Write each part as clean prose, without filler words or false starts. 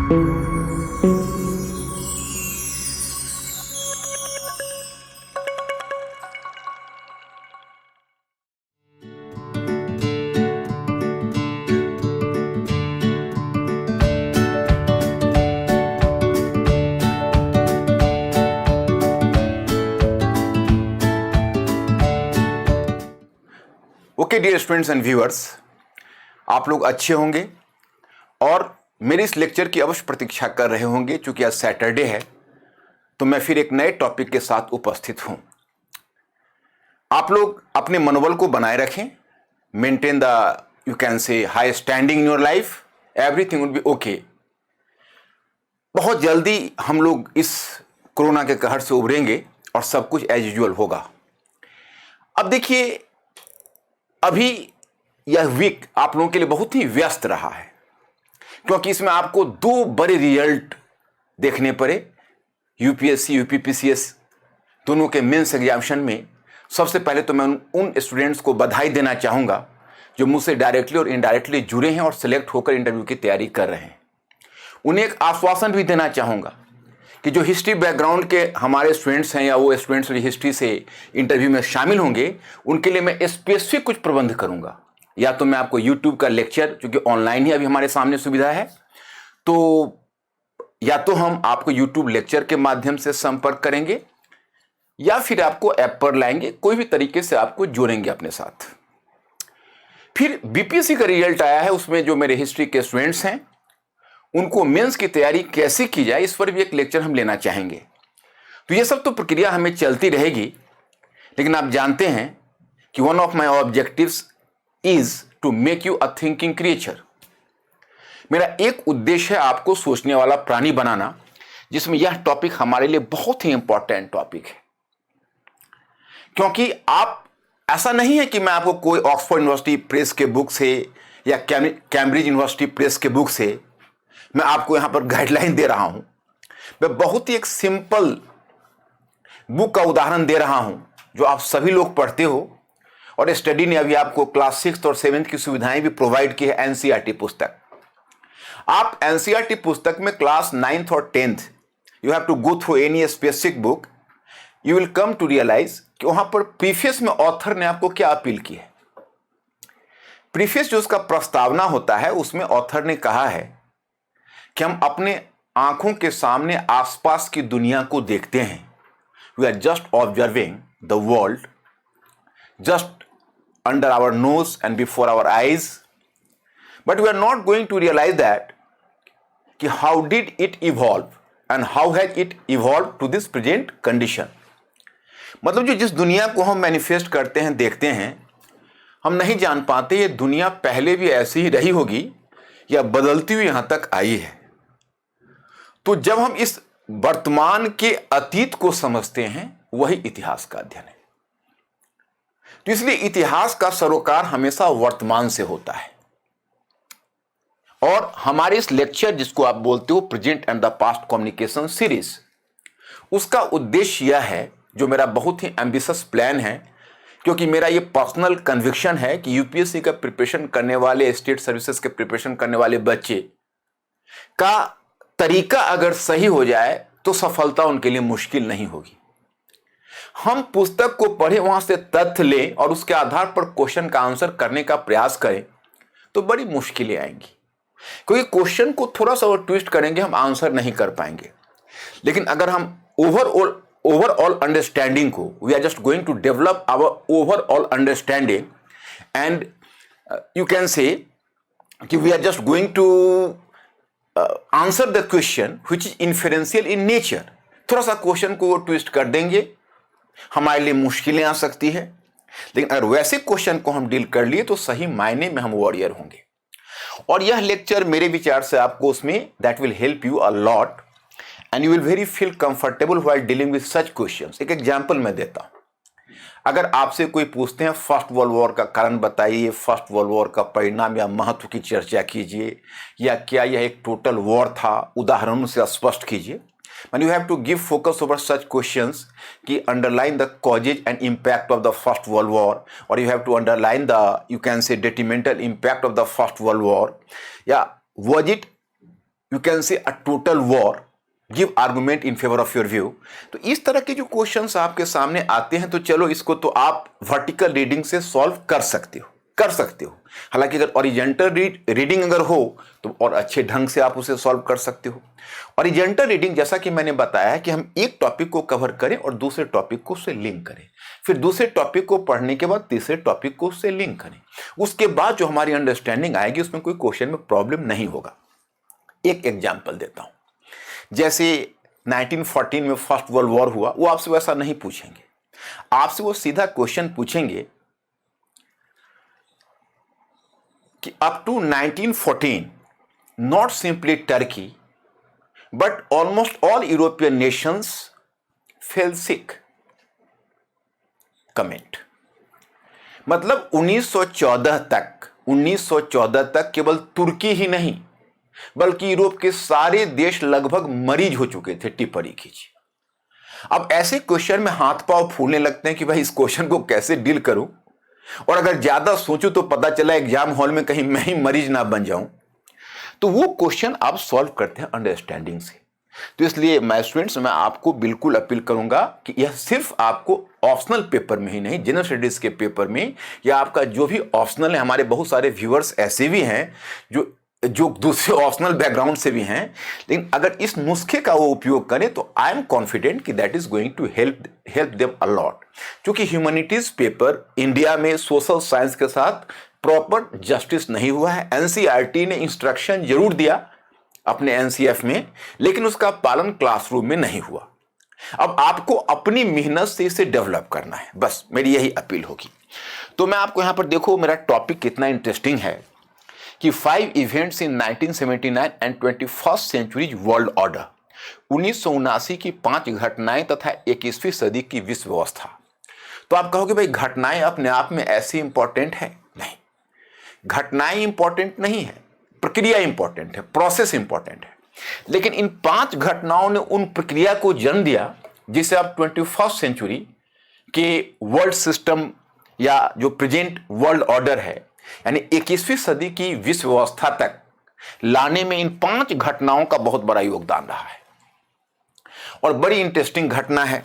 Okay dear students and viewers, आप लोग अच्छे होंगे और मेरे इस लेक्चर की अवश्य प्रतीक्षा कर रहे होंगे। चूंकि आज सैटरडे है तो मैं फिर एक नए टॉपिक के साथ उपस्थित हूं। आप लोग अपने मनोबल को बनाए रखें, मेंटेन द यू कैन से high standing in your life, everything will be okay. बहुत जल्दी हम लोग इस कोरोना के कहर से उभरेंगे और सब कुछ एज यूजुअल होगा। अब देखिए, अभी यह वीक आप लोगों के लिए बहुत ही व्यस्त रहा है, क्योंकि इसमें आपको दो बड़े रिजल्ट देखने पड़े। यूपीएससी यूपीपीसीएस दोनों के मेंस एग्जामिनेशन में सबसे पहले तो मैं उन स्टूडेंट्स को बधाई देना चाहूँगा जो मुझसे डायरेक्टली और इनडायरेक्टली जुड़े हैं और सिलेक्ट होकर इंटरव्यू की तैयारी कर रहे हैं। उन्हें एक आश्वासन भी देना चाहूँगा कि जो हिस्ट्री बैकग्राउंड के हमारे स्टूडेंट्स हैं या वो स्टूडेंट्स जो हिस्ट्री से इंटरव्यू में शामिल होंगे, उनके लिए मैं स्पेसिफिक कुछ प्रबंध करूंगा। या तो मैं आपको यूट्यूब का लेक्चर, चूंकि ऑनलाइन ही अभी हमारे सामने सुविधा है, तो या तो हम आपको यूट्यूब लेक्चर के माध्यम से संपर्क करेंगे या फिर आपको ऐप पर लाएंगे, कोई भी तरीके से आपको जोड़ेंगे अपने साथ। फिर बीपीएससी का रिजल्ट आया है, उसमें जो मेरे हिस्ट्री के स्टूडेंट्स हैं उनको मेंस की तैयारी कैसे की जाए, इस पर भी एक लेक्चर हम लेना चाहेंगे। तो ये सब तो प्रक्रिया हमें चलती रहेगी, लेकिन आप जानते हैं कि one of my objectives is to make you a thinking creature. मेरा एक उद्देश्य है आपको सोचने वाला प्राणी बनाना, जिसमें यह टॉपिक हमारे लिए बहुत ही इंपॉर्टेंट टॉपिक है। क्योंकि आप, ऐसा नहीं है कि मैं आपको कोई ऑक्सफोर्ड यूनिवर्सिटी प्रेस के बुक से या कैम्ब्रिज यूनिवर्सिटी प्रेस के बुक से मैं आपको यहां पर गाइडलाइन दे रहा हूं। मैं बहुत ही एक सिंपल बुक का उदाहरण दे रहा हूं जो आप सभी लोग पढ़ते हो, और स्टडी ने अभी आपको क्लास 6 और 7 की सुविधाएं भी प्रोवाइड की है। एनसीईआरटी पुस्तक, आप एनसीईआरटी पुस्तक में क्लास 9th और 10th you have to go through any specific book, you will come to realise कि वहां पर प्रीफेस में ऑथर ने आपको क्या अपील की है। प्रीफेस जो उसका प्रस्तावना होता है, उसमें ऑथर ने कहा है कि हम अपने आंखों के सामने आसपास की दुनिया को देखते हैं। We are just observing the world just under our nose and before our eyes, but we are not going to realise that कि how did it evolve and how has it evolve to this present condition. मतलब जो जिस दुनिया को हम manifest करते हैं, देखते हैं, हम नहीं जान पाते ये दुनिया पहले भी ऐसी ही रही होगी या बदलती हुई यहां तक आई है। तो जब हम इस वर्तमान के अतीत को समझते हैं, वही इतिहास का अध्ययन है। तो इसलिए इतिहास का सरोकार हमेशा वर्तमान से होता है। और हमारे इस लेक्चर, जिसको आप बोलते हो present and the past communication series, उसका उद्देश्य यह है, जो मेरा बहुत ही एम्बिशियस प्लान है, क्योंकि मेरा ये पर्सनल कन्विक्शन है कि यूपीएससी का प्रिपरेशन करने वाले, स्टेट सर्विसेज के प्रिपरेशन करने वाले बच्चे का तरीका अगर सही हो जाए तो सफलता उनके लिए मुश्किल नहीं होगी। हम पुस्तक को पढ़े, वहां से तथ्य लें और उसके आधार पर क्वेश्चन का आंसर करने का प्रयास करें तो बड़ी मुश्किलें आएंगी, क्योंकि क्वेश्चन को थोड़ा सा और ट्विस्ट करेंगे हम आंसर नहीं कर पाएंगे। लेकिन अगर हम ओवरऑल अंडरस्टैंडिंग को, we are just going to develop our overall understanding and you can say कि we are just going to answer the question which is inferential in nature. थोड़ा सा क्वेश्चन को ट्विस्ट कर देंगे, हमारे लिए मुश्किलें आ सकती है, लेकिन अगर वैसे क्वेश्चन को हम डील कर लिए तो सही मायने में हम वॉरियर होंगे। और यह लेक्चर मेरे विचार से आपको उसमें that will help you a lot and you will very feel comfortable while dealing with such questions. एक एग्जांपल मैं देता हूं। अगर आपसे कोई पूछते हैं फर्स्ट वर्ल्ड वॉर का कारण बताइए, फर्स्ट वर्ल्ड वॉर का परिणाम या महत्व की चर्चा कीजिए, या क्या यह एक टोटल वॉर था, उदाहरणों से स्पष्ट कीजिए। When you have to give focus over such questions कि underline the causes and impact of the First World War, or you have to underline the, you can say, detrimental impact of the First World War, या was it, you can से a total war, give argument in favour of your view. तो इस तरह के जो questions आपके सामने आते हैं, तो चलो इसको तो आप वर्टिकल रीडिंग से सॉल्व कर सकते हो। हालांकि अगर ओरिजेंटल रीडिंग अगर हो तो और अच्छे ढंग से आप उसे सॉल्व कर सकते हो। ओरिजेंटल रीडिंग, जैसा कि मैंने बताया, कि हम एक टॉपिक को कवर करें और दूसरे टॉपिक को उससे लिंक करें, फिर दूसरे टॉपिक को पढ़ने के बाद तीसरे टॉपिक को उससे लिंक करें। उसके बाद जो हमारी अंडरस्टैंडिंग आएगी उसमें कोई क्वेश्चन में प्रॉब्लम नहीं होगा। एक एग्जाम्पल देता हूं, जैसे 1914 में फर्स्ट वर्ल्ड वॉर हुआ, वो आपसे वैसा नहीं पूछेंगे। आपसे वो सीधा क्वेश्चन पूछेंगे कि up to 1914 not simply Turkey but almost all European nations fell sick. Comment, मतलब 1914 तक केवल तुर्की ही नहीं बल्कि यूरोप के सारे देश लगभग मरीज हो चुके थे। टिप्पणी कीजिए। अब ऐसे क्वेश्चन में हाथ पांव फूलने लगते हैं कि भाई इस क्वेश्चन को कैसे डील करूं, और अगर ज्यादा सोचूं तो पता चला एग्जाम हॉल में कहीं मैं ही मरीज ना बन जाऊं। तो वो क्वेश्चन आप सॉल्व करते हैं अंडरस्टैंडिंग से। तो इसलिए मैं स्टूडेंट्स, मैं आपको बिल्कुल अपील करूंगा कि यह सिर्फ आपको ऑप्शनल पेपर में ही नहीं, जनरल स्टडीज के पेपर में, या आपका जो भी ऑप्शनल है, हमारे बहुत सारे व्यूअर्स ऐसे भी हैं जो दूसरे ऑप्शनल बैकग्राउंड से भी हैं, लेकिन अगर इस नुस्खे का वो उपयोग करें तो आई एम कॉन्फिडेंट कि that is going to help them a lot. क्योंकि ह्यूमैनिटीज पेपर इंडिया में सोशल साइंस के साथ प्रॉपर जस्टिस नहीं हुआ है। एनसीईआरटी ने इंस्ट्रक्शन जरूर दिया अपने एनसीएफ में, लेकिन उसका पालन क्लासरूम में नहीं हुआ। अब आपको अपनी मेहनत से इसे डेवलप करना है, बस मेरी यही अपील होगी। तो मैं आपको यहां पर, देखो मेरा टॉपिक कितना इंटरेस्टिंग है कि 5 events in 1979 and 21st century world order, 1979 की 5 घटनाएं तथा 21वीं सदी की विश्व व्यवस्था। तो आप कहोगे भाई घटनाएं अपने आप में ऐसी इंपॉर्टेंट है? नहीं, घटनाएं इंपॉर्टेंट नहीं है, प्रक्रिया इंपॉर्टेंट है, प्रोसेस इंपॉर्टेंट है। लेकिन इन 5 घटनाओं ने उन प्रक्रिया को जन्म दिया जिसे अब 21st सेंचुरी के वर्ल्ड सिस्टम या जो प्रेजेंट वर्ल्ड ऑर्डर है, यानी 21वीं सदी की विश्व व्यवस्था तक लाने में इन 5 घटनाओं का बहुत बड़ा योगदान रहा है और बड़ी इंटरेस्टिंग घटना है।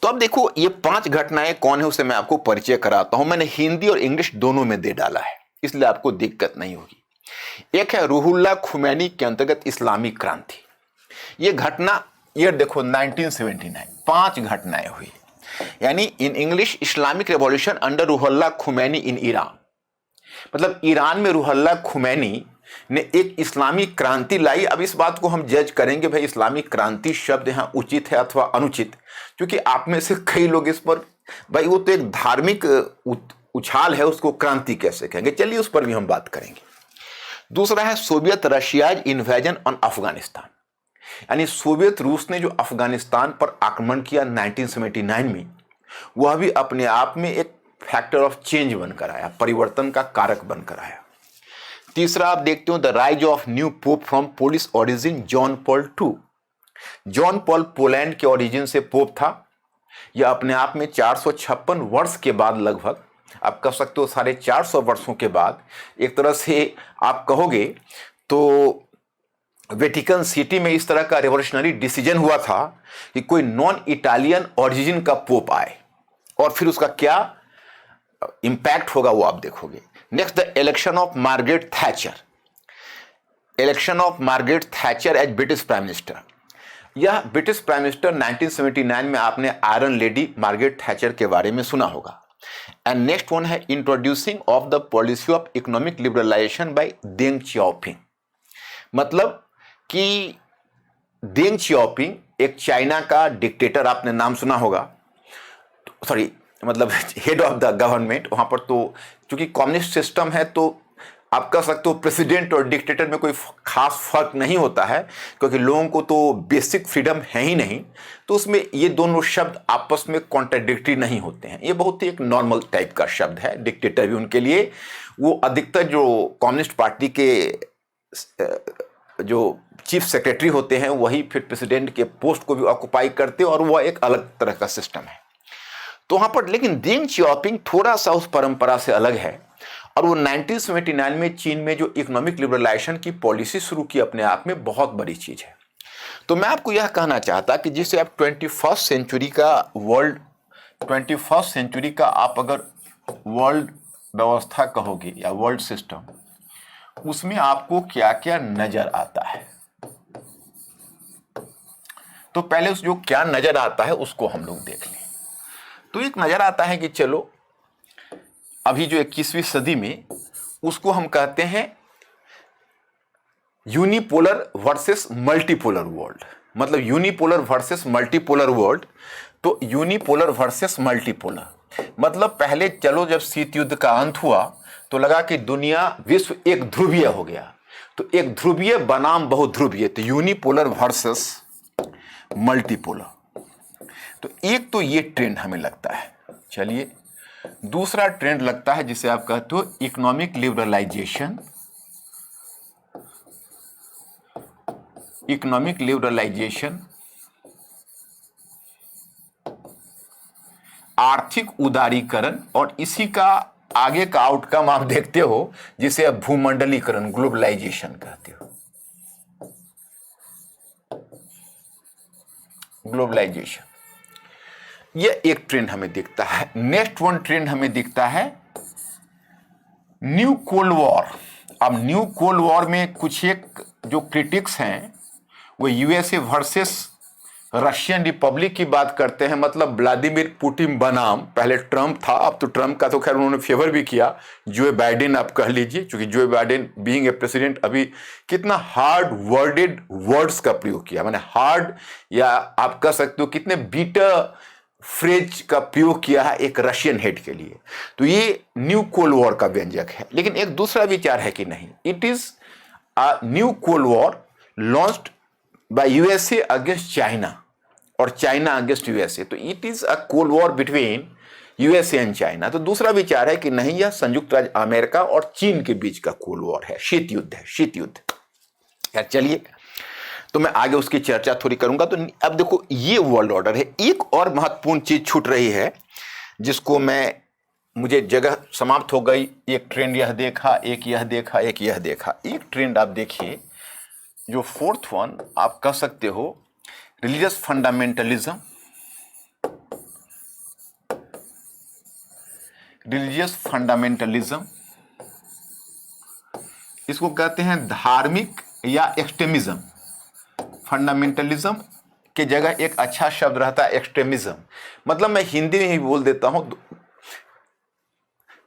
तो अब देखो ये 5 घटनाएं कौन है उसे मैं आपको परिचय कराता हूं। मैंने हिंदी और इंग्लिश दोनों में दे डाला है, इसलिए आपको दिक्कत नहीं होगी। एक है रूहुल्लाह खुमैनी के अंतर्गत इस्लामी क्रांति। ये घटना, ये देखो 1979 5 घटनाएं हुई, यानी in English Islamic revolution under Ruhollah Khomeini in Iran. मतलब ईरान में रूहुल्लाह खुमैनी ने एक इस्लामी क्रांति लाई। अब इस बात को हम जज करेंगे भाई इस्लामी क्रांति शब्द यहां उचित है अथवा अनुचित, क्योंकि आप में से कई लोग इस पर, भाई वो तो एक धार्मिक उछाल है, उसको क्रांति कैसे कहेंगे। चलिए उस पर भी हम बात करेंगे। दूसरा है Soviet Russia's invasion on Afghanistan, यानी सोवियत रूस ने जो अफगानिस्तान पर आक्रमण किया 1979 में, वह भी अपने आप में एक फैक्टर ऑफ चेंज बनकर आया, परिवर्तन का कारक बनकर आया। तीसरा आप देखते हो the rise of new pope from Polish origin John Paul II। John Paul Poland के ओरिजिन से पोप था। यह अपने आप में 456 वर्ष के बाद, लगभग आप कह सकते हो 450 वर्षों के बाद, एक तरह से आप कहोगे तो वेटिकन सिटी में इस तरह का रेवोल्यूशनरी डिसीजन हुआ था कि कोई नॉन इटालियन ओरिजिन का पोप आए, और फिर उसका क्या इंपैक्ट होगा वो आप देखोगे। Next the election of Margaret Thatcher. Election of Margaret Thatcher as British prime minister. यह ब्रिटिश प्राइम मिनिस्टर 1979 में आपने आयरन लेडी मार्गरेट थैचर के बारे में सुना होगा। एंड नेक्स्ट वन है introducing of the policy of economic liberalisation by Deng Xiaoping. मतलब कि देंग चियाओपिंग एक चाइना का डिक्टेटर, आपने नाम सुना होगा, सॉरी मतलब हेड ऑफ द गवर्नमेंट। वहां पर तो चूंकि कम्युनिस्ट सिस्टम है तो आप कह सकते हो प्रेसिडेंट और डिक्टेटर में कोई खास फर्क नहीं होता है, क्योंकि लोगों को तो बेसिक फ्रीडम है ही नहीं, तो उसमें ये दोनों शब्द आपस में कॉन्ट्राडिक्टरी नहीं होते हैं। ये बहुत ही एक नॉर्मल टाइप का शब्द है डिक्टेटर भी उनके लिए। वो अधिकतर जो कम्युनिस्ट पार्टी के जो चीफ सेक्रेटरी होते हैं वही फिर प्रेसिडेंट के पोस्ट को भी ऑक्युपाई करते हैं, और वह एक अलग तरह का सिस्टम है। तो वहां पर लेकिन देंग चियाओपिंग थोड़ा सा उस परंपरा से अलग है, और वो 1979 में चीन में जो इकोनॉमिक लिबरलाइजेशन की पॉलिसी शुरू की अपने आप में बहुत बड़ी चीज है। तो मैं आपको यह कहना चाहता कि जिसे आप 21st सेंचुरी का आप अगर वर्ल्ड व्यवस्था कहोगे या वर्ल्ड सिस्टम, उसमें आपको क्या क्या नजर आता है। तो पहले उस जो क्या नजर आता है उसको हम लोग देख लें। तो एक नजर आता है कि चलो अभी जो 21वीं सदी में उसको हम कहते हैं यूनिपोलर वर्सेस मल्टीपोलर वर्ल्ड, मतलब यूनिपोलर वर्सेस मल्टीपोलर वर्ल्ड। तो यूनिपोलर वर्सेस मल्टीपोलर मतलब पहले चलो जब शीत युद्ध का अंत हुआ तो लगा कि दुनिया विश्व एक ध्रुवीय हो गया, तो एक ध्रुवीय बनाम बहुध्रुवीय, तो यूनिपोलर वर्सेस मल्टीपोलर। तो एक तो ये ट्रेंड हमें लगता है। चलिए दूसरा ट्रेंड लगता है जिसे आप कहते हो इकोनॉमिक लिबरलाइजेशन। इकोनॉमिक लिबरलाइजेशन, आर्थिक उदारीकरण, और इसी का आगे का आउटकम आप देखते हो जिसे आप भूमंडलीकरण, ग्लोबलाइजेशन कहते हो। ग्लोबलाइजेशन ये एक ट्रेंड हमें दिखता है। नेक्स्ट वन ट्रेंड हमें दिखता है न्यू कोल्ड वॉर। अब न्यू कोल्ड वॉर में कुछ एक जो क्रिटिक्स हैं वो यूएसए वर्सेस रशियन रिपब्लिक की बात करते हैं, मतलब व्लादिमीर पुतिन बनाम, पहले ट्रंप था, अब तो ट्रंप का तो खैर उन्होंने फेवर भी किया, जो बाइडेन आप कह लीजिए, क्योंकि Joe Biden being a president अभी कितना हार्ड वर्डेड वर्ड्स का प्रयोग किया, माने हार्ड या आप कह सकते हो कितने बीटर फ्रेज का प्रयोग किया है एक रशियन हेड के लिए। तो ये न्यू कोल्ड वॉर का व्यंजक है। लेकिन एक दूसरा विचार है कि नहीं, it is a new cold war launched by USA against China और चाइना अगेंस्ट यूएसए। तो it is a cold war between USA and China. तो दूसरा विचार है कि नहीं, यह संयुक्त राज्य अमेरिका और चीन के बीच का कोल्ड वॉर है, शीत युद्ध है, शीत युद्ध। यार चलिए, तो मैं आगे उसकी चर्चा थोड़ी करूंगा। तो अब देखो ये वर्ल्ड ऑर्डर है। एक और महत्वपूर्ण चीज छूट रही है जिसको मुझे जगह समाप्त हो गई। एक ट्रेंड यह देखा, एक यह देखा, एक यह देखा। एक ट्रेंड आप देखिए जो फोर्थ वन आप कह सकते हो रिलीजियस फंडामेंटलिज्म। रिलीजियस फंडामेंटलिज्म इसको कहते हैं धार्मिक या एक्सट्रीमिज्म। फंडामेंटलिज्म के जगह एक अच्छा शब्द रहता है एक्सट्रीमिज्म, मतलब मैं हिंदी में ही बोल देता हूं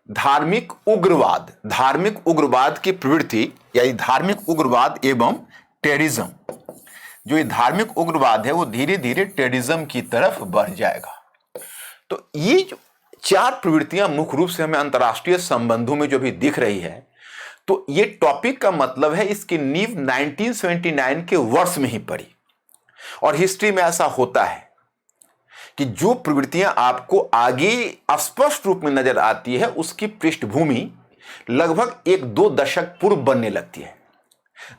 धार्मिक उग्रवाद। धार्मिक उग्रवाद की प्रवृत्ति या धार्मिक उग्रवाद एवं टेररिज्म। जो ये धार्मिक उग्रवाद है वो धीरे धीरे टेररिज्म की तरफ बढ़ जाएगा। तो ये जो चार प्रवृत्तियां मुख्य रूप से हमें अंतर्राष्ट्रीय संबंधों में जो भी दिख रही है, तो ये टॉपिक का मतलब है इसकी नींव 1979 के वर्ष में ही पड़ी। और हिस्ट्री में ऐसा होता है कि जो प्रवृत्तियां आपको आगे स्पष्ट रूप में नजर आती है उसकी पृष्ठभूमि लगभग 1-2 दशक पूर्व बनने लगती है।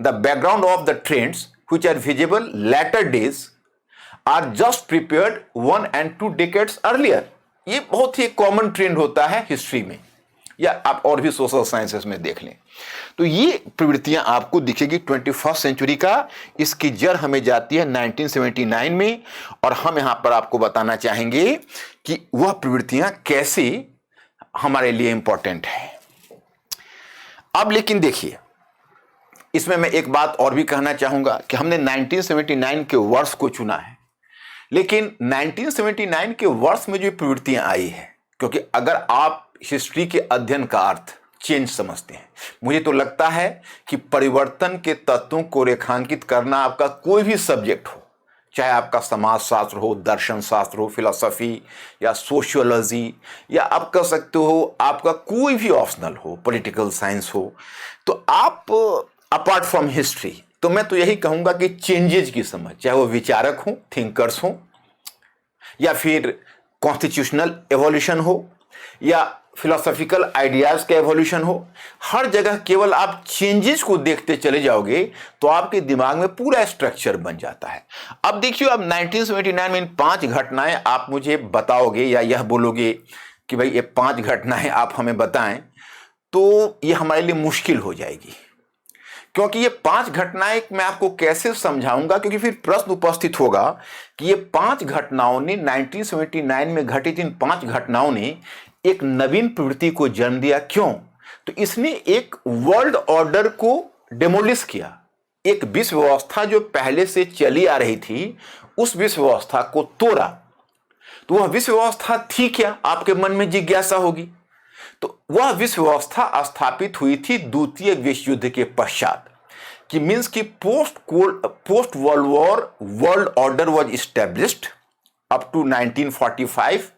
The background of the trends which are visible latter days are just prepared 1 and 2 decades earlier। ये बहुत ही कॉमन ट्रेंड होता है हिस्ट्री में, या आप और भी सोशल साइंसेस में देख लें। तो ये प्रवृत्तियां आपको दिखेगी 21st सेंचुरी का। इसकी जड़ हमें जाती है 1979 में, और हम यहां पर आपको बताना चाहेंगे कि वह प्रवृत्तियां कैसे हमारे लिए इंपॉर्टेंट है। अब लेकिन देखिए, इसमें मैं एक बात और भी कहना चाहूंगा कि हमने 1979 के वर्ष को चुना है, लेकिन 1979 के वर्ष में जो प्रवृत्तियां आई है, क्योंकि अगर आप हिस्ट्री के अध्ययन का अर्थ चेंज समझते हैं, मुझे तो लगता है कि परिवर्तन के तत्वों को रेखांकित करना आपका कोई भी सब्जेक्ट हो, चाहे आपका समाजशास्त्र हो, दर्शन शास्त्र हो, फिलॉसफी या सोशियोलॉजी, या आप कह सकते हो आपका कोई भी ऑप्शनल हो, पॉलिटिकल साइंस हो, तो आप अपार्ट फ्रॉम हिस्ट्री, तो मैं तो यही कहूंगा कि चेंजेज की समझ, चाहे वो विचारक हो, थिंकर्स हो, या फिर कॉन्स्टिट्यूशनल एवोल्यूशन हो, या फिलोसॉफिकल आइडियाज का एवोल्यूशन हो, हर जगह केवल आप चेंजेस को देखते चले जाओगे तो आपके दिमाग में पूरा स्ट्रक्चर बन जाता है। अब देखिए, अब 1979 में इन 5 घटनाएं आप मुझे बताओगे या यह बोलोगे कि भाई ये 5 घटनाएं आप हमें बताएं, तो ये हमारे लिए मुश्किल हो जाएगी, क्योंकि ये 5 घटनाएं मैं आपको कैसे समझाऊंगा, क्योंकि फिर प्रश्न उपस्थित होगा कि ये 5 घटनाओं ने 1979 में घटित इन 5 घटनाओं ने एक नवीन प्रवृत्ति को जन्म दिया। क्यों? तो इसने एक वर्ल्ड ऑर्डर को डेमोलिश किया। एक विश्व व्यवस्था जो पहले से चली आ रही थी, उस विश्व व्यवस्था को तोड़ा। तो वह विश्व व्यवस्था थी क्या? आपके मन में जिज्ञासा होगी। तो वह विश्व व्यवस्था स्थापित हुई थी द्वितीय विश्व युद्ध के पश्चात, कि मीन्स की post world war world order was established up to 1945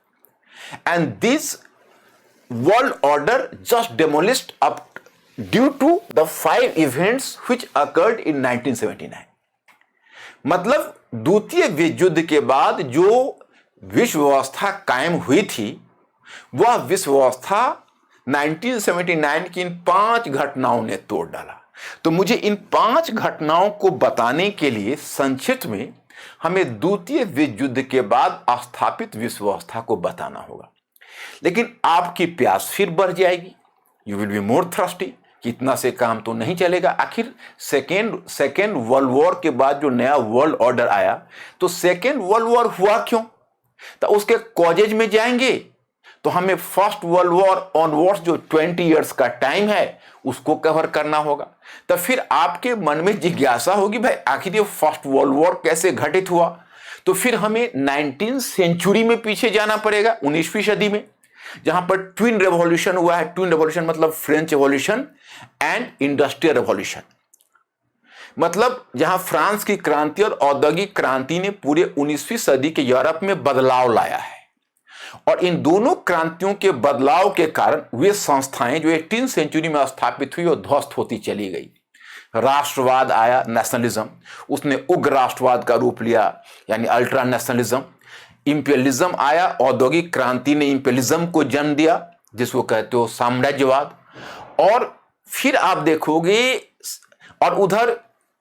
and this world order just demolished up due to the 5 events which occurred in 1979। मतलब द्वितीय विश्व युद्ध के बाद जो विश्व व्यवस्था कायम हुई थी, वह विश्व व्यवस्था 1979 की इन 5 घटनाओं ने तोड़ डाला। तो मुझे इन 5 घटनाओं को बताने के लिए संक्षिप्त में हमें द्वितीय विश्व युद्ध के बाद स्थापित विश्व व्यवस्था को बताना होगा। लेकिन आपकी प्यास फिर बढ़ जाएगी, you will be more thirsty, कि इतना से काम तो नहीं चलेगा। आखिर सेकेंड वर्ल्ड वॉर के बाद जो नया वर्ल्ड ऑर्डर आया, तो सेकेंड वर्ल्ड वॉर हुआ क्यों, तो उसके कॉजेज में जाएंगे तो हमें फर्स्ट वर्ल्ड वॉर ऑनवर्ड्स जो 20 इयर्स का टाइम है उसको कवर करना होगा। तो फिर आपके मन में जिज्ञासा होगी, भाई आखिर ये फर्स्ट वर्ल्ड वॉर कैसे घटित हुआ? तो फिर हमें 19th सेंचुरी में पीछे जाना पड़ेगा, 19वीं सदी में, जहां पर ट्विन रेवोल्यूशन हुआ है। ट्विन रेवोल्यूशन मतलब French revolution and industrial revolution, मतलब जहां फ्रांस की क्रांति और औद्योगिक क्रांति ने पूरे 19वीं सदी के यूरोप में बदलाव लाया है। और इन दोनों क्रांतियों के बदलाव के कारण वे संस्थाएं जो 18th सेंचुरी में स्थापित हुई और ध्वस्त होती चली गई। राष्ट्रवाद आया, नेशनलिज्म, उसने उग्र राष्ट्रवाद का रूप लिया, यानी अल्ट्रा नेशनलिज्म। इंपीरियलिज्म आया, औद्योगिक क्रांति ने इंपीरियलिज्म को जन्म दिया, जिसको कहते हो साम्राज्यवाद। और फिर आप देखोगे, और उधर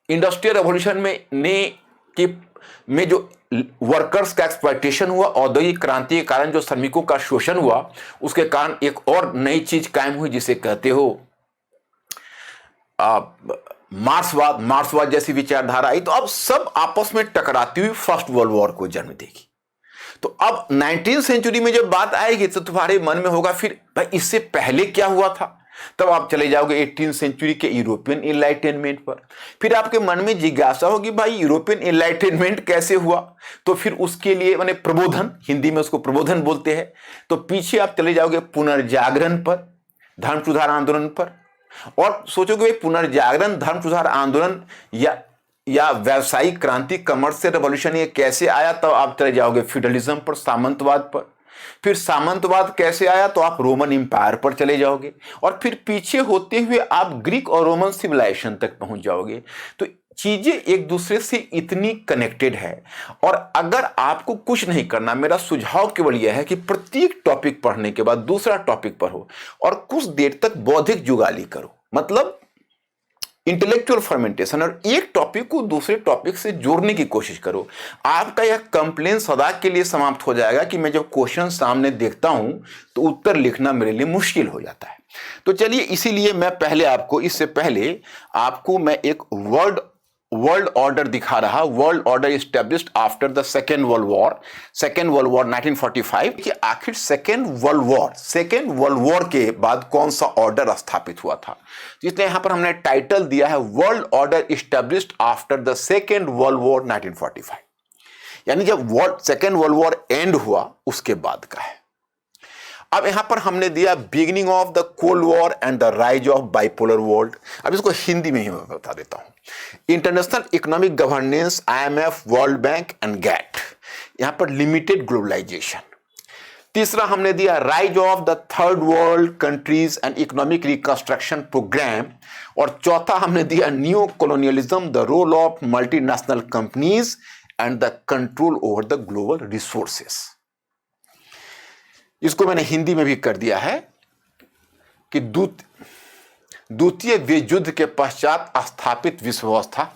इंडस्ट्रियल रेवोल्यूशन में जो वर्कर्स का एक्सप्लॉयटेशन हुआ, औद्योगिक क्रांति के कारण जो श्रमिकों का शोषण हुआ, उसके कारण एक और नई चीज कायम हुई जिसे कहते हो मार्क्सवाद जैसी विचारधारा आई। तो अब सब आपस में टकराती हुई फर्स्ट वर्ल्ड वॉर को जन्म देगी। तो अब 19th सेंचुरी में जब बात आएगी तो तुम्हारे मन में होगा, फिर भाई इससे पहले क्या हुआ था? तब आप चले जाओगे 18th सेंचुरी के यूरोपियन इनलाइटनमेंट पर। फिर आपके मन में जिज्ञासा होगी, भाई यूरोपियन इनलाइटनमेंट कैसे हुआ? तो फिर उसके लिए माने प्रबोधन, हिंदी में उसको प्रबोधन बोलते हैं। तो पीछे आप चले जाओगे पुनर्जागरण पर, धर्म सुधार आंदोलन पर, और सोचोगे पुनर्जागरण, धर्म सुधार आंदोलन या व्यावसायिक क्रांति, कमर्शियल रेवोल्यूशन, ये कैसे आया? तब आप चले जाओगे फ्यूडलिज्म पर, सामंतवाद पर। फिर सामंतवाद कैसे आया? तो आप रोमन एम्पायर पर चले जाओगे, और फिर पीछे होते हुए आप ग्रीक और रोमन सिविलाइजेशन तक पहुंच जाओगे। तो चीजें एक दूसरे से इतनी कनेक्टेड है। और अगर आपको कुछ नहीं करना, मेरा सुझाव केवल यह है कि प्रत्येक टॉपिक पढ़ने के बाद दूसरा टॉपिक पढ़ो और कुछ देर तक बौद्धिक जुगाली करो, मतलब इंटेलेक्चुअल फर्मेंटेशन, और एक टॉपिक को दूसरे टॉपिक से जोड़ने की कोशिश करो। आपका यह कंप्लेन सदा के लिए समाप्त हो जाएगा कि मैं जब क्वेश्चन सामने देखता हूं तो उत्तर लिखना मेरे लिए मुश्किल हो जाता है। तो चलिए, इसीलिए मैं इससे पहले आपको मैं एक वर्ल्ड ऑर्डर दिखा रहा, world order established after the second world war 1945, कि आखिर सेकेंड वर्ल्ड वॉर के बाद कौन सा ऑर्डर स्थापित हुआ था। इसलिए यहां पर हमने टाइटल दिया है world order established after the second world war 1945, यानी जब सेकेंड वर्ल्ड वॉर एंड हुआ उसके बाद का है। अब यहां पर हमने दिया beginning of the cold war and the rise of bipolar world. अब इसको हिंदी में ही मैं बता देता हूं। International economic governance, IMF, world bank and GATT, यहां पर लिमिटेड ग्लोबलाइजेशन। तीसरा हमने दिया rise of the third world countries and economic reconstruction programme. और चौथा हमने दिया new colonialism, the role of multinational companies and the control over the global resources. इसको मैंने हिंदी में भी कर दिया है कि द्वितीय विश्व युद्ध के पश्चात स्थापित विश्व व्यवस्था,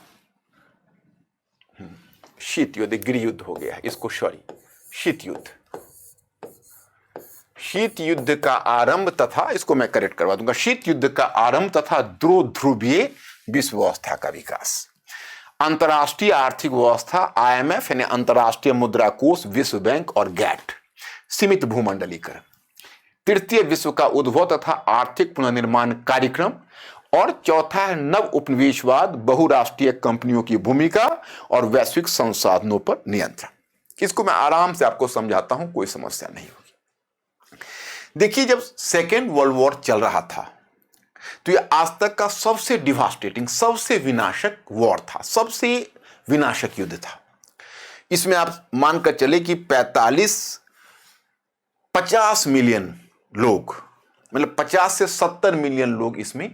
शीत युद्ध, गृह युद्ध हो गया है इसको, शीत युद्ध। शीत युद्ध का आरंभ तथा, इसको मैं करेक्ट करवा दूंगा, शीत युद्ध का आरंभ तथा दो ध्रुवीय विश्व व्यवस्था का विकास। अंतर्राष्ट्रीय आर्थिक व्यवस्था IMF यानी अंतर्राष्ट्रीय मुद्रा कोष, विश्व बैंक और गैट, सीमित भूमंडलीकरण। तृतीय विश्व का उद्भव तथा आर्थिक पुनर्निर्माण कार्यक्रम। और चौथा है नव उपनिवेशवाद, बहुराष्ट्रीय कंपनियों की भूमिका और वैश्विक संसाधनों पर नियंत्रण। इसको मैं आराम से आपको समझाता हूं, कोई समस्या नहीं होगी। देखिए, जब सेकेंड वर्ल्ड वॉर चल रहा था तो यह आज तक का सबसे डिवास्टेटिंग, सबसे विनाशक वॉर था, सबसे विनाशक युद्ध था। इसमें आप मानकर चले कि 50 मिलियन लोग, मतलब 50 से 70 मिलियन लोग इसमें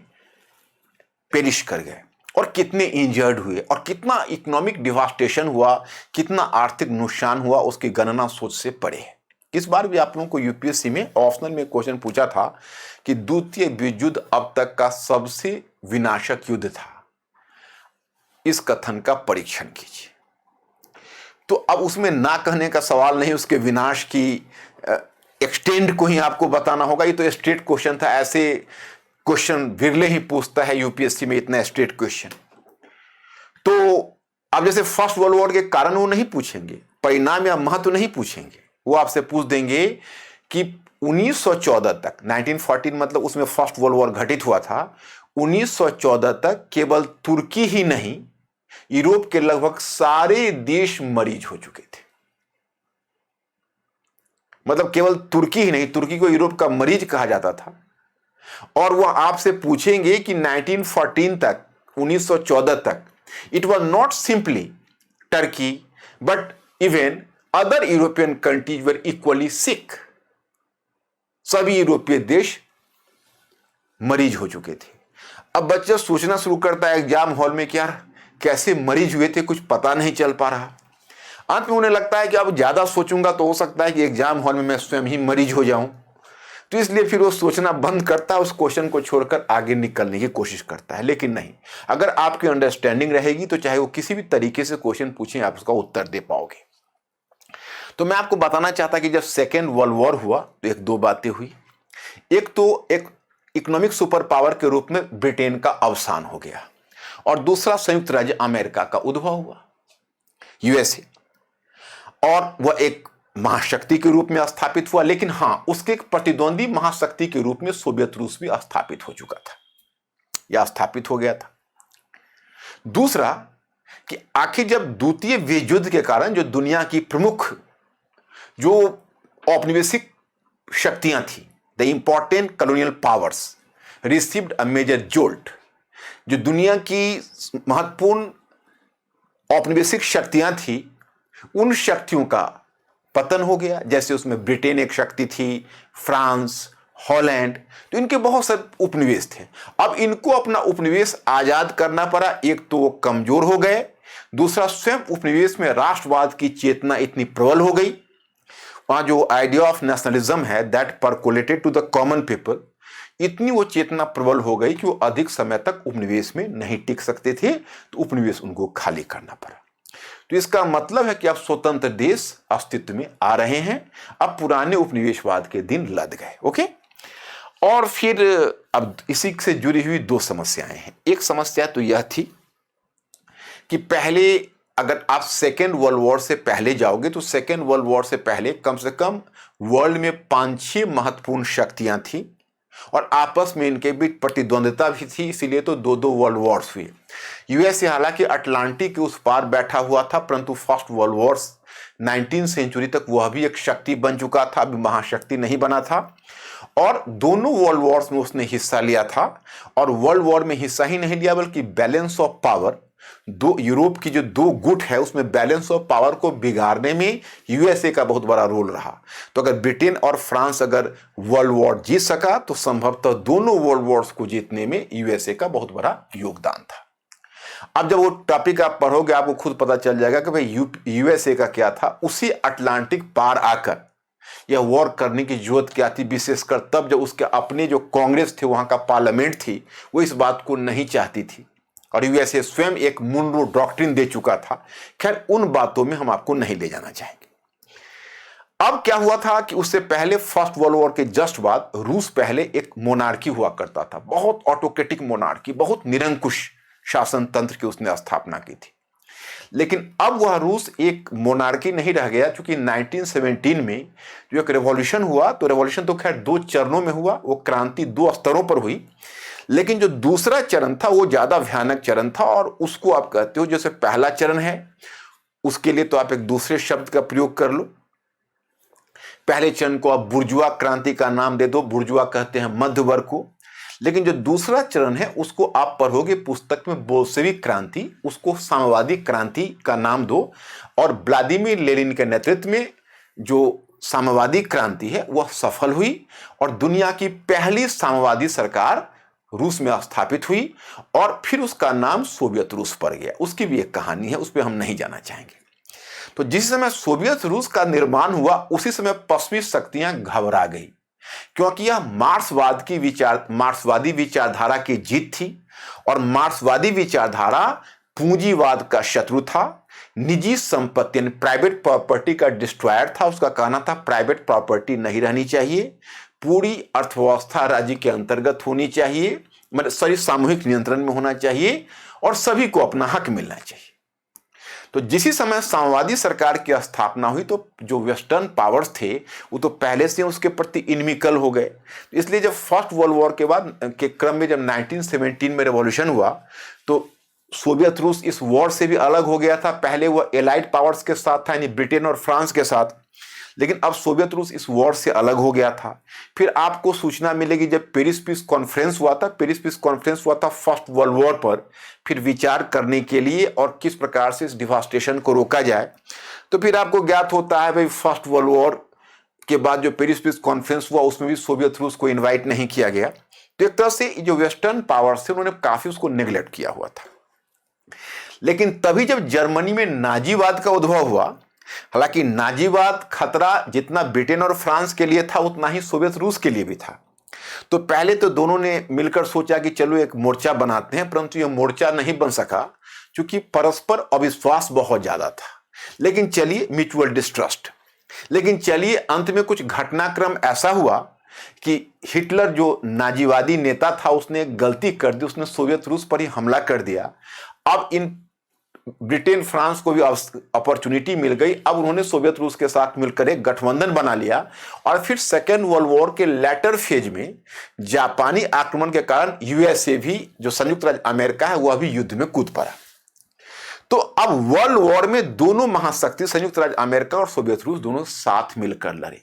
पेरिश कर गए, और कितने इंजर्ड हुए और कितना इकोनॉमिक डिवास्टेशन हुआ, कितना आर्थिक नुकसान हुआ, उसकी गणना सोच से परे है। इस बार भी आप लोगों को यूपीएससी में ऑप्शनल में क्वेश्चन पूछा था कि द्वितीय विश्व युद्ध अब तक का सबसे विनाशक युद्ध था, इस कथन का परीक्षण कीजिए। तो अब उसमें ना कहने का सवाल नहीं, उसके विनाश की एक्सटेंड को ही आपको बताना होगा। ये तो स्ट्रेट क्वेश्चन था, ऐसे क्वेश्चन विरले ही पूछता है यूपीएससी में, इतना स्ट्रेट क्वेश्चन। तो अब जैसे फर्स्ट वर्ल्ड वॉर के कारण वो नहीं पूछेंगे, परिणाम या महत्व नहीं पूछेंगे, वो आपसे पूछ देंगे कि 1914 तक, 1914 मतलब उसमें फर्स्ट वर्ल्ड वॉर घटित हुआ था, 1914 तक केवल तुर्की ही नहीं, यूरोप के लगभग सारे देश मरीज हो चुके थे। मतलब केवल तुर्की ही नहीं, तुर्की को यूरोप का मरीज कहा जाता था। और वह आपसे पूछेंगे कि 1914 तक, 1914 तक, it was not simply Turkey but even other European countries were equally sick. सभी यूरोपीय देश मरीज हो चुके थे। अब बच्चा सोचना शुरू करता है एग्जाम हॉल में कि यार कैसे मरीज हुए थे, कुछ पता नहीं चल पा रहा। अंत में उन्हें लगता है कि अब ज्यादा सोचूंगा तो हो सकता है कि एग्जाम हॉल में मैं स्वयं ही मरीज हो जाऊं, तो इसलिए फिर वो सोचना बंद करता है, उस क्वेश्चन को छोड़कर आगे निकलने की कोशिश करता है। लेकिन नहीं, अगर आपकी अंडरस्टैंडिंग रहेगी तो चाहे वो किसी भी तरीके से क्वेश्चन पूछें, आप उसका उत्तर दे पाओगे। तो मैं आपको बताना चाहता कि जब सेकेंड वर्ल्ड वॉर हुआ तो एक दो बातें हुई। एक तो एक इकोनॉमिक सुपर पावर के रूप में ब्रिटेन का अवसान हो गया, और दूसरा संयुक्त राज्य अमेरिका का उद्भव हुआ, USA, और वह एक महाशक्ति के रूप में स्थापित हुआ। लेकिन हां, उसके एक प्रतिद्वंदी महाशक्ति के रूप में सोवियत रूस भी स्थापित हो चुका था, या स्थापित हो गया था। दूसरा कि आखिर जब द्वितीय विश्व युद्ध के कारण जो दुनिया की प्रमुख जो औपनिवेशिक शक्तियां थी, the important colonial powers received a major jolt, जो दुनिया की महत्वपूर्ण औपनिवेशिक शक्तियां थी, उन शक्तियों का पतन हो गया। जैसे उसमें ब्रिटेन एक शक्ति थी, फ्रांस, हॉलैंड, तो इनके बहुत सारे उपनिवेश थे। अब इनको अपना उपनिवेश आजाद करना पड़ा। एक तो वो कमजोर हो गए, दूसरा स्वयं उपनिवेश में राष्ट्रवाद की चेतना इतनी प्रबल हो गई, वहां जो आइडिया ऑफ नेशनलिज्म है that percolated to the common people, इतनी वो चेतना प्रबल हो गई कि वो अधिक समय तक उपनिवेश में नहीं टिक सकते थे, तो उपनिवेश उनको खाली करना पड़ा। तो इसका मतलब है कि अब स्वतंत्र देश अस्तित्व में आ रहे हैं, अब पुराने उपनिवेशवाद के दिन लद गए। ओके, और फिर अब इसी से जुड़ी हुई दो समस्याएं हैं। एक समस्या तो यह थी कि पहले अगर आप सेकेंड वर्ल्ड वॉर से पहले जाओगे तो सेकेंड वर्ल्ड वॉर से पहले कम से कम वर्ल्ड में 5-6 महत्वपूर्ण शक्तियां थी, और आपस में इनके बीच प्रतिद्वंदिता भी थी, इसीलिए तो 2-2 वर्ल्ड वॉर्स हुए। USA हालांकि अटलांटिक के उस पार बैठा हुआ था, परंतु फर्स्ट वर्ल्ड वॉर्स 19वीं सेंचुरी तक वह भी एक शक्ति बन चुका था, अभी महाशक्ति नहीं बना था, और दोनों वर्ल्ड वॉर्स में उसने हिस्सा लिया था। और वर्ल्ड वॉर में हिस्सा ही नहीं लिया बल्कि बैलेंस ऑफ पावर, दो यूरोप की जो दो गुट है उसमें बैलेंस ऑफ पावर को बिगाड़ने में USA का बहुत बड़ा रोल रहा। तो अगर ब्रिटेन और फ्रांस अगर वर्ल्ड वॉर जीत सका तो संभवतः दोनों वर्ल्ड वॉर्स को जीतने में USA का बहुत बड़ा योगदान था। अब जब वो टॉपिक आप पढ़ोगे आपको खुद पता चल जाएगा कि भाई USA का क्या था। उसी अटलांटिक पार आकर यह वॉर करने की जरूरत क्या थी, विशेषकर तब जब उसके अपने जो कांग्रेस थे, वहां का पार्लियामेंट थी, वो इस बात को नहीं चाहती थी, और USA स्वयं एक मुनरो डॉक्ट्रिन दे चुका था। खैर, उन बातों में हम आपको नहीं ले जाना चाहेंगे। अब क्या हुआ था कि उससे पहले फर्स्ट वर्ल्ड वॉर के जस्ट बाद रूस पहले एक मोनार्की हुआ करता था, बहुत ऑटोक्रेटिक मोनार्की, बहुत निरंकुश शासन तंत्र की उसने स्थापना की थी। लेकिन अब वह रूस एक मोनार्की नहीं रह गया, क्योंकि 1917 में जो एक रेवोल्यूशन हुआ, तो रेवोल्यूशन तो खैर 2 चरणों में हुआ, वो क्रांति 2 स्तरों पर हुई, लेकिन जो दूसरा चरण था वो ज्यादा भयानक चरण था, और उसको आप कहते हो जैसे पहला चरण है, उसके लिए तो आप एक दूसरे शब्द का प्रयोग कर लो। पहले चरण को आप बुर्जुआ क्रांति का नाम दे दो, बुर्जुआ कहते हैं मध्य वर्ग को। लेकिन जो दूसरा चरण है उसको आप पढ़ोगे पुस्तक में बोल्शेविक क्रांति, उसको साम्यवादी क्रांति का नाम दो। और व्लादिमीर लेनिन के नेतृत्व में जो साम्यवादी क्रांति है वह सफल हुई, और दुनिया की पहली साम्यवादी सरकार रूस में स्थापित हुई, और फिर उसका नाम सोवियत रूस पड़ गया। उसकी भी एक कहानी है, उस पर हम नहीं जाना चाहेंगे। तो जिस समय सोवियत रूस का निर्माण हुआ उसी समय पश्चिमी शक्तियां घबरा गई, क्योंकि यह मार्क्सवादी विचारधारा की जीत थी, और मार्क्सवादी विचारधारा पूंजीवाद का शत्रु था, निजी संपत्ति यानी प्राइवेट प्रॉपर्टी का डिस्ट्रॉयर था। उसका कहना था प्राइवेट प्रॉपर्टी नहीं रहनी चाहिए, पूरी अर्थव्यवस्था राज्य के अंतर्गत होनी चाहिए, मतलब सभी सामूहिक नियंत्रण में होना चाहिए, और सभी को अपना हक मिलना चाहिए। तो जिसी समय साम्यवादी सरकार की स्थापना हुई तो जो वेस्टर्न पावर्स थे वो तो पहले से उसके प्रति इनमिकल हो गए। इसलिए जब फर्स्ट वर्ल्ड वॉर के बाद के क्रम में जब 1917 में रेवोल्यूशन हुआ तो सोवियत रूस इस वॉर से भी अलग हो गया था। पहले वह एलाइड पावर्स के साथ था, यानी ब्रिटेन और फ्रांस के साथ, लेकिन अब सोवियत रूस इस वॉर से अलग हो गया था। फिर आपको सूचना मिलेगी जब पेरिस पीस कॉन्फ्रेंस हुआ था, पेरिस पीस कॉन्फ्रेंस हुआ था फर्स्ट वर्ल्ड वॉर पर, फिर विचार करने के लिए और किस प्रकार से इस डिवास्टेशन को रोका जाए। तो फिर आपको ज्ञात होता है भाई फर्स्ट वर्ल्ड वॉर के बाद जो पेरिस पीस कॉन्फ्रेंस हुआ उसमें भी सोवियत रूस को इन्वाइट नहीं किया गया। तो एक तरह से जो वेस्टर्न पावर्स थे उन्होंने काफी उसको नेग्लेक्ट किया हुआ था। लेकिन तभी जब जर्मनी में नाजीवाद का उद्भव हुआ, हालांकि नाजीवाद खतरा जितना ब्रिटेन और फ्रांस के लिए था उतना ही सोवियत रूस के लिए भी था। तो पहले तो दोनों ने मिलकर सोचा कि चलो एक मोर्चा बनाते हैं, परंतु यह मोर्चा नहीं बन सका क्योंकि परस्पर अविश्वास बहुत ज्यादा था। लेकिन चलिए म्यूचुअल डिस्ट्रस्ट, लेकिन चलिए अंत में कुछ घटनाक्रम ऐसा हुआ कि हिटलर जो नाजीवादी नेता था उसने एक गलती कर दी, उसने सोवियत रूस पर ही हमला कर दिया। अब इन ब्रिटेन फ्रांस को भी अपॉर्चुनिटी मिल गई। अब उन्होंने सोवियत रूस के साथ मिलकर एक गठबंधन बना लिया, और फिर सेकेंड वर्ल्ड वॉर के लेटर फेज में जापानी आक्रमण के कारण यूएसए भी, जो संयुक्त राज्य अमेरिका है, वह भी युद्ध में कूद पड़ा। तो अब वर्ल्ड वॉर में दोनों महाशक्ति संयुक्त राज्य अमेरिका और सोवियत रूस दोनों साथ मिलकर लड़े।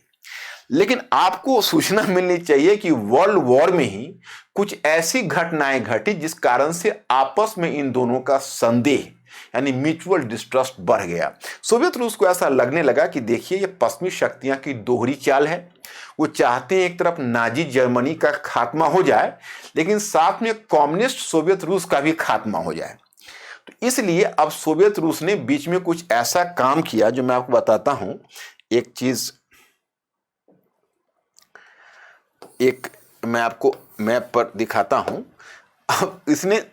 लेकिन आपको सूचना मिलनी चाहिए कि वर्ल्ड वॉर में ही कुछ ऐसी घटनाएं घटी जिस कारण से आपस में इन दोनों का संदेह यानी म्यूचुअल डिस्ट्रस्ट बढ़ गया। सोवियत रूस को ऐसा लगने लगा कि देखिए ये पश्चिमी शक्तियां की दोहरी चाल है। वो चाहते हैं एक तरफ नाजी जर्मनी का खात्मा हो जाए, लेकिन साथ में कम्युनिस्ट सोवियत रूस का भी खात्मा हो जाए। तो इसलिए अब सोवियत रूस ने बीच में कुछ ऐसा काम किया जो मैं आपको बताता हूं। एक चीज एक मैं आपको मैप पर दिखाता हूं। अब इसने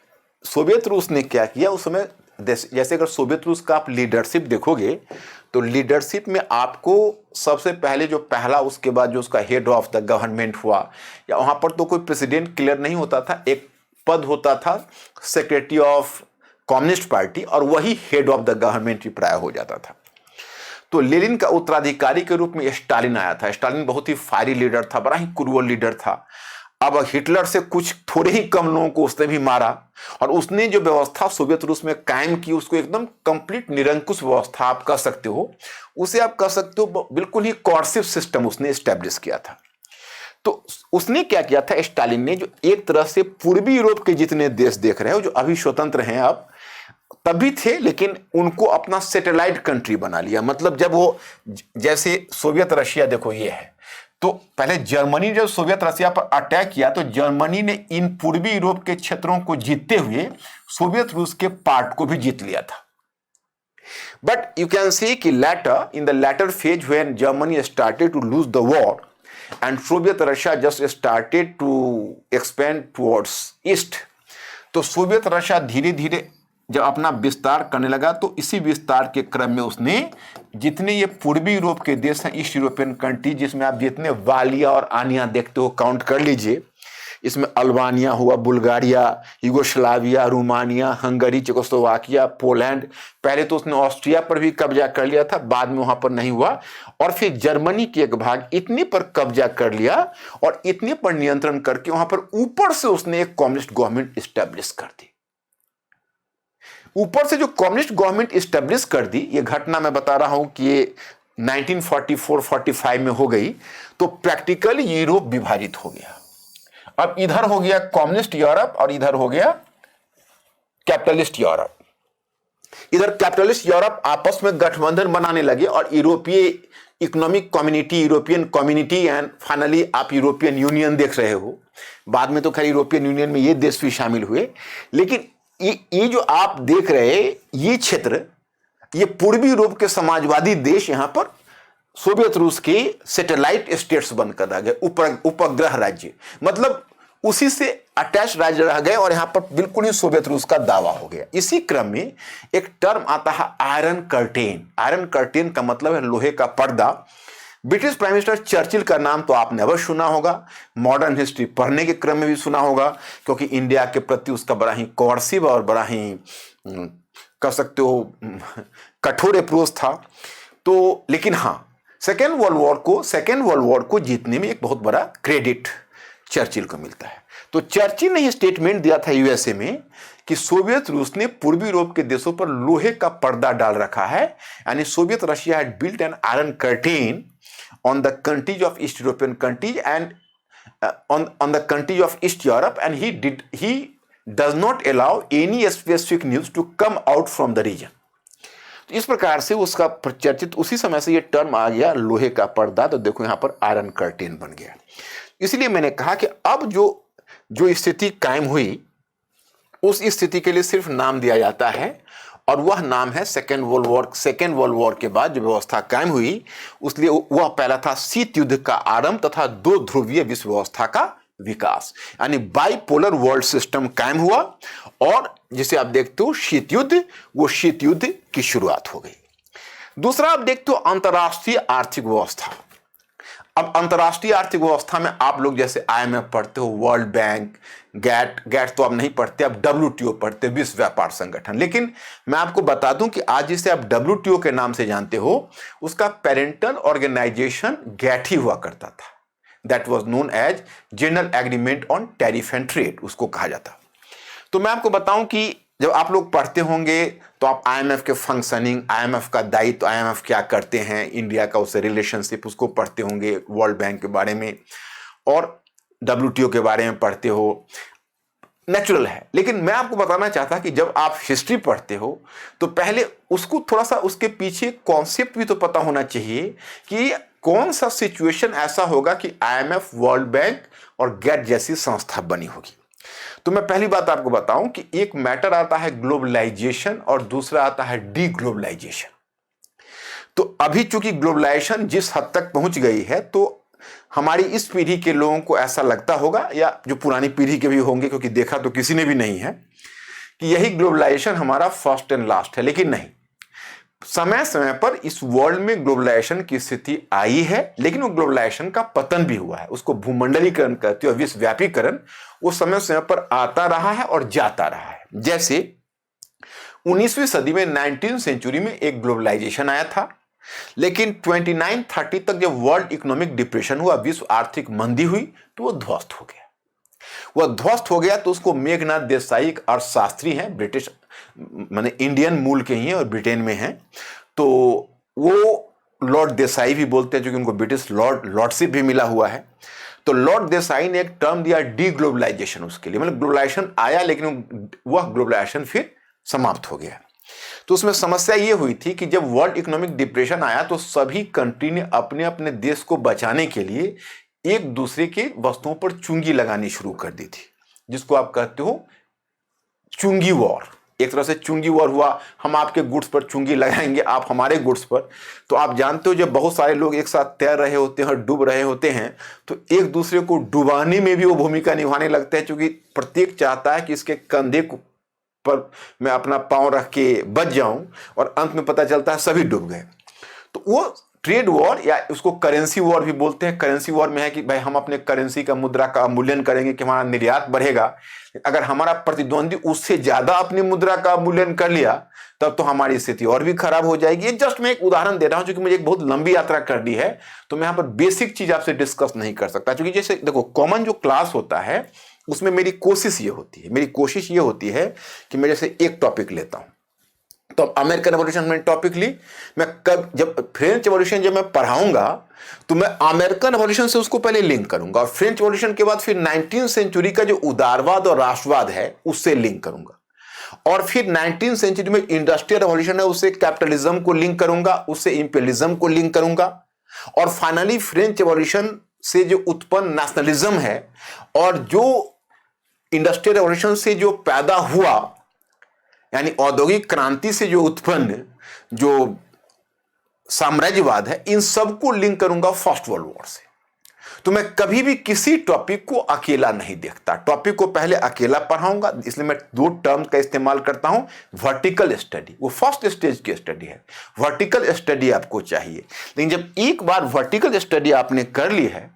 सोवियत रूस ने क्या किया उस समय, जैसे अगर सोवियत रूस का आप लीडरशिप देखोगे तो लीडरशिप में आपको सबसे पहले जो पहला, उसके बाद जो उसका हेड ऑफ द गवर्नमेंट हुआ, या वहां पर तो कोई प्रेसिडेंट क्लियर नहीं होता था, एक पद होता था सेक्रेटरी ऑफ कम्युनिस्ट पार्टी, और वही हेड ऑफ द गवर्नमेंट भी प्राय हो जाता था। तो लेनिन का उत्तराधिकारी के रूप में स्टालिन आया था। स्टालिन बहुत ही फायरी लीडर था, बड़ा ही क्रूअल लीडर था। अब हिटलर से कुछ थोड़े ही कम लोगों को उसने भी मारा, और उसने जो व्यवस्था सोवियत रूस में कायम की उसको एकदम कंप्लीट निरंकुश व्यवस्था आप कह सकते हो, उसे आप कह सकते हो बिल्कुल ही कोर्सिव सिस्टम उसने एस्टेब्लिश किया था। तो उसने क्या किया था स्टालिन ने, जो एक तरह से पूर्वी यूरोप के जितने देश देख रहे हो जो अभी स्वतंत्र हैं, अब तभी थे, लेकिन उनको अपना सैटेलाइट कंट्री बना लिया। मतलब जब वो, जैसे सोवियत रशिया देखो ये है, तो पहले जर्मनी जब सोवियत रशिया पर अटैक किया तो जर्मनी ने इन पूर्वी यूरोप के क्षेत्रों को जीतते हुए सोवियत रूस के पार्ट को भी जीत लिया था। बट यू कैन सी कि later in the latter phase when Germany started to lose the war and Soviet Russia just started to expand towards east, तो सोवियत रशिया धीरे धीरे जब अपना विस्तार करने लगा तो इसी विस्तार के क्रम में उसने जितने ये पूर्वी यूरोप के देश हैं, ईस्ट यूरोपियन कंट्री, जिसमें आप जितने वालिया और आनिया देखते हो काउंट कर लीजिए, इसमें अल्बानिया हुआ, Bulgaria, Yugoslavia, Romania, Hungary, Czechoslovakia, Poland. पहले तो उसने ऑस्ट्रिया पर भी कब्जा कर लिया था, बाद में वहां पर नहीं हुआ, और फिर जर्मनी के एक भाग इतने पर कब्जा कर लिया और इतने पर नियंत्रण करके वहां पर ऊपर से उसने एक कम्युनिस्ट गवर्नमेंट स्टैब्लिश कर दी। ऊपर से जो कम्युनिस्ट गवर्नमेंट स्टैब्लिश कर दी, ये घटना मैं बता रहा हूं कि ये 1944-45 में हो गई, तो प्रैक्टिकली यूरोप विभाजित हो गया। अब इधर हो गया कम्युनिस्ट यूरोप और इधर हो गया कैपिटलिस्ट यूरोप। इधर कैपिटलिस्ट यूरोप आपस में गठबंधन बनाने लगे और यूरोपीय economic community, European community and finally आप यूरोपियन यूनियन देख रहे हो। बाद में तो खैर यूरोपियन यूनियन में ये देश भी शामिल हुए, लेकिन ये जो आप देख रहे ये क्षेत्र, ये पूर्वी यूरोप के समाजवादी देश यहां पर सोवियत रूस के सैटेलाइट स्टेट्स बनकर रह गए, उपग्रह राज्य, मतलब उसी से अटैच राज्य रह गए और यहां पर बिल्कुल ही सोवियत रूस का दावा हो गया। इसी क्रम में एक टर्म आता है आयरन कर्टेन। आयरन कर्टेन का मतलब है लोहे का पर्दा। ब्रिटिश प्राइम मिनिस्टर चर्चिल का नाम तो आपने अवश्य सुना होगा, मॉडर्न हिस्ट्री पढ़ने के क्रम में भी सुना होगा, क्योंकि इंडिया के प्रति उसका बड़ा ही कोर्सिव और बड़ा ही कह सकते हो कठोर अप्रोच था। तो लेकिन हाँ, सेकेंड वर्ल्ड वॉर को जीतने में एक बहुत बड़ा क्रेडिट चर्चिल को मिलता है। तो चर्चिल ने स्टेटमेंट दिया था यूएसए में कि सोवियत रूस ने पूर्वी यूरोप के देशों पर लोहे का पर्दा डाल रखा है, यानी Soviet Russia had built an iron curtain on the countries of East European countries and on the countries of East Europe, and he does not allow any specific news to come out from the region. तो इस प्रकार से उसका प्रचर्चित उसी समय से ये term आ गया लोहे का पर्दा। तो देखो यहाँ पर आयरन कर्टेन बन गया। इसलिए मैंने कहा कि अब जो स्थिति कायम हुई उस स्थिति के लिए सिर्फ नाम दिया जाता है और वह नाम है सेकेंड वर्ल्ड वॉर के बाद जो व्यवस्था कायम हुई, उसलिए वह पहला था शीत युद्ध का आरंभ तथा दो ध्रुवीय विश्व व्यवस्था का विकास, यानी बाइपोलर वर्ल्ड सिस्टम कायम हुआ और जिसे आप देखते हो शीत युद्ध, वो शीत युद्ध की शुरुआत हो गई। दूसरा आप देखते हो अंतरराष्ट्रीय आर्थिक व्यवस्था। अब अंतरराष्ट्रीय आर्थिक व्यवस्था में आप लोग जैसे आईएमएफ पढ़ते हो, वर्ल्ड बैंक, गैट तो आप नहीं पढ़ते, आप डब्ल्यूटीओ पढ़ते, विश्व व्यापार संगठन। लेकिन मैं आपको बता दूं कि आज जिसे आप डब्ल्यूटीओ के नाम से जानते हो उसका पेरेंटल ऑर्गेनाइजेशन गैट ही हुआ करता था। That was known as general agreement on tariff and trade, उसको कहा जाता। तो मैं आपको बताऊं कि जब आप लोग पढ़ते होंगे तो आप आईएमएफ के फंक्शनिंग, आईएमएफ का दायित्व, आईएमएफ क्या करते हैं, इंडिया का उससे रिलेशनशिप, उसको पढ़ते होंगे, वर्ल्ड बैंक के बारे में और डब्ल्यूटीओ के बारे में पढ़ते हो, नेचुरल है। लेकिन मैं आपको बताना चाहता कि जब आप हिस्ट्री पढ़ते हो तो पहले उसको थोड़ा सा उसके पीछे कॉन्सेप्ट भी तो पता होना चाहिए कि कौन सा सिचुएशन ऐसा होगा कि आईएमएफ, वर्ल्ड बैंक और गैट जैसी संस्था बनी होगी। तो मैं पहली बात आपको बताऊं कि एक मैटर आता है ग्लोबलाइजेशन और दूसरा आता है डी ग्लोबलाइजेशन। तो अभी चूंकि ग्लोबलाइजेशन जिस हद तक पहुंच गई है तो हमारी इस पीढ़ी के लोगों को ऐसा लगता होगा, या जो पुरानी पीढ़ी के भी होंगे, क्योंकि देखा तो किसी ने भी नहीं है, कि यही ग्लोबलाइजेशन हमारा फर्स्ट एंड लास्ट है। लेकिन नहीं, समय समय पर इस वर्ल्ड में ग्लोबलाइजेशन की स्थिति आई है, लेकिन वो ग्लोबलाइजेशन का पतन भी हुआ है। उसको भूमंडलीकरण कहते हो, विश्वव्यापीकरण, वो समय समय पर आता रहा है और जाता रहा है। जैसे 19वीं सदी में 19वीं सेंचुरी में एक ग्लोबलाइजेशन आया था, लेकिन 29-30 तक जब वर्ल्ड इकोनॉमिक डिप्रेशन हुआ, विश्व आर्थिक मंदी हुई, तो वो ध्वस्त हो गया। वह ध्वस्त हो गया तो उसको मेघनाथ देसाई अर्थशास्त्री हैं, ब्रिटिश माने इंडियन मूल के ही हैं और ब्रिटेन में हैं, तो वो लॉर्ड देसाई भी बोलते हैं, क्योंकि उनको ब्रिटिश लॉर्डशिप भी मिला हुआ है। तो लॉर्ड देसाई ने एक टर्म दिया डी ग्लोबलाइजेशन उसके लिए, मतलब ग्लोबलाइजेशन आया लेकिन वह ग्लोबलाइजेशन फिर समाप्त हो गया। तो उसमें समस्या ये हुई थी कि जब वर्ल्ड इकोनॉमिक डिप्रेशन आया तो सभी कंट्री ने अपने अपने देश को बचाने के लिए एक दूसरे के वस्तुओं पर चुंगी लगानी शुरू कर दी थी, जिसको आप कहते हो चुंगी वॉर। एक तरह से चुंगी वॉर हुआ, हम आपके गुड्स पर चुंगी लगाएंगे, आप हमारे गुड्स पर। तो आप जानते हो जब बहुत सारे लोग एक साथ तैर रहे होते हैं और डूब रहे होते हैं तो एक दूसरे को डुबाने में भी वो भूमिका निभाने लगते हैं, क्योंकि प्रत्येक चाहता है कि इसके कंधे को पर मैं अपना पांव रख के बच जाऊं और अंत में पता चलता है सभी डूब गए। तो वो ट्रेड वॉर या उसको करेंसी वॉर भी बोलते हैं। करेंसी वॉर में है कि भाई हम अपने करेंसी का मुद्रा का मूल्यन करेंगे कि हमारा निर्यात बढ़ेगा, अगर हमारा प्रतिद्वंदी उससे ज्यादा अपनी मुद्रा का मूल्यन कर लिया तब तो हमारी स्थिति और भी खराब हो जाएगी। ये जस्ट मैं एक उदाहरण दे रहा हूं, क्योंकि मुझे एक बहुत लंबी यात्रा करनी है तो मैं यहां पर बेसिक चीज आपसे डिस्कस नहीं कर सकता। क्योंकि जैसे देखो, कॉमन जो क्लास होता है उसमें मेरी कोशिश ये होती है कि मैं जैसे एक टॉपिक लेता हूं, तो अमेरिकन रेवोल्यूशन मैंने टॉपिक ली, मैं जब फ्रेंच रेवोल्यूशन जब मैं पढ़ाऊंगा तो मैं अमेरिकन रेवोल्यूशन से उसको पहले लिंक करूंगा और फ्रेंच रेवोल्यूशन के बाद फिर 19वीं सेंचुरी का जो उदारवाद और राष्ट्रवाद है उससे लिंक करूंगा, और फिर 19वीं सेंचुरी में इंडस्ट्रियल रेवोल्यूशन है उससे कैपिटलिज्म को लिंक करूंगा, उससे इंपीरियलिज्म को लिंक करूंगा, और फाइनली फ्रेंच रेवोल्यूशन से जो उत्पन्न नेशनलिज्म है और जो इंडस्ट्रियल रेवोल्यूशन से जो पैदा हुआ यानी औद्योगिक क्रांति से जो उत्पन्न जो साम्राज्यवाद है, इन सबको लिंक करूंगा फर्स्ट वर्ल्ड वॉर से। तो मैं कभी भी किसी टॉपिक को अकेला नहीं देखता, टॉपिक को पहले अकेला पढ़ाऊंगा, इसलिए मैं दो टर्म का इस्तेमाल करता हूं। वर्टिकल स्टडी वो फर्स्ट स्टेज की स्टडी है, वर्टिकल स्टडी आपको चाहिए। लेकिन जब एक बार वर्टिकल स्टडी आपने कर ली है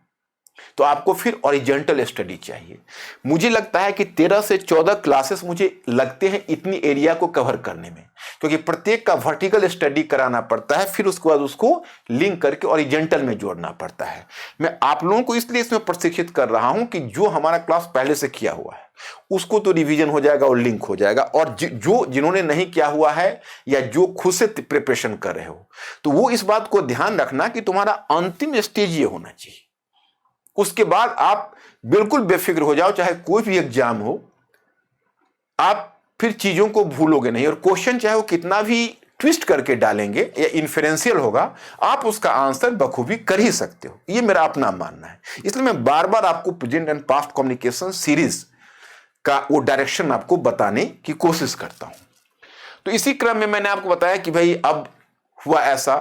तो आपको फिर ऑरिजेंटल स्टडी चाहिए। मुझे लगता है कि 13 से 14 क्लासेस मुझे लगते हैं इतनी एरिया को कवर करने में, क्योंकि प्रत्येक का वर्टिकल स्टडी कराना पड़ता है, फिर उसके बाद उसको लिंक करके ऑरिजेंटल में जोड़ना पड़ता है। मैं आप लोगों को इसलिए इसमें प्रशिक्षित कर रहा हूं कि जो हमारा क्लास पहले से किया हुआ है उसको तो रिवीजन हो जाएगा और लिंक हो जाएगा, और जो जिन्होंने नहीं किया हुआ है या जो खुद से प्रिपरेशन कर रहे हो तो वो इस बात को ध्यान रखना कि तुम्हारा अंतिम स्टेज ये होना चाहिए। उसके बाद आप बिल्कुल बेफिक्र हो जाओ, चाहे कोई भी एग्जाम हो, आप फिर चीजों को भूलोगे नहीं, और क्वेश्चन चाहे वो कितना भी ट्विस्ट करके डालेंगे या इन्फरेंशियल होगा, आप उसका आंसर बखूबी कर ही सकते हो। ये मेरा अपना मानना है। इसलिए मैं बार बार आपको present and past communication series का वो डायरेक्शन आपको बताने की कोशिश करता हूं। तो इसी क्रम में मैंने आपको बताया कि भाई अब हुआ ऐसा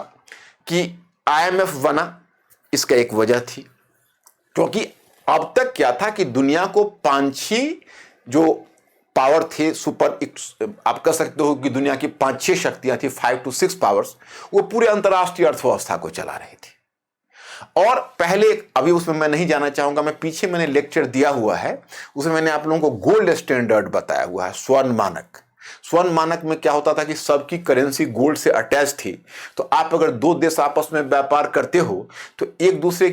कि IMF बना, इसका एक वजह थी, क्योंकि अब तक क्या था कि दुनिया को 5-6 जो पावर थे सुपर, आप कह सकते हो कि दुनिया की 5-6 शक्तियां थी, 5 to 6 पावर्स, वो पूरे अंतरराष्ट्रीय अर्थव्यवस्था को चला रही थी। और पहले, अभी उसमें मैं नहीं जाना चाहूंगा, मैं पीछे मैंने लेक्चर दिया हुआ है, उसमें मैंने आप लोगों को गोल्ड स्टैंडर्ड बताया हुआ है, स्वर्ण मानक। स्वर्ण मानक में क्या होता था कि सबकी करेंसी गोल्ड से अटैच थी, तो आप अगर दो देश आपस में व्यापार करते हो तो एक दूसरे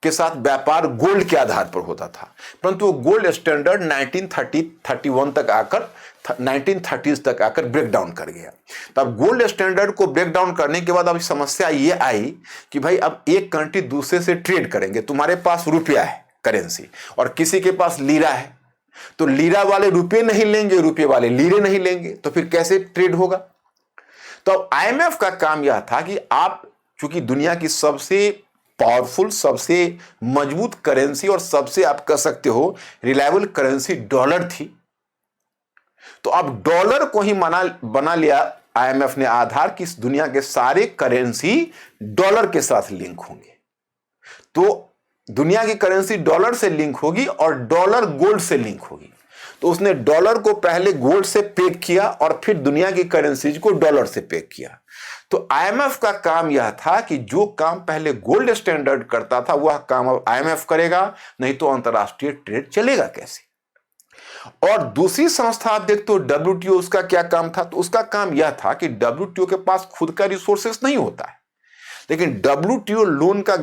के साथ व्यापार गोल्ड के आधार पर होता था। परंतु वो गोल्ड स्टैंडर्ड 1931 तक आकर 1930s तक आकर ब्रेक डाउन कर गया। तब गोल्ड स्टैंडर्ड को ब्रेक डाउन करने के बाद अब समस्या ये आई कि भाई अब एक कंट्री दूसरे से ट्रेड करेंगे, तुम्हारे पास रुपया है करेंसी और किसी के पास लीरा है, तो लीरा वाले रुपये नहीं लेंगे, रुपये वाले लीरे नहीं लेंगे, तो फिर कैसे ट्रेड होगा। तो अब IMF का काम यह था कि आप, चूंकि दुनिया की सबसे पावरफुल, सबसे मजबूत करेंसी और सबसे आप कह सकते हो रिलायबल करेंसी डॉलर थी, तो अब डॉलर को ही बना लिया IMF ने आधार कि इस दुनिया के सारे करेंसी डॉलर के साथ लिंक होंगे। तो दुनिया की करेंसी डॉलर से लिंक होगी और डॉलर गोल्ड से लिंक होगी। तो उसने डॉलर को पहले गोल्ड से पेग किया और फिर दुनिया की करेंसीज को डॉलर से पेग किया। तो IMF का काम यह था कि जो काम पहले गोल्ड स्टैंडर्ड करता था वह काम अब IMF करेगा, नहीं तो अंतरराष्ट्रीय ट्रेड चलेगा कैसे। और दूसरी संस्था आप देखते हो WTO, उसका क्या काम था, तो उसका काम यह था कि WTO के पास खुद का रिसोर्सेस नहीं होता है, लेकिन WTO लोन का,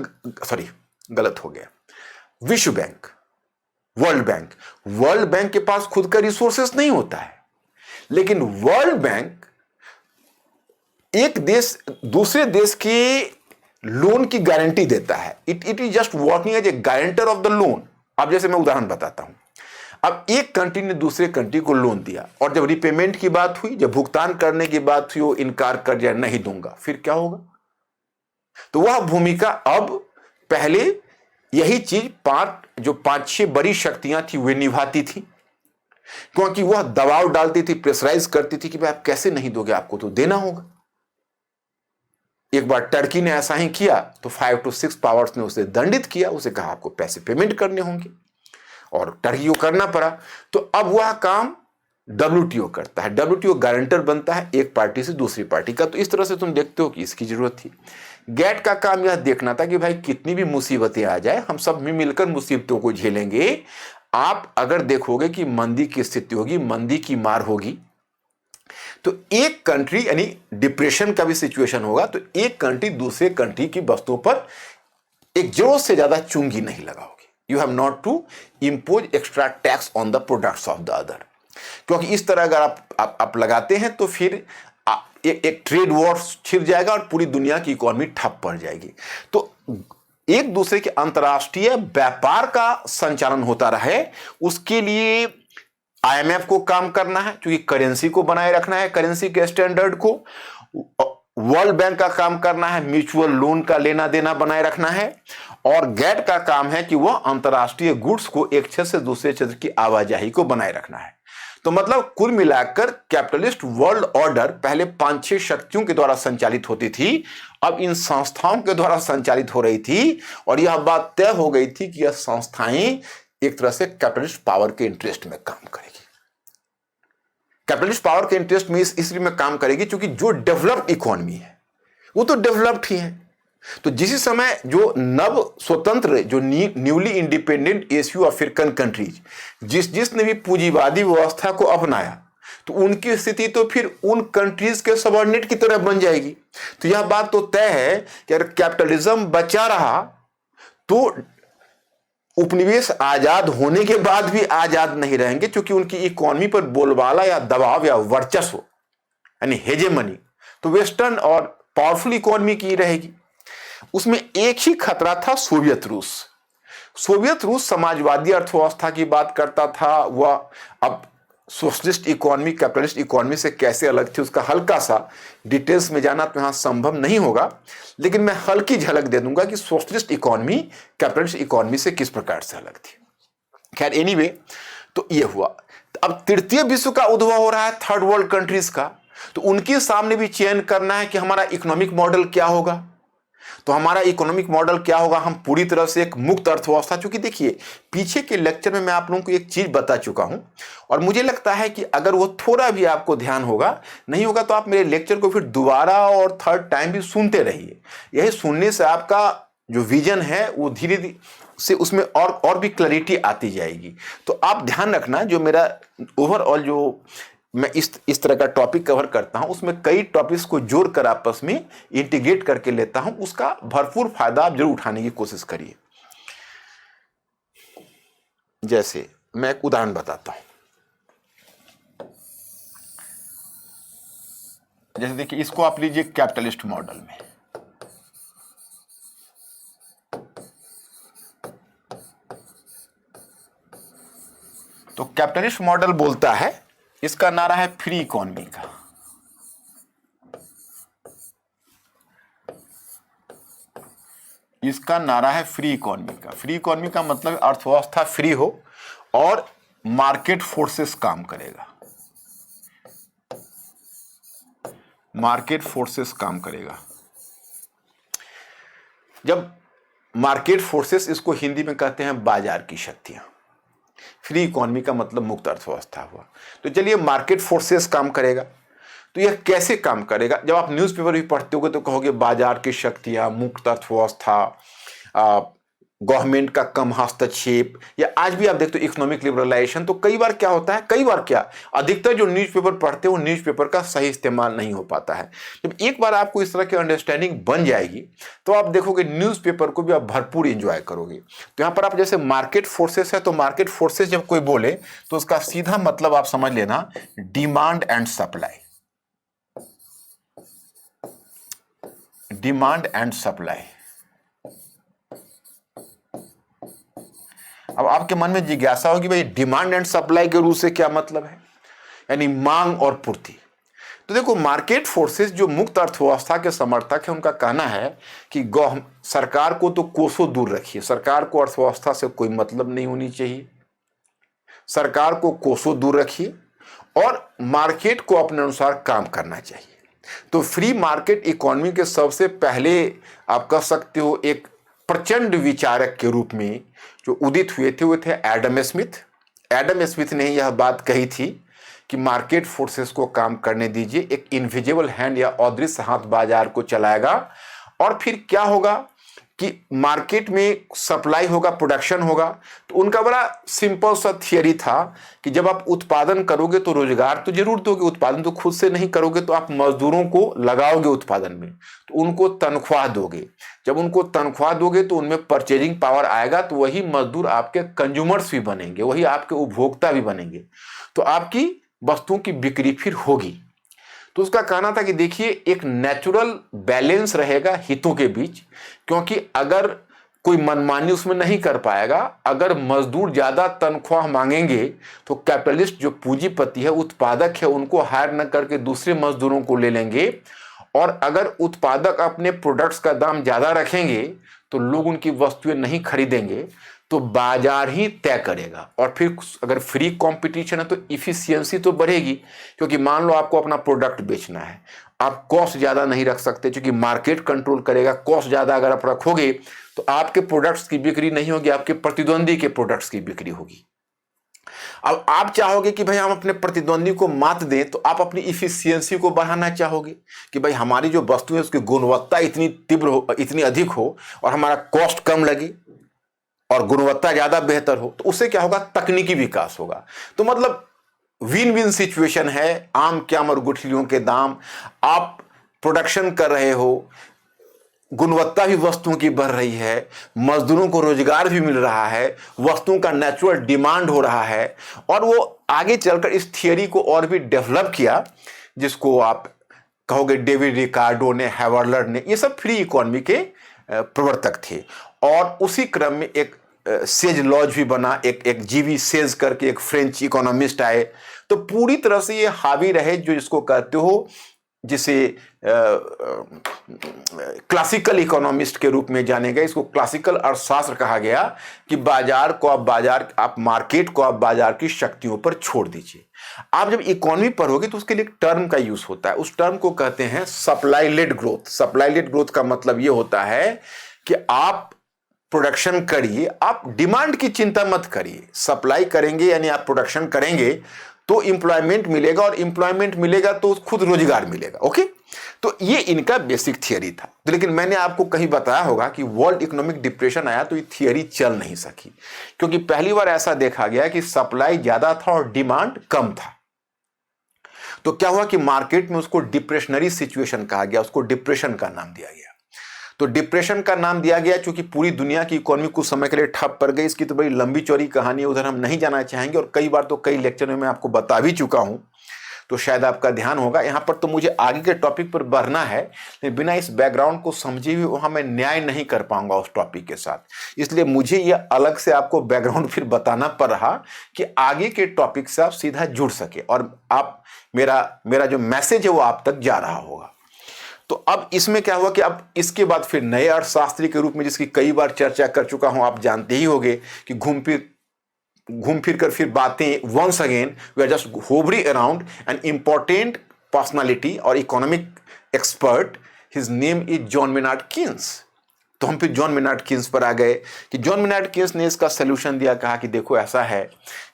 सॉरी गलत हो गया, विश्व बैंक, वर्ल्ड बैंक के पास खुद का रिसोर्सेस नहीं होता है, लेकिन वर्ल्ड बैंक एक देश दूसरे देश के लोन की गारंटी देता है। It is just working as a guarantor of the loan. अब जैसे मैं उदाहरण बताता हूं, अब एक कंट्री ने दूसरे कंट्री को लोन दिया और जब रिपेमेंट की बात हुई, जब भुगतान करने की बात हुई, वो इनकार कर जाए, नहीं दूंगा, फिर क्या होगा। तो वह भूमिका अब पहले यही चीज 5-6 बड़ी शक्तियां थी वे निभाती थी, क्योंकि वह दबाव डालती थी, प्रेशराइज करती थी कि भाई आप कैसे नहीं दोगे, आपको तो देना होगा। एक बार टर्की ने ऐसा ही किया तो 5 to 6 पावर्स ने उसे दंडित किया, उसे कहा आपको पैसे पेमेंट करने होंगे और टर्की को करना पड़ा। तो अब वह काम WTO करता है। WTO गारंटर बनता है एक पार्टी से दूसरी पार्टी का। तो इस तरह से तुम देखते हो कि इसकी जरूरत थी। गैट का काम यह देखना था कि भाई कितनी भी मुसीबतें आ जाए हम सब मिलकर मुसीबतों को झेलेंगे। आप अगर देखोगे कि मंदी की स्थिति होगी, मंदी की मार होगी, तो एक कंट्री यानी डिप्रेशन का भी सिचुएशन होगा, तो एक कंट्री दूसरे कंट्री की वस्तुओं पर एक जरूरत से ज्यादा चुंगी नहीं लगाओगे। You have not to impose extra tax on the products of the other, क्योंकि इस तरह अगर आप लगाते हैं तो फिर एक ट्रेड वॉर छिड़ जाएगा और पूरी दुनिया की इकोनॉमी ठप पड़ जाएगी। तो एक दूसरे के अंतर्राष्ट्रीय व्यापार का संचालन होता रहे, उसके लिए IMF को काम करना है, क्योंकि करेंसी को बनाए रखना है, करेंसी के स्टैंडर्ड को। वर्ल्ड बैंक का काम करना है, म्यूचुअल लोन का लेना देना बनाए रखना है। और गैट का काम है कि वह अंतर्राष्ट्रीय गुड्स को एक क्षेत्र से दूसरे क्षेत्र की आवाजाही को बनाए रखना है। तो मतलब कुल मिलाकर कैपिटलिस्ट वर्ल्ड ऑर्डर पहले 5-6 शक्तियों के द्वारा संचालित होती थी, अब इन संस्थाओं के द्वारा संचालित हो रही थी। और यह बात तय हो गई थी कि यह संस्थाएं एक तरह से कैपिटलिस्ट पावर के इंटरेस्ट में काम करेगी। कैपिटलिस्ट पावर के इंटरेस्ट में इसलिए में काम करेगी क्योंकि जो डेवलप्ड इकोनॉमी है वो तो डेवलप्ड ही है। तो जिस समय जो नव स्वतंत्र, जो न्यूली इंडिपेंडेंट एशियो अफ्रीकन कंट्रीज जिसने भी पूंजीवादी व्यवस्था को अपनाया, तो उनकी स्थिति तो फिर उन कंट्रीज के सबऑर्डिनेट की तरह बन जाएगी। तो यह बात तो तय है कि अगर कैपिटलिज्म बचा रहा तो उपनिवेश आजाद होने के बाद भी आजाद नहीं रहेंगे, क्योंकि उनकी इकोनॉमी पर बोलबाला या दबाव या वर्चस्व यानी हेजेमनी तो वेस्टर्न और पावरफुल इकोनॉमी की रहेगी। उसमें एक ही खतरा था, सोवियत रूस। सोवियत रूस समाजवादी अर्थव्यवस्था की बात करता था। वह अब सोशलिस्ट इकोनॉमी कैपिटलिस्ट इकोनॉमी से कैसे अलग थी उसका हल्का सा डिटेल्स में जाना तो यहां संभव नहीं होगा, लेकिन मैं हल्की झलक दे दूंगा कि सोशलिस्ट इकोनॉमी कैपिटलिस्ट इकोनॉमी से किस प्रकार से अलग थी। खैर एनीवे, तो ये हुआ। अब तृतीय विश्व का उद्भव हो रहा है, थर्ड वर्ल्ड कंट्रीज का। तो उनके सामने भी चयन करना है कि हमारा इकोनॉमिक मॉडल क्या होगा। तो हमारा इकोनॉमिक मॉडल क्या होगा, हम पूरी तरह से एक मुक्त अर्थव्यवस्था, क्योंकि देखिए पीछे के लेक्चर में मैं आप लोगों को एक चीज बता चुका हूं और मुझे लगता है कि अगर वो थोड़ा भी आपको ध्यान होगा, नहीं होगा तो आप मेरे लेक्चर को फिर दोबारा और थर्ड टाइम भी सुनते रहिए। यही सुनने से आपका जो विजन है वो धीरे धीरे से उसमें और भी क्लैरिटी आती जाएगी। तो आप ध्यान रखना, जो मेरा ओवरऑल जो मैं इस तरह का टॉपिक कवर करता हूं उसमें कई टॉपिक्स को जोड़कर आपस में इंटीग्रेट करके लेता हूं, उसका भरपूर फायदा आप जरूर उठाने की कोशिश करिए। जैसे मैं एक उदाहरण बताता हूं। जैसे देखिए, इसको आप लीजिए कैपिटलिस्ट मॉडल में। तो कैपिटलिस्ट मॉडल बोलता है, इसका नारा है फ्री इकोनॉमी का। इसका नारा है फ्री इकोनॉमी का। फ्री इकोनॉमी का मतलब अर्थव्यवस्था फ्री हो और मार्केट फोर्सेस काम करेगा। मार्केट फोर्सेस काम करेगा। जब मार्केट फोर्सेस, इसको हिंदी में कहते हैं बाजार की शक्तियां। फ्री इकोनॉमी का मतलब मुक्त अर्थव्यवस्था हुआ। तो चलिए, मार्केट फोर्सेस काम करेगा। तो यह कैसे काम करेगा? जब आप न्यूज़पेपर भी पढ़ते होगे तो कहोगे बाजार की शक्तियां, मुक्त अर्थव्यवस्था, गवर्नमेंट का कम हस्तक्षेप, या आज भी आप देखते हो इकोनॉमिक लिबरलाइजेशन। तो कई बार क्या होता है, कई बार क्या, अधिकतर जो न्यूज़पेपर पढ़ते हो न्यूज़पेपर का सही इस्तेमाल नहीं हो पाता है। जब एक बार आपको इस तरह की अंडरस्टैंडिंग बन जाएगी तो आप देखोगे न्यूज़पेपर को भी आप भरपूर एंजॉय करोगे। तो यहाँ पर आप जैसे मार्केट फोर्सेस है, तो मार्केट फोर्सेस जब कोई बोले तो उसका सीधा मतलब आप समझ लेना demand and supply. Demand and supply. अब आपके मन में जिज्ञासा होगी, भाई डिमांड एंड सप्लाई के रूप से क्या मतलब है, यानी मांग और पूर्ति। तो देखो, मार्केट फोर्सेस जो मुक्त अर्थव्यवस्था के समर्थक है, उनका कहना है कि सरकार को तो कोसों दूर रखिए, सरकार को अर्थव्यवस्था से कोई मतलब नहीं होनी चाहिए, सरकार को कोसों दूर रखिए और मार्केट को अपने अनुसार काम करना चाहिए। तो फ्री मार्केट इकोनॉमी के सबसे पहले आप कह सकते हो एक प्रचंड विचारक के रूप में जो उदित हुए थे वो थे एडम स्मिथ। एडम स्मिथ ने यह बात कही थी कि मार्केट फोर्सेस को काम करने दीजिए, एक इनविजिबल हैंड या अदृश्य हाथ बाजार को चलाएगा। और फिर क्या होगा कि मार्केट में सप्लाई होगा, प्रोडक्शन होगा। तो उनका बड़ा सिंपल सा थियरी था कि जब आप उत्पादन करोगे तो रोजगार तो जरूर दोगे, उत्पादन तो खुद से नहीं करोगे, तो आप मजदूरों को लगाओगे उत्पादन में, तो उनको तनख्वाह दोगे। जब उनको तनख्वाह दोगे तो उनमें परचेजिंग पावर आएगा, तो वही मजदूर आपके कंज्यूमर्स भी बनेंगे, वही आपके उपभोक्ता भी बनेंगे, तो आपकी वस्तुओं की बिक्री फिर होगी। तो उसका कहना था कि देखिए एक नेचुरल बैलेंस रहेगा हितों के बीच, क्योंकि अगर कोई मनमानी उसमें नहीं कर पाएगा, अगर मजदूर ज्यादा तनख्वाह मांगेंगे तो कैपिटलिस्ट जो पूंजीपति है, उत्पादक है, उनको हायर न करके दूसरे मजदूरों को ले लेंगे। और अगर उत्पादक अपने प्रोडक्ट्स का दाम ज्यादा रखेंगे तो लोग उनकी वस्तुएं नहीं खरीदेंगे, तो बाजार ही तय करेगा। और फिर अगर फ्री कंपटीशन है तो इफिशियंसी तो बढ़ेगी, क्योंकि मान लो आपको अपना प्रोडक्ट बेचना है, आप कॉस्ट ज्यादा नहीं रख सकते, क्योंकि मार्केट कंट्रोल करेगा। कॉस्ट ज्यादा अगर आप रखोगे तो आपके प्रोडक्ट्स की बिक्री नहीं होगी, आपके प्रतिद्वंदी के प्रोडक्ट्स की बिक्री होगी। अब आप चाहोगे कि भाई हम अपने प्रतिद्वंदी को मात दें, तो आप अपनी इफिशियंसी को बढ़ाना चाहोगे कि भाई हमारी जो वस्तु है उसकी गुणवत्ता इतनी तीव्र हो, इतनी अधिक हो, और हमारा कॉस्ट कम लगे और गुणवत्ता ज्यादा बेहतर हो। तो उससे क्या होगा, तकनीकी विकास होगा। तो मतलब विन विन सिचुएशन है, आम क्याम और गुठलियों के दाम। आप प्रोडक्शन कर रहे हो, गुणवत्ता भी वस्तुओं की बढ़ रही है, मजदूरों को रोजगार भी मिल रहा है, वस्तुओं का नेचुरल डिमांड हो रहा है। और वो आगे चलकर इस थियरी को और भी डेवलप किया, जिसको आप कहोगे डेविड रिकार्डो ने, हैवर्लर ने, ये सब फ्री इकोनॉमी के प्रवर्तक थे। और उसी क्रम में एक सेज लॉज भी बना, एक जीवी सेज करके एक फ्रेंच इकोनॉमिस्ट आए। तो पूरी तरह से ये हावी रहे, जो इसको कहते हो, जिसे क्लासिकल इकोनॉमिस्ट के रूप में जाने गए। इसको क्लासिकल अर्थशास्त्र कहा गया कि बाजार को आप मार्केट को आप बाजार की शक्तियों पर छोड़ दीजिए। आप जब इकोनॉमी पढ़ोगे तो उसके लिए एक टर्म का यूज होता है, उस टर्म को कहते हैं supply led growth. Supply led growth का मतलब ये होता है कि आप प्रोडक्शन करिए, आप डिमांड की चिंता मत करिए। सप्लाई करेंगे यानी आप प्रोडक्शन करेंगे तो इंप्लॉयमेंट मिलेगा, और इंप्लॉयमेंट मिलेगा तो खुद रोजगार मिलेगा। ओके, तो ये इनका बेसिक थियरी था। तो लेकिन मैंने आपको कहीं बताया होगा कि वर्ल्ड इकोनॉमिक डिप्रेशन आया तो ये थियरी चल नहीं सकी, क्योंकि पहली बार ऐसा देखा गया कि सप्लाई ज्यादा था और डिमांड कम था। तो क्या हुआ कि मार्केट में उसको डिप्रेशनरी सिचुएशन कहा गया, उसको डिप्रेशन का नाम दिया गया। तो डिप्रेशन का नाम दिया गया क्योंकि पूरी दुनिया की इकोनॉमी कुछ समय के लिए ठप पड़ गई। इसकी तो बड़ी लंबी चौड़ी कहानी है, उधर हम नहीं जाना चाहेंगे, और कई बार तो कई लेक्चर में मैं आपको बता भी चुका हूं, तो शायद आपका ध्यान होगा। यहां पर तो मुझे आगे के टॉपिक पर बढ़ना है, लेकिन बिना इस बैकग्राउंड को समझे हुए वहां मैं न्याय नहीं कर पाऊंगा उस टॉपिक के साथ। इसलिए मुझे यह अलग से आपको बैकग्राउंड फिर बताना पड़ रहा कि आगे के टॉपिक से आप सीधा जुड़ सके, और आप मेरा जो मैसेज है वो आप तक जा रहा होगा। तो अब इसमें क्या हुआ कि अब इसके बाद फिर नए अर्थशास्त्री के रूप में, जिसकी कई बार चर्चा कर चुका हूं, आप जानते ही होंगे कि घूम फिर कर फिर बातें once again we are just hovering around an important personality और economic expert. His name is John Maynard Keynes. तो हम फिर जॉन मेनार्ड कीन्स पर आ गए कि जॉन मेनार्ड कीन्स ने इसका सोल्यूशन दिया, कहा कि देखो ऐसा है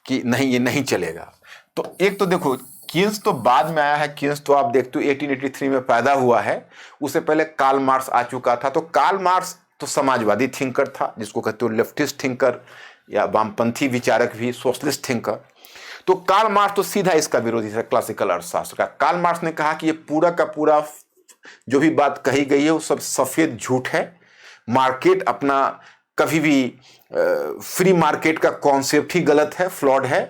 कि नहीं, ये नहीं चलेगा। तो एक तो देखो, कीन्स तो बाद में आया है। कीन्स तो आप देखते हो 1883 में पैदा हुआ है, उससे पहले कार्ल मार्क्स आ चुका था। तो कार्ल मार्क्स तो समाजवादी थिंकर था, जिसको कहते हो लेफ्टिस्ट थिंकर या वामपंथी विचारक भी, सोशलिस्ट थिंकर। तो कार्ल मार्क्स तो सीधा इसका विरोधी था, क्लासिकल अर्थशास्त्र का। कार्ल मार्क्स ने कहा कि ये पूरा का पूरा जो भी बात कही गई है वो सब सफेद झूठ है। मार्केट अपना कभी भी फ्री मार्केट का कॉन्सेप्ट ही गलत है, फ्लॉड है।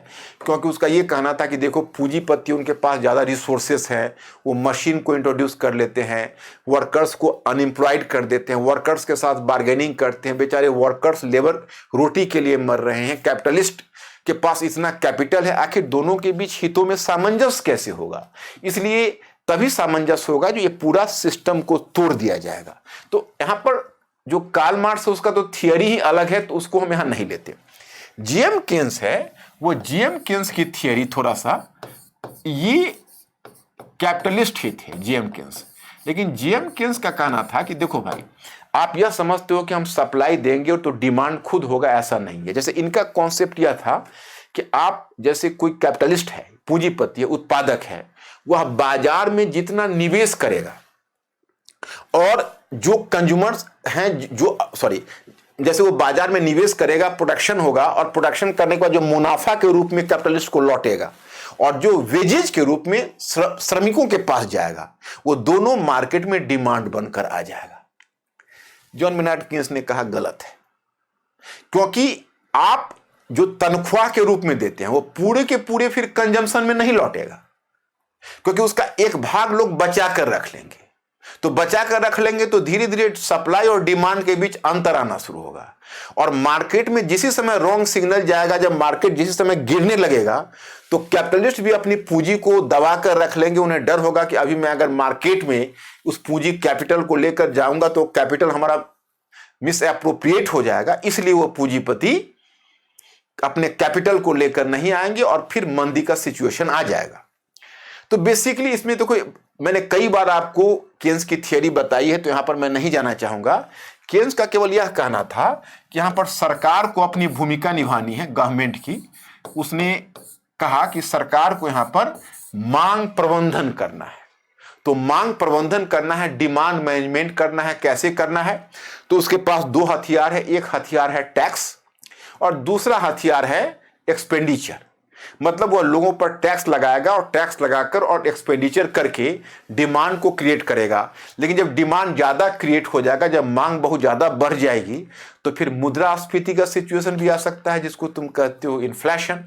क्योंकि उसका ये कहना था कि देखो पूंजीपति, उनके पास ज़्यादा रिसोर्सेस हैं, वो मशीन को इंट्रोड्यूस कर लेते हैं, वर्कर्स को अनएम्प्लॉयड कर देते हैं, वर्कर्स के साथ बार्गेनिंग करते हैं, बेचारे वर्कर्स लेबर रोटी के लिए मर रहे हैं, कैपिटलिस्ट के पास इतना कैपिटल है। आखिर दोनों के बीच हितों में सामंजस्य कैसे होगा? इसलिए तभी सामंजस्य होगा जो ये पूरा सिस्टम को तोड़ दिया जाएगा। तो यहाँ पर जो कार्ल मार्क्स है उसका तो थियरी ही अलग है, तो उसको हम यहां नहीं लेते। जीएम केन्स है, वो जीएम केन्स की थियरी थोड़ा सा, ये कैपिटलिस्ट ही थे जीएम केन्स। लेकिन जीएम केन्स का कहना था कि देखो भाई, आप यह समझते हो कि हम सप्लाई देंगे और तो डिमांड खुद होगा, ऐसा नहीं है। जैसे इनका कॉन्सेप्ट यह था कि आप जैसे कोई कैपिटलिस्ट है, पूंजीपति है, उत्पादक है, वह बाजार में जितना निवेश करेगा और जो कंज्यूमर्स हैं, जैसे वो बाजार में निवेश करेगा, प्रोडक्शन होगा और प्रोडक्शन करने के बाद जो मुनाफा के रूप में कैपिटलिस्ट को लौटेगा और जो वेजेज के रूप में श्रमिकों के पास जाएगा, वो दोनों मार्केट में डिमांड बनकर आ जाएगा। जॉन मेनार्ड केन्स ने कहा गलत है, क्योंकि आप जो तनख्वाह के रूप में देते हैं वो पूरे के पूरे फिर कंजम्पशन में नहीं लौटेगा, क्योंकि उसका एक भाग लोग बचा कर रख लेंगे। तो बचा कर रख लेंगे तो धीरे धीरे सप्लाई और डिमांड के बीच अंतर आना शुरू होगा और मार्केट में जिसी समय रॉन्ग सिग्नल जाएगा, जब मार्केट जिस समय गिरने लगेगा, तो कैपिटलिस्ट भी अपनी पूंजी को दबा कर रख लेंगे। उन्हें डर होगा कि अभी मैं अगर मार्केट में उस पूंजी कैपिटल को लेकर जाऊंगा तो कैपिटल हमारा मिस एप्रोप्रिएट हो जाएगा, इसलिए वो पूंजीपति अपने कैपिटल को लेकर नहीं आएंगे और फिर मंदी का सिचुएशन आ जाएगा। तो बेसिकली इसमें तो कोई, मैंने कई बार आपको केन्स की थियरी बताई है, तो यहां पर मैं नहीं जाना चाहूंगा। केन्स का केवल यह कहना था कि यहां पर सरकार को अपनी भूमिका निभानी है, गवर्नमेंट की। उसने कहा कि सरकार को यहां पर मांग प्रबंधन करना है। तो मांग प्रबंधन करना है, डिमांड मैनेजमेंट करना है। कैसे करना है? तो उसके पास दो हथियार है। एक हथियार है टैक्स और दूसरा हथियार है एक्सपेंडिचर। मतलब वह लोगों पर टैक्स लगाएगा और टैक्स लगाकर और एक्सपेंडिचर करके डिमांड को क्रिएट करेगा। लेकिन जब डिमांड ज्यादा क्रिएट हो जाएगा, जब मांग बहुत ज्यादा बढ़ जाएगी, तो फिर मुद्रास्फीति का सिचुएशन भी आ सकता है, जिसको तुम कहते हो इन्फ्लेशन।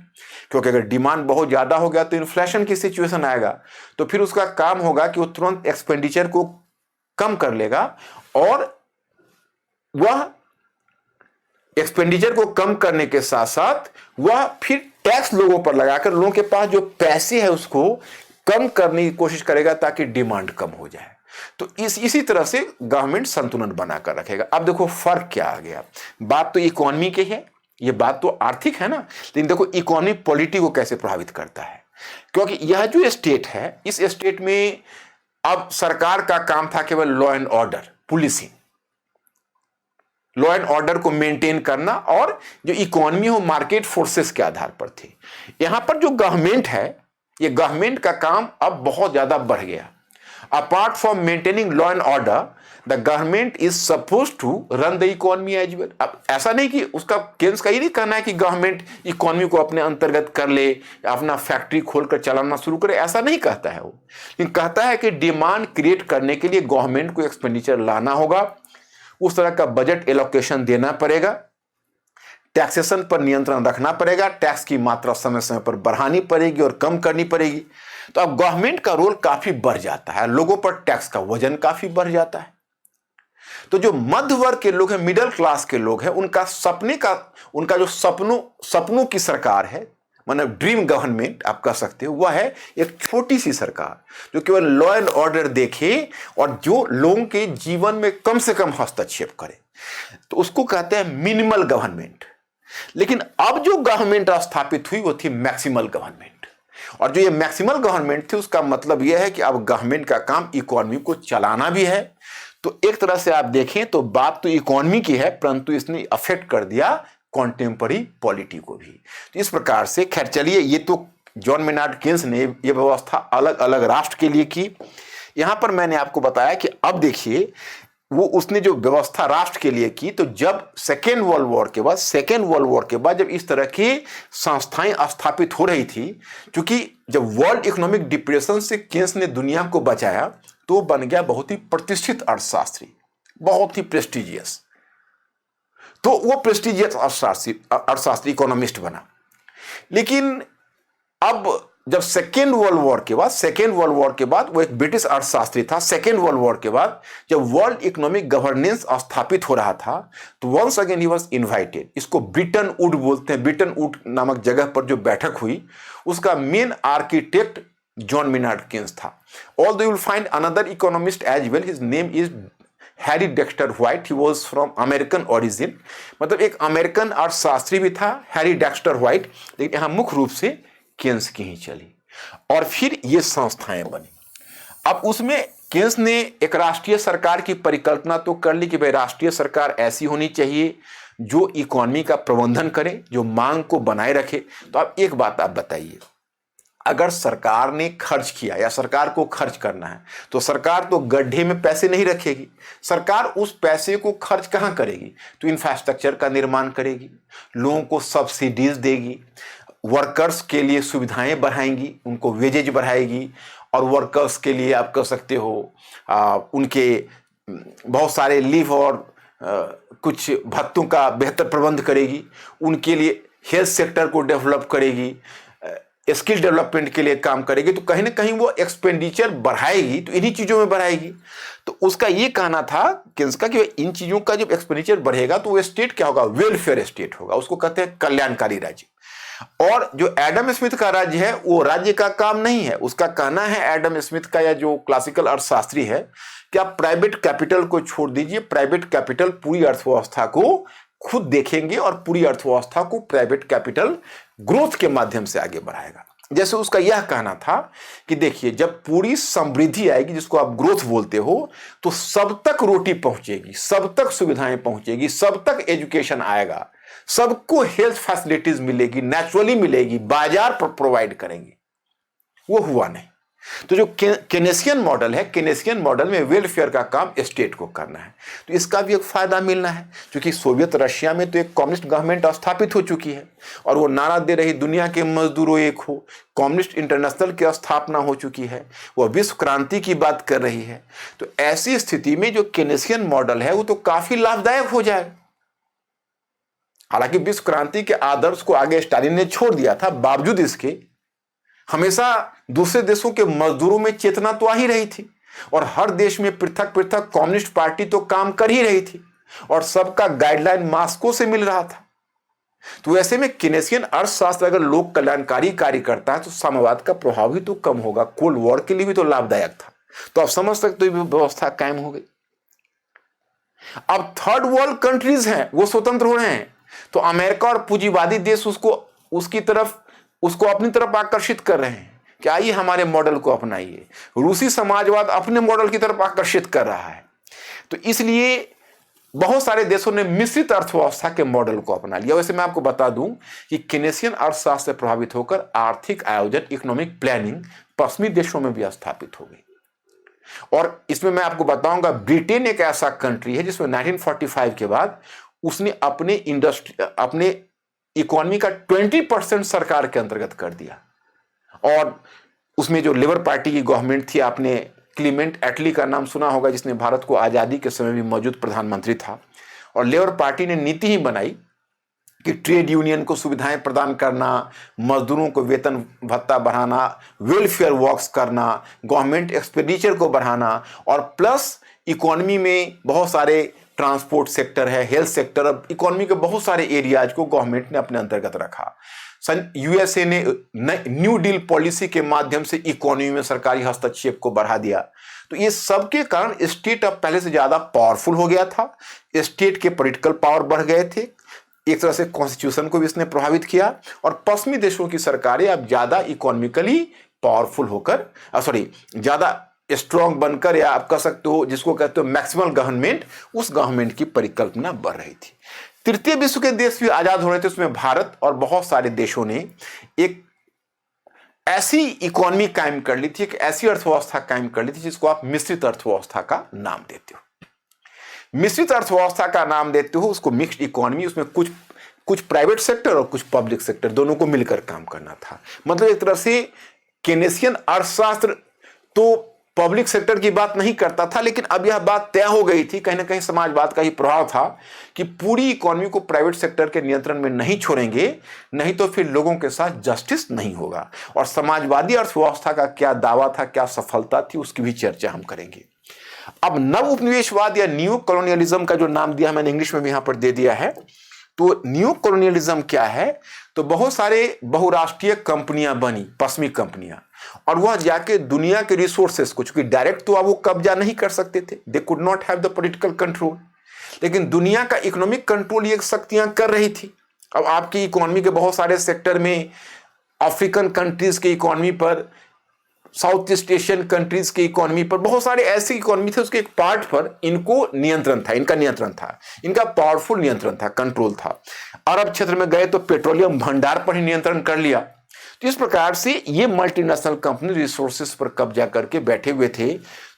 क्योंकि अगर डिमांड बहुत ज्यादा हो गया तो इन्फ्लेशन की सिचुएशन आएगा। तो फिर उसका काम होगा कि वो तुरंत एक्सपेंडिचर को कम कर लेगा और वह एक्सपेंडिचर को कम करने के साथ साथ वह फिर टैक्स लोगों पर लगाकर लोगों के पास जो पैसे है उसको कम करने की कोशिश करेगा ताकि डिमांड कम हो जाए। तो इसी तरह से गवर्नमेंट संतुलन बनाकर रखेगा। अब देखो फर्क क्या आ गया। बात तो इकोनॉमी की है, ये बात तो आर्थिक है ना, लेकिन देखो इकोनॉमी पॉलिटी को कैसे प्रभावित करता है। क्योंकि यह जो स्टेट है, इस स्टेट में अब सरकार का काम था केवल law and order, policing, law and order को मेंटेन करना, और जो इकोनॉमी हो मार्केट फोर्सेस के आधार पर थी। यहां पर जो गवर्नमेंट है, ये गवर्नमेंट का काम अब बहुत ज्यादा बढ़ गया। Apart from maintaining law and order, the government is suppose to run the economy as well. अब ऐसा नहीं कि उसका, केन्स का ये नहीं कहना है कि गवर्नमेंट इकोनॉमी को अपने अंतर्गत कर ले, अपना फैक्ट्री खोलकर चलाना शुरू करे, ऐसा नहीं कहता है वो। लेकिन कहता है कि डिमांड क्रिएट करने के लिए गवर्नमेंट को एक्सपेंडिचर लाना होगा, उस तरह का बजट एलोकेशन देना पड़ेगा, टैक्सेशन पर नियंत्रण रखना पड़ेगा, टैक्स की मात्रा समय समय पर बढ़ानी पड़ेगी और कम करनी पड़ेगी। तो अब गवर्नमेंट का रोल काफी बढ़ जाता है, लोगों पर टैक्स का वजन काफी बढ़ जाता है। तो जो मध्य वर्ग के लोग हैं, मिडिल क्लास के लोग हैं, उनका जो सपनों की सरकार है, मतलब ड्रीम गवर्नमेंट आप कह सकते हो, वह है एक छोटी सी सरकार जो केवल लॉ एंड ऑर्डर देखे और जो लोगों के जीवन में कम से कम हस्तक्षेप करे। तो उसको कहते हैं मिनिमल गवर्नमेंट। लेकिन अब जो गवर्नमेंट स्थापित हुई वो थी मैक्सिमल गवर्नमेंट। और जो ये मैक्सिमल गवर्नमेंट थी, उसका मतलब यह है कि अब गवर्नमेंट का काम इकोनॉमी को चलाना भी है। तो एक तरह से आप देखें तो बात तो इकोनॉमी की है, परंतु इसने अफेक्ट कर दिया कॉन्टेम्पररी पॉलिटी को भी। तो इस प्रकार से, खैर चलिए, ये तो जॉन मेनार्ड केन्स ने ये व्यवस्था अलग अलग राष्ट्र के लिए की। यहां पर मैंने आपको बताया कि अब देखिए वो उसने जो व्यवस्था राष्ट्र के लिए की, तो जब सेकेंड वर्ल्ड वॉर के बाद जब इस तरह की संस्थाएं स्थापित हो रही थी, क्योंकि जब वर्ल्ड इकोनॉमिक डिप्रेशन से केन्स ने दुनिया को बचाया तो बन गया बहुत ही प्रतिष्ठित अर्थशास्त्री, बहुत ही प्रेस्टिजियस। तो वो प्रेस्टिजियस अर्थशास्त्री इकोनॉमिस्ट बना। लेकिन अब जब सेकेंड वर्ल्ड वॉर के बाद वो एक ब्रिटिश अर्थशास्त्री था। सेकेंड वर्ल्ड वॉर के बाद जब वर्ल्ड इकोनॉमिक गवर्नेंस स्थापित हो रहा था, तो once again he was invited. इसको ब्रिटन वुड बोलते हैं। ब्रिटन वुड नामक जगह पर जो बैठक हुई, उसका main architect John Maynard Keynes था। Although you will find another economist as well, his name is Harry Dexter White. He was from American origin, मतलब एक अमेरिकन अर्थशास्त्री भी था हैरी डेक्स्टर व्हाइट। लेकिन यहां मुख्य रूप से केन्स की ही चली और फिर ये संस्थाएं बनी। अब उसमें केन्स ने एक राष्ट्रीय सरकार की परिकल्पना तो कर ली कि भाई राष्ट्रीय सरकार ऐसी होनी चाहिए जो इकोनॉमी का प्रबंधन करे, जो मांग को बनाए रखे। तो अब एक बात आप बताइए, अगर सरकार ने खर्च किया या सरकार को खर्च करना है तो सरकार तो गड्ढे में पैसे नहीं रखेगी। सरकार उस पैसे को खर्च कहाँ करेगी? तो इंफ्रास्ट्रक्चर का निर्माण करेगी, लोगों को सब्सिडीज देगी, वर्कर्स के लिए सुविधाएं बढ़ाएंगी, उनको वेजेज बढ़ाएगी, और वर्कर्स के लिए आप कह सकते हो उनके बहुत सारे लीव और कुछ भत्तों का बेहतर प्रबंध करेगी, उनके लिए हेल्थ सेक्टर को डेवलप करेगी, स्किल डेवलपमेंट के लिए काम करेगी। तो कहीं ना कहीं वो एक्सपेंडिचर बढ़ाएगी, तो इन्हीं चीज़ों में बढ़ाएगी। तो उसका ये कहना था केंद्र का कि इन चीज़ों का जब एक्सपेंडिचर बढ़ेगा तो वो स्टेट क्या होगा? वेलफेयर स्टेट होगा, उसको कहते हैं कल्याणकारी राज्य। और जो एडम स्मिथ का राज्य है वो राज्य का काम नहीं है। उसका कहना है एडम स्मिथ का, या जो क्लासिकल अर्थशास्त्री है, कि आप प्राइवेट कैपिटल को छोड़ दीजिए, प्राइवेट कैपिटल पूरी अर्थव्यवस्था को खुद देखेंगे और पूरी अर्थव्यवस्था को प्राइवेट कैपिटल ग्रोथ के माध्यम से आगे बढ़ाएगा। जैसे उसका यह कहना था कि देखिए, जब पूरी समृद्धि आएगी, जिसको आप ग्रोथ बोलते हो, तो सब तक रोटी पहुंचेगी, सब तक सुविधाएं पहुंचेगी, सब तक एजुकेशन आएगा, सबको हेल्थ फैसिलिटीज मिलेगी, नेचुरली मिलेगी, बाजार पर प्रोवाइड करेंगे। वो हुआ नहीं। तो जो केनेसियन मॉडल है, केनेसियन मॉडल में वेलफेयर का काम स्टेट को करना है, तो इसका भी एक फायदा मिलना है। क्योंकि सोवियत रशिया में तो एक कम्युनिस्ट गवर्नमेंट स्थापित हो चुकी है और वो नारा दे रही, दुनिया के मजदूरों एक हो, कम्युनिस्ट इंटरनेशनल की स्थापना हो चुकी है, वो विश्व क्रांति की बात कर रही है। तो ऐसी स्थिति में जो केनेसियन मॉडल है वो तो काफी लाभदायक हो जाए। हालांकि विश्व क्रांति के आदर्श को आगे स्टालिन ने छोड़ दिया था, बावजूद इसके हमेशा दूसरे देशों के मजदूरों में चेतना तो आ ही रही थी, और हर देश में पृथक पृथक कम्युनिस्ट पार्टी तो काम कर ही रही थी, और सबका गाइडलाइन मास्को से मिल रहा था। तो ऐसे में केनेसियन अर्थशास्त्र अगर लोक कल्याणकारी कार्य करता है तो साम्यवाद का प्रभाव भी तो कम होगा, कोल्ड वॉर के लिए भी तो लाभदायक था। तो आप समझ सकते हो व्यवस्था कायम हो गई। अब थर्ड वर्ल्ड कंट्रीज हैं, वो स्वतंत्र हो रहे हैं, तो अमेरिका और पूंजीवादी देश उसको अपनी तरफ आकर्षित कर रहे हैं कि आइए हमारे मॉडल को अपनाइए। रूसी समाजवाद अपने मॉडल की तरफ आकर्षित कर रहा है। तो इसलिए बहुत सारे देशों ने मिश्रित अर्थव्यवस्था के मॉडल को अपना लिया। वैसे मैं आपको बता दूं कि केनेसियन अर्थशास्त्र से प्रभावित होकर आर्थिक आयोजन, इकोनॉमिक प्लानिंग पश्चिमी देशों में भी स्थापित हो गई। और इसमें मैं आपको बताऊंगा, ब्रिटेन एक ऐसा कंट्री है जिसमें 1945 के बाद उसने अपने इकोनॉमी का 20% सरकार के अंतर्गत कर दिया। और उसमें जो लेबर पार्टी की गवर्नमेंट थी, आपने क्लीमेंट एटली का नाम सुना होगा, जिसने भारत को आज़ादी के समय भी मौजूद प्रधानमंत्री था। और लेबर पार्टी ने नीति ही बनाई कि ट्रेड यूनियन को सुविधाएं प्रदान करना, मजदूरों को वेतन भत्ता बढ़ाना, वेलफेयर वर्क्स करना, गवर्नमेंट एक्सपेंडिचर को बढ़ाना, और प्लस इकोनॉमी में बहुत सारे ट्रांसपोर्ट सेक्टर है, हेल्थ सेक्टर, अब इकोनॉमी के बहुत सारे एरियाज को गवर्नमेंट ने अपने अंतर्गत रखा। यूएसए ने न्यू डील पॉलिसी के माध्यम से इकोनॉमी में सरकारी हस्तक्षेप को बढ़ा दिया। तो ये सब के कारण स्टेट अब पहले से ज्यादा पावरफुल हो गया था, स्टेट के पॉलिटिकल पावर बढ़ गए थे, एक तरह से कॉन्स्टिट्यूशन को भी इसने प्रभावित किया, और पश्चिमी देशों की सरकारें अब ज्यादा इकोनॉमिकली पावरफुल होकर ज्यादा स्ट्रॉन्ग बनकर, या आप कह सकते हो जिसको कहते हो मैक्सिमल गवर्नमेंट, उस गवर्नमेंट की परिकल्पना बढ़ रही थी। तृतीय विश्व के देश भी आजाद हो रहे थे, उसमें भारत और बहुत सारे देशों ने एक ऐसी इकोनॉमी कायम कर ली थी, एक ऐसी अर्थव्यवस्था कायम कर ली थी जिसको आप मिश्रित अर्थव्यवस्था का नाम देते हो। मिश्रित अर्थव्यवस्था का नाम देते हो उसको मिक्स्ड इकोनॉमी। उसमें कुछ प्राइवेट सेक्टर और कुछ पब्लिक सेक्टर दोनों को मिलकर काम करना था। मतलब एक तरह से केनेसियन अर्थशास्त्र तो पब्लिक सेक्टर की बात नहीं करता था, लेकिन अब यह बात तय हो गई थी, कहीं ना कहीं समाजवाद का ही प्रभाव था कि पूरी इकोनॉमी को प्राइवेट सेक्टर के नियंत्रण में नहीं छोड़ेंगे, नहीं तो फिर लोगों के साथ जस्टिस नहीं होगा। और समाजवादी अर्थव्यवस्था का क्या दावा था, क्या सफलता थी, उसकी भी चर्चा हम करेंगे। अब नव उपनिवेशवाद या न्यू कॉलोनियलिज्म का जो नाम दिया मैंने इंग्लिश में भी यहां पर दे दिया है। तो न्यू कॉलोनियलिज्म क्या है? तो बहुत सारे बहुराष्ट्रीय कंपनियां बनी, पश्चिमी कंपनियां, और वह जाके दुनिया के रिसोर्सेस को, चूंकि डायरेक्ट तो अब वो कब्जा नहीं कर सकते थे, they could not have the political control, लेकिन दुनिया का इकोनॉमिक कंट्रोल ये शक्तियां कर रही थी। अब आपकी इकोनॉमी के बहुत सारे सेक्टर में, अफ्रीकन कंट्रीज के इकोनॉमी पर, साउथ ईस्ट एशियन कंट्रीज की इकोनॉमी पर, बहुत सारे ऐसी इकोनॉमी थे, उसके एक पार्ट पर इनको नियंत्रण था, इनका नियंत्रण था, इनका पावरफुल नियंत्रण था, कंट्रोल था। अरब क्षेत्र में गए तो पेट्रोलियम भंडार पर ही नियंत्रण कर लिया। जिस प्रकार से ये मल्टीनेशनल कंपनी रिसोर्सेस पर कब्जा करके बैठे हुए थे।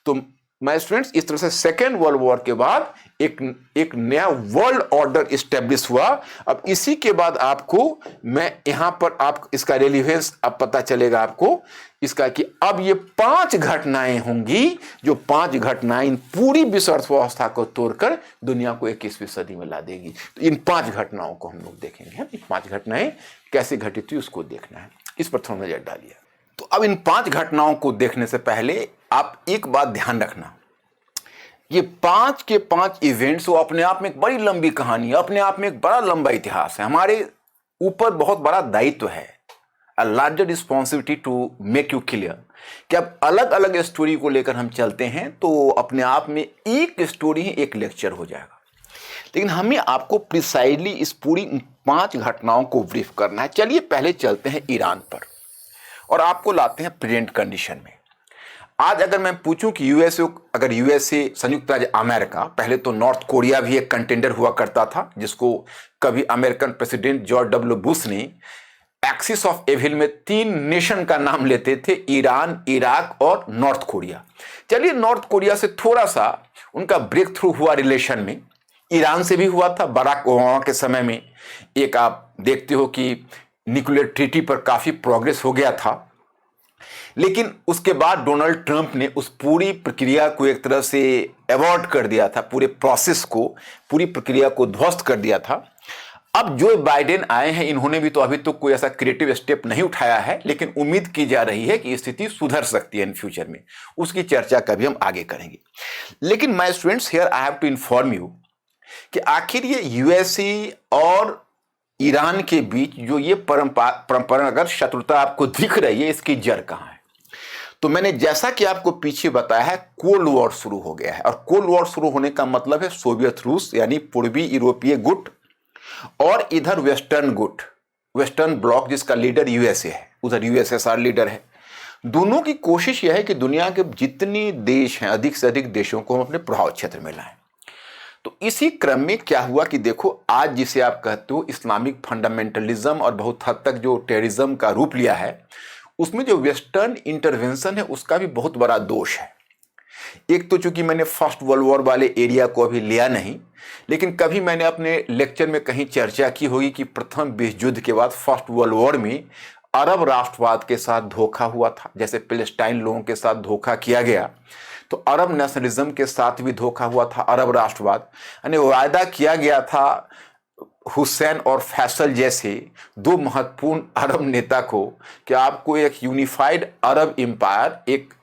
तो माय स्टूडेंट्स, इस तरह से सेकेंड वर्ल्ड वॉर के बाद एक नया वर्ल्ड ऑर्डर इस्टेब्लिश हुआ। अब इसी के बाद आपको मैं यहां पर आप इसका रेलिवेंस अब पता चलेगा आपको इसका, कि अब ये 5 घटनाएं होंगी, जो 5 घटनाएं इन पूरी विश्व अर्थव्यवस्था को तोड़कर दुनिया को 21वीं सदी में ला देगी। तो इन 5 घटनाओं को हम लोग देखेंगे। इन 5 घटनाएं कैसे घटित हुई उसको देखना है, इस पर थोड़ा नजर डालिए। तो अब इन 5 घटनाओं को देखने से पहले आप एक बात ध्यान रखना, ये 5 के 5 इवेंट्स वो अपने आप में एक बड़ी लंबी कहानी है, अपने आप में एक बड़ा लंबा इतिहास है। हमारे ऊपर बहुत बड़ा दायित्व है, a larger responsibility to make you clear, कि अब अलग अलग स्टोरी को लेकर हम चलते हैं तो अपने आप में एक स्टोरी ही एक लेक्चर हो जाएगा। लेकिन हमें आपको प्रिसाइजली इस पूरी 5 घटनाओं को ब्रीफ करना है। चलिए पहले चलते हैं ईरान पर और आपको लाते हैं प्रेजेंट कंडीशन में। आज अगर मैं पूछूं कि यूएसए संयुक्त राज्य अमेरिका, पहले तो नॉर्थ कोरिया भी एक कंटेंडर हुआ करता था, जिसको कभी American president George W Bush ने एक्सिस ऑफ एविल में 3 नेशन का नाम लेते थे, ईरान, इराक और नॉर्थ कोरिया। चलिए नॉर्थ कोरिया से थोड़ा सा उनका ब्रेक थ्रू हुआ रिलेशन में, ईरान से भी हुआ था बराक ओबामा के समय में। एक आप देखते हो कि न्यूक्लियर ट्रीटी पर काफी प्रोग्रेस हो गया था, लेकिन उसके बाद डोनाल्ड ट्रंप ने उस पूरी प्रक्रिया को एक तरह से अवॉइड कर दिया था, पूरे प्रोसेस को, पूरी प्रक्रिया को ध्वस्त कर दिया था। अब जो बाइडेन आए हैं, इन्होंने भी तो अभी तो कोई ऐसा क्रिएटिव स्टेप नहीं उठाया है, लेकिन उम्मीद की जा रही है कि स्थिति सुधर सकती है इन फ्यूचर में। उसकी चर्चा कभी हम आगे करेंगे। लेकिन my students, here I have to inform you कि आखिर ये यूएसए और ईरान के बीच जो ये परंपरागत शत्रुता आपको दिख रही है, इसकी जड़ कहाँ है? तो मैंने जैसा कि आपको पीछे बताया है, कोल्ड वॉर शुरू हो गया है। और कोल्ड वॉर शुरू होने का मतलब है सोवियत रूस यानी पूर्वी यूरोपीय गुट और इधर वेस्टर्न गुट, वेस्टर्न ब्लॉक जिसका लीडर यूएसए है, उधर यूएसएसआर लीडर है। दोनों की कोशिश यह है कि दुनिया के जितने देश हैं, अधिक से अधिक देशों को हम अपने प्रभाव क्षेत्र में लाएं। तो इसी क्रम में क्या हुआ कि देखो, आज जिसे आप कहते हो इस्लामिक फंडामेंटलिज्म और बहुत हद तक जो टेररिज्म का रूप लिया है, उसमें जो वेस्टर्न इंटरवेंशन है उसका भी बहुत बड़ा दोष है। एक तो चूंकि मैंने फर्स्ट वर्ल्ड वॉर वाले एरिया को अभी लिया नहीं, लेकिन कभी मैंने अपने लेक्चर में कहीं चर्चा की होगी कि प्रथम विश्व युद्ध के बाद फर्स्ट वर्ल्ड वॉर में अरब राष्ट्रवाद के साथ धोखा हुआ था। जैसे पैलेस्टाइन लोगों के साथ धोखा किया गया, तो अरब नेशनलिज्म के साथ भी धोखा हुआ था, अरब राष्ट्रवाद। यानी वायदा किया गया था हुसैन और फैसल जैसे 2 महत्वपूर्ण अरब नेता को कि आपको एक यूनिफाइड अरब एम्पायर,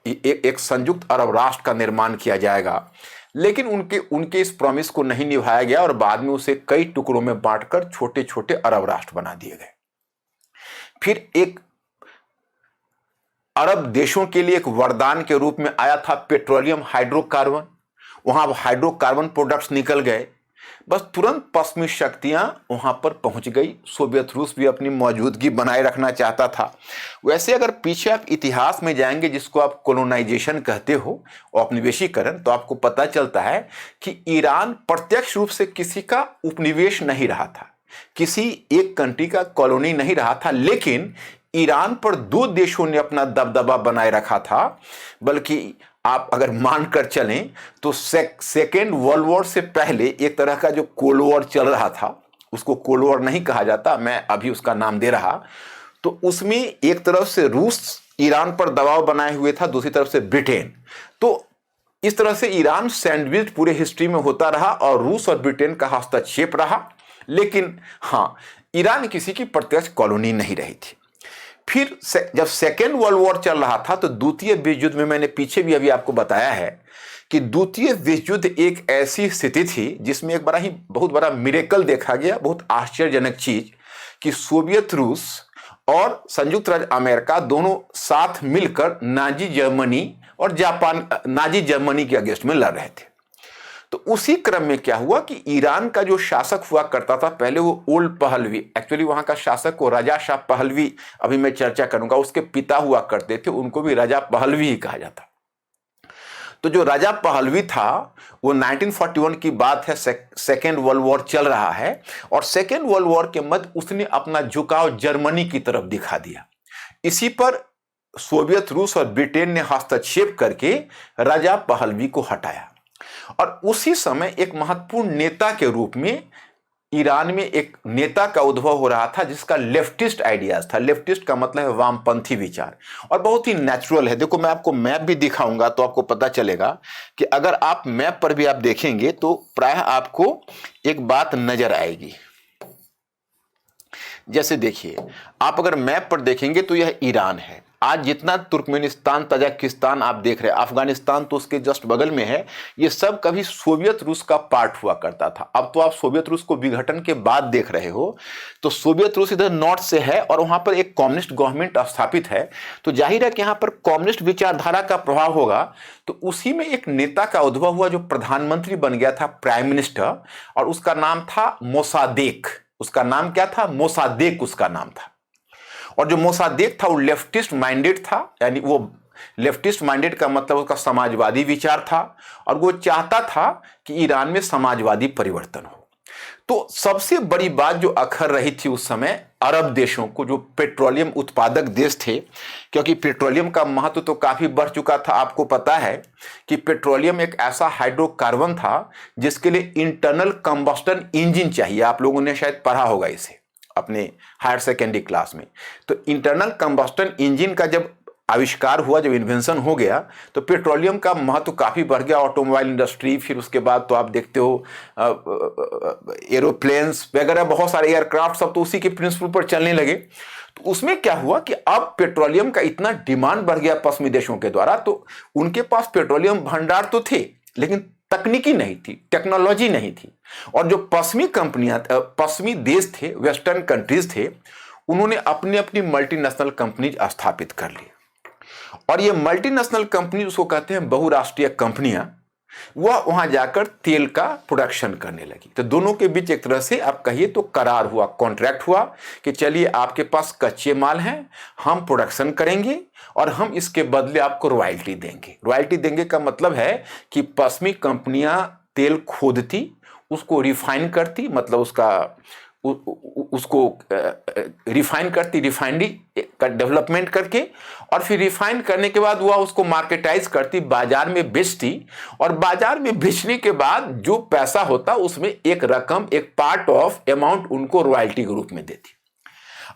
एक संयुक्त अरब राष्ट्र का निर्माण किया जाएगा। लेकिन उनके इस प्रॉमिस को नहीं निभाया गया और बाद में उसे कई टुकड़ों में बांटकर छोटे छोटे अरब राष्ट्र बना दिए गए। फिर एक अरब देशों के लिए एक वरदान के रूप में आया था पेट्रोलियम हाइड्रोकार्बन। वहां हाइड्रोकार्बन प्रोडक्ट्स निकल गए, बस तुरंत पश्चिमी शक्तियां वहां पर पहुंच गई। सोवियत रूस भी अपनी मौजूदगी बनाए रखना चाहता था। वैसे अगर पीछे आप इतिहास में जाएंगे, जिसको आप कोलोनाइजेशन कहते हो, औपनिवेशीकरण, तो आपको पता चलता है कि ईरान प्रत्यक्ष रूप से किसी का उपनिवेश नहीं रहा था, किसी एक कंट्री का कॉलोनी नहीं रहा था, लेकिन ईरान पर 2 देशों ने अपना दबदबा बनाए रखा था। बल्कि आप अगर मानकर चलें तो सेकेंड वर्ल्ड वॉर से पहले एक तरह का जो कोल्ड वॉर चल रहा था, उसको कोल्ड वॉर नहीं कहा जाता, मैं अभी उसका नाम दे रहा, तो उसमें एक तरफ से रूस ईरान पर दबाव बनाए हुए था, दूसरी तरफ से ब्रिटेन। तो इस तरह से ईरान सैंडविच पूरे हिस्ट्री में होता रहा और रूस और ब्रिटेन का हस्तक्षेप रहा। लेकिन हाँ, ईरान किसी की प्रत्यक्ष कॉलोनी नहीं रही थी। फिर जब सेकेंड वर्ल्ड वॉर चल रहा था, तो द्वितीय विश्व युद्ध में मैंने पीछे भी अभी आपको बताया है कि द्वितीय विश्व युद्ध एक ऐसी स्थिति थी जिसमें एक बहुत बड़ा मिरेकल देखा गया, बहुत आश्चर्यजनक चीज, कि सोवियत रूस और संयुक्त राज्य अमेरिका दोनों साथ मिलकर नाजी जर्मनी के अगेंस्ट में लड़ रहे थे। तो उसी क्रम में क्या हुआ कि ईरान का जो शासक हुआ करता था, पहले वो ओल्ड पहलवी, एक्चुअली वहां का शासक को राजा शाह पहलवी, अभी मैं चर्चा करूंगा, उसके पिता हुआ करते थे, उनको भी राजा पहलवी ही कहा जाता। तो जो राजा पहलवी था वो 1941 की बात है, सेकेंड वर्ल्ड वॉर चल रहा है, और सेकेंड वर्ल्ड वॉर के मध्य उसने अपना झुकाव जर्मनी की तरफ दिखा दिया। इसी पर सोवियत रूस और ब्रिटेन ने हस्तक्षेप करके रजा पहलवी को हटाया। और उसी समय एक महत्वपूर्ण नेता के रूप में ईरान में एक नेता का उद्भव हो रहा था जिसका लेफ्टिस्ट आइडियाज था। लेफ्टिस्ट का मतलब है वामपंथी विचार, और बहुत ही नेचुरल है। देखो, मैं आपको मैप भी दिखाऊंगा तो आपको पता चलेगा कि अगर आप मैप पर भी आप देखेंगे तो प्रायः आपको एक बात नजर आएगी। जैसे देखिए, आप अगर मैप पर देखेंगे तो यह ईरान है। आज जितना तुर्कमेनिस्तान, तजाकिस्तान आप देख रहे हैं, अफगानिस्तान तो उसके जस्ट बगल में है, ये सब कभी सोवियत रूस का पार्ट हुआ करता था। अब तो आप सोवियत रूस को विघटन के बाद देख रहे हो, तो सोवियत रूस इधर नॉर्थ से है और वहां पर एक कम्युनिस्ट गवर्नमेंट स्थापित है, तो जाहिर है कि यहाँ पर कम्युनिस्ट विचारधारा का प्रभाव होगा। तो उसी में एक नेता का उद्भव हुआ जो प्रधानमंत्री बन गया था, प्राइम मिनिस्टर, और उसका नाम था मोसादेक। उसका नाम क्या था? मोसादेक उसका नाम था। और जो मोसादेक था वो लेफ्टिस्ट माइंडेड था, यानी वो लेफ्टिस्ट माइंडेड का मतलब उसका समाजवादी विचार था, और वो चाहता था कि ईरान में समाजवादी परिवर्तन हो। तो सबसे बड़ी बात जो अखर रही थी उस समय अरब देशों को, जो पेट्रोलियम उत्पादक देश थे, क्योंकि पेट्रोलियम का महत्व तो काफी बढ़ चुका था। आपको पता है कि पेट्रोलियम एक ऐसा हाइड्रोकार्बन था जिसके लिए इंटरनल कंबस्टन इंजन चाहिए। आप लोगों ने शायद पढ़ा होगा इसे अपने हायर सेकेंडरी क्लास में। तो इंटरनल कंबस्टन इंजन का जब आविष्कार हुआ, जब इन्वेंशन हो गया, तो पेट्रोलियम का महत्व काफ़ी बढ़ गया। ऑटोमोबाइल इंडस्ट्री, फिर उसके बाद तो आप देखते हो एरोप्लेन्स वगैरह, बहुत सारे एयरक्राफ्ट सब तो उसी के प्रिंसिपल पर चलने लगे। तो उसमें क्या हुआ कि अब पेट्रोलियम का इतना डिमांड बढ़ गया पश्चिमी देशों के द्वारा, तो उनके पास पेट्रोलियम भंडार तो थे लेकिन तकनीकी नहीं थी, टेक्नोलॉजी नहीं थी। और जो पश्चिमी कंपनियां, पश्चिमी देश थे, वेस्टर्न कंट्रीज थे, उन्होंने अपनी अपनी मल्टीनेशनल कंपनीज स्थापित कर ली। और ये मल्टीनेशनल कंपनी, उसको कहते हैं बहुराष्ट्रीय कंपनियां, वह वहां जाकर तेल का प्रोडक्शन करने लगी। तो दोनों के बीच एक तरह से आप कहिए तो करार हुआ, कॉन्ट्रैक्ट हुआ कि चलिए आपके पास कच्चे माल हैं, हम प्रोडक्शन करेंगे और हम इसके बदले आपको रॉयल्टी देंगे। रॉयल्टी देंगे का मतलब है कि पश्चिमी कंपनियां तेल खोदती, उसको रिफाइन करती, मतलब उसको रिफाइन करती, रिफाइनरी का डेवलपमेंट करके, और फिर रिफाइन करने के बाद वह उसको मार्केटाइज करती, बाजार में बेचती, और बाजार में बेचने के बाद जो पैसा होता उसमें एक रकम, एक पार्ट ऑफ अमाउंट उनको रॉयल्टी के रूप में देती।